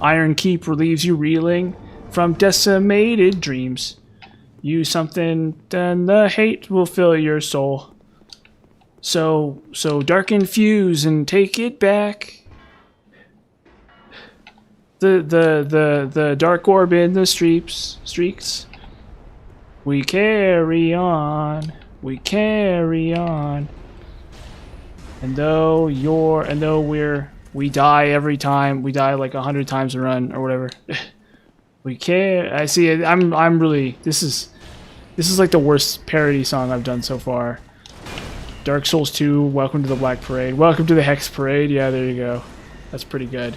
Iron Keep relieves you reeling from decimated dreams. Use something, then the hate will fill your soul. So dark infuse and take it back. The dark orb in the streaks. We carry on. We carry on. And though we die every time. We die like 100 times a run or whatever. We care. I see it. I'm really. This is like the worst parody song I've done so far. Dark Souls 2, Welcome to the Black Parade. Welcome to the Hex Parade. Yeah, there you go. That's pretty good.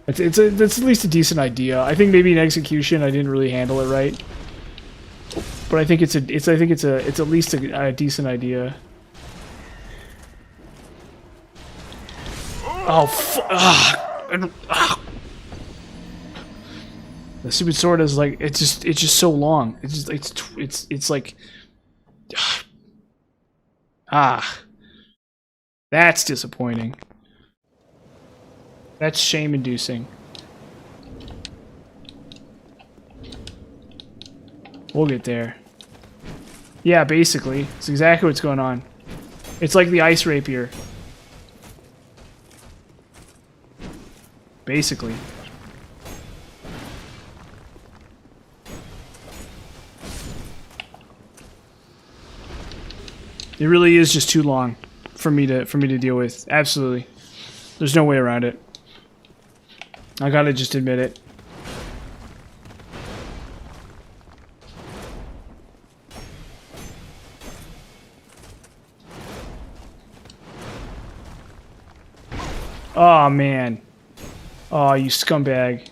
It's at least a decent idea. I think maybe in execution I didn't really handle it right, but I think it's at least a decent idea. Oh, the stupid sword is like it's just so long. It's like that's disappointing. That's shame-inducing. We'll get there. Yeah, basically, it's exactly what's going on. It's like the Ice Rapier. Basically. It really is just too long for me to deal with. Absolutely. There's no way around it. I gotta just admit it. Oh man. Oh, you scumbag.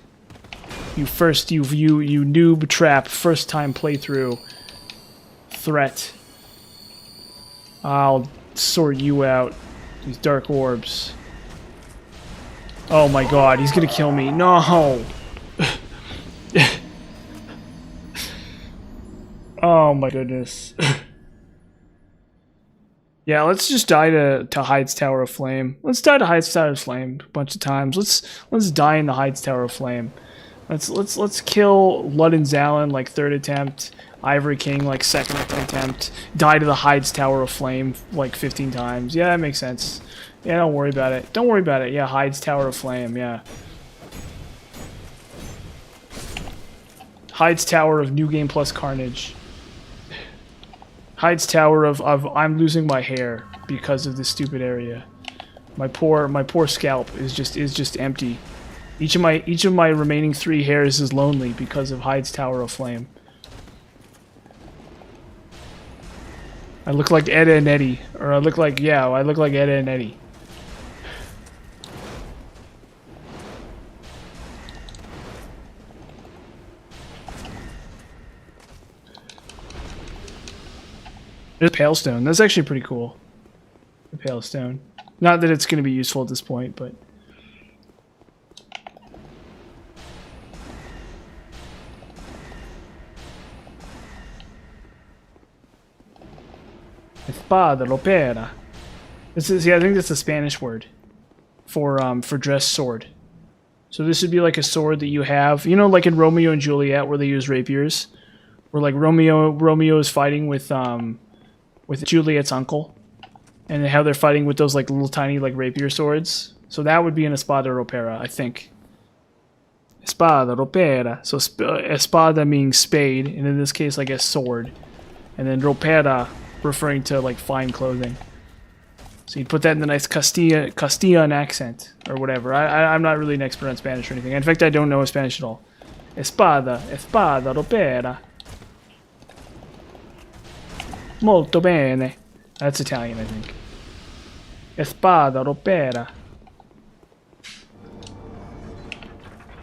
You noob trap first time playthrough. Threat. I'll sort you out. These dark orbs. Oh my god, he's gonna kill me. No! Oh my goodness. Yeah, let's just die to Hyde's Tower of Flame. Let's die to Hyde's Tower of Flame a bunch of times. Let's die in the Hyde's Tower of Flame. Let's kill Ludden's Allen like 3rd attempt. Ivory King like 2nd attempt. Die to the Hyde's Tower of Flame like 15 times. Yeah, that makes sense. Yeah, don't worry about it. Don't worry about it. Yeah, Hyde's Tower of Flame, yeah. Hyde's Tower of New Game Plus Carnage. Hyde's Tower of I'm losing my hair because of this stupid area. My poor scalp is just empty. Each of my remaining 3 hairs is lonely because of Hyde's Tower of Flame. I look like Edda and Eddie. Or I look like, yeah, I look like Edda and Eddie. There's Pale Stone. That's actually pretty cool. The Pale Stone. Not that it's going to be useful at this point, but... Espada Ropera. This is, yeah, I think that's a Spanish word for dressed sword. So this would be like a sword that you have, you know, like in Romeo and Juliet where they use rapiers, where like Romeo is fighting with Juliet's uncle, and how they're fighting with those like little tiny like rapier swords. So that would be an Espada Ropera, I think. Espada Ropera. So espada meaning spade, and in this case, I guess sword, and then ropera referring to like fine clothing. So you'd put that in the nice Castilian accent or whatever. I'm not really an expert on Spanish or anything. In fact, I don't know Spanish at all. Espada ropera. Molto bene. That's Italian, I think. Espada ropera.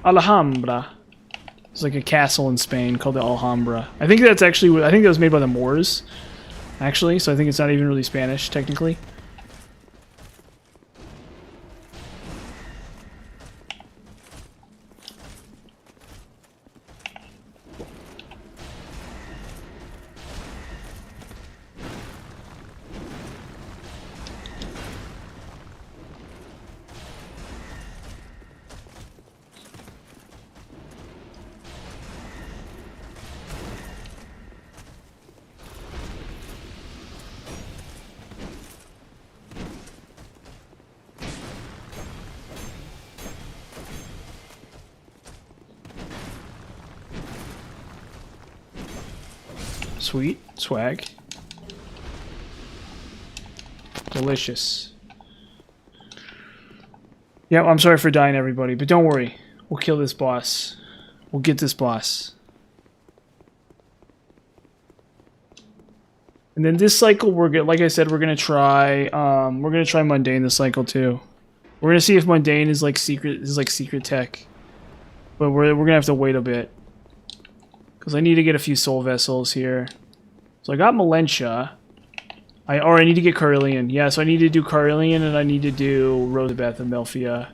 Alhambra. It's like a castle in Spain called the Alhambra. I think that's actually, I think that was made by the Moors, actually, so I think it's not even really Spanish, technically. Sweet. Swag. Delicious. Yeah, I'm sorry for dying, everybody, but don't worry. We'll kill this boss. We'll get this boss. And then this cycle, like I said, we're gonna try mundane this cycle too. We're gonna see if mundane is like secret tech, but we're gonna have to wait a bit because I need to get a few soul vessels here. So I got Melentia. I need to get Carillion. Yeah, so I need to do Carillion and I need to do Rosabeth and Melfia.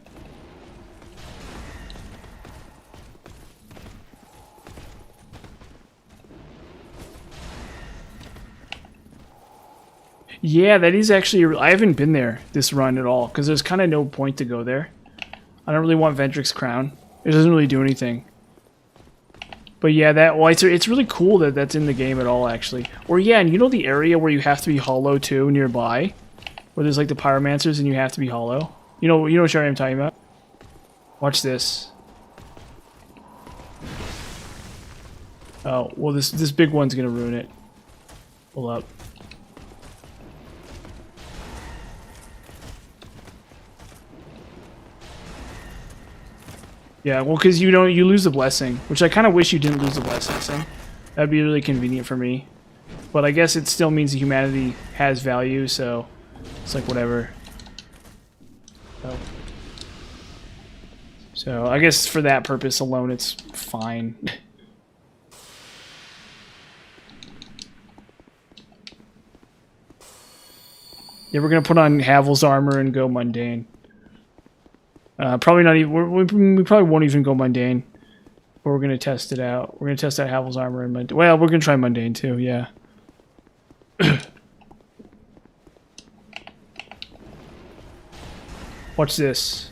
Yeah, that is actually... I haven't been there this run at all, because there's kind of no point to go there. I don't really want Vendrick's Crown. It doesn't really do anything. But yeah, it's really cool that that's in the game at all, actually. Or yeah, and you know the area where you have to be hollow too, nearby? Where there's like the pyromancers and you have to be hollow? You know what area I'm talking about? Watch this. Oh, well this big one's gonna ruin it. Hold up. Yeah, well, because you lose the blessing, which I kind of wish you didn't lose the blessing. So that'd be really convenient for me. But I guess it still means that humanity has value, so it's like whatever. So I guess for that purpose alone, it's fine. Yeah, we're gonna put on Havel's armor and go mundane. Probably not even. We probably won't even go mundane. But we're gonna test it out. We're gonna test out Havel's armor and mundane. Well, we're gonna try mundane too. Yeah. Watch this.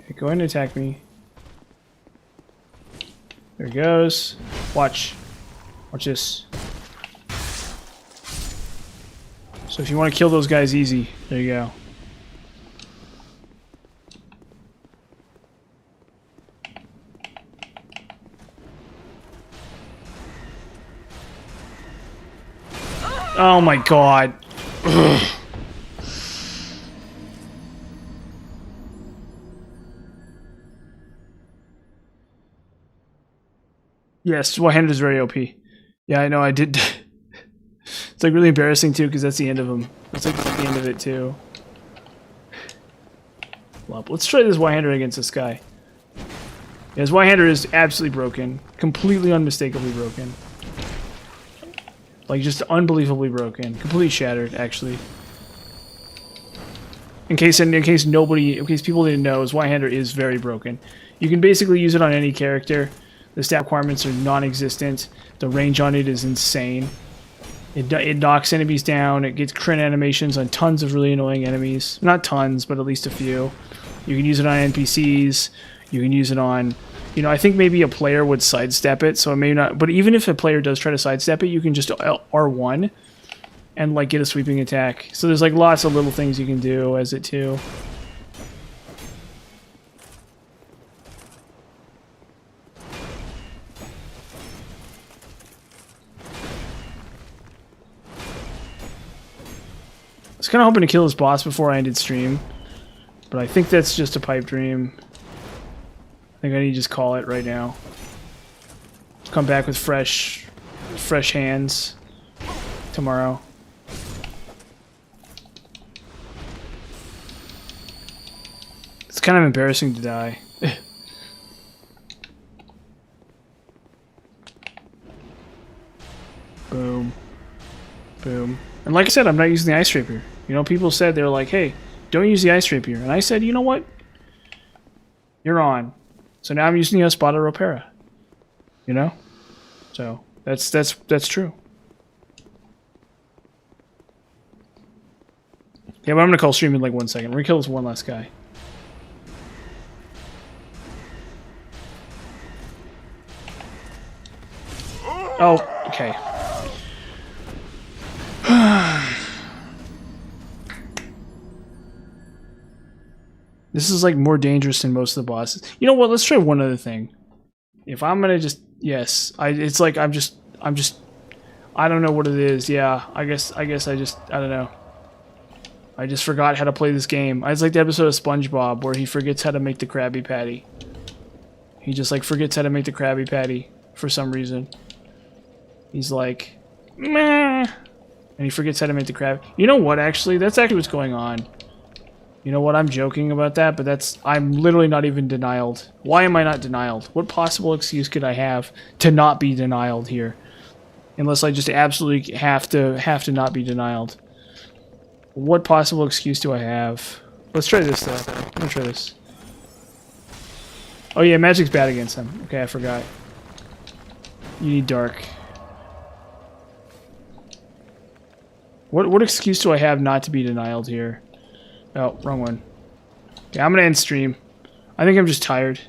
Okay, go ahead and attack me. There he goes. Watch. Watch this. So if you want to kill those guys easy, there you go. Oh my god. Yes, one-handed is very OP. Yeah, I know, I did. It's like really embarrassing too, because that's the end of him. That's like the end of it too. Well, let's try this Y-hander against this guy. Yeah, his Y-hander is absolutely broken. Completely unmistakably broken. Like, just unbelievably broken. Completely shattered, actually. In case people didn't know, his Y-hander is very broken. You can basically use it on any character. The stat requirements are non-existent. The range on it is insane. It knocks enemies down. It gets crit animations on tons of really annoying enemies. Not tons, but at least a few. You can use it on NPCs. You can use it on... You know, I think maybe a player would sidestep it, so it may not... But even if a player does try to sidestep it, you can just R1 and, like, get a sweeping attack. So there's, like, lots of little things you can do as it, too. I was kind of hoping to kill this boss before I ended stream, but I think that's just a pipe dream. I think I need to just call it right now. Come back with fresh hands tomorrow. It's kind of embarrassing to die. Boom. Boom. And like I said, I'm not using the Ice Rapier. You know, people said, they were like, hey, don't use the Ice Rapier. And I said, you know what? You're on. So now I'm using the Espada Ropera. You know? So, that's true. Yeah, but I'm gonna call stream in like 1 second. We're gonna kill this one last guy. Oh, okay. This is like more dangerous than most of the bosses. You know what? Let's try one other thing. If I'm gonna just it's like I'm just I don't know what it is. Yeah, I guess I don't know. I just forgot how to play this game. It's like the episode of SpongeBob where he forgets how to make the Krabby Patty. He just like forgets how to make the Krabby Patty for some reason. He's like, meh, and he forgets how to make the crab. You know what? Actually, that's actually what's going on. You know what? I'm joking about that, but I'm literally not even denialed. Why am I not denialed? What possible excuse could I have to not be denialed here? Unless I just absolutely have to not be denialed. What possible excuse do I have? Let's try this though. I'm gonna try this. Oh yeah, magic's bad against him. Okay, I forgot. You need dark. What excuse do I have not to be denialed here? Oh, wrong one. Okay, I'm gonna end stream. I think I'm just tired.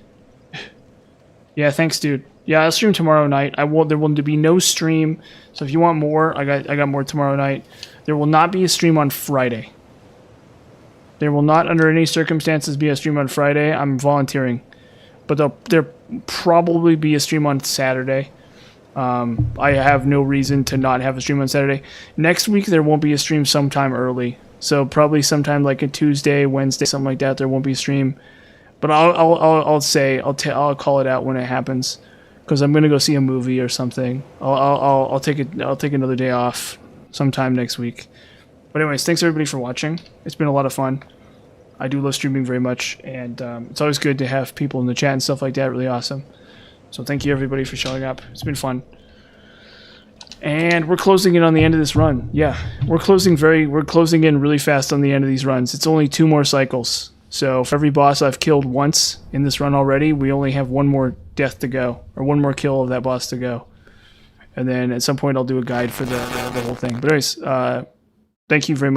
Yeah, thanks, dude. Yeah, I'll stream tomorrow night. There will be no stream. So if you want more, I got more tomorrow night. There will not be a stream on Friday. There will not, under any circumstances, be a stream on Friday. I'm volunteering, but there'll probably be a stream on Saturday. I have no reason to not have a stream on Saturday. Next week there won't be a stream sometime early. So probably sometime like a Tuesday, Wednesday, something like that. There won't be a stream, but I'll call it out when it happens, because I'm gonna go see a movie or something. I'll take another day off sometime next week. But anyways, thanks everybody for watching. It's been a lot of fun. I do love streaming very much, and it's always good to have people in the chat and stuff like that. Really awesome. So thank you everybody for showing up. It's been fun. And we're closing in on the end of this run. Yeah, we're closing in really fast on the end of these runs. It's only 2 more cycles. So for every boss I've killed once in this run already, we only have 1 more death to go, or 1 more kill of that boss to go. And then at some point I'll do a guide for the whole thing. But anyways, thank you very much.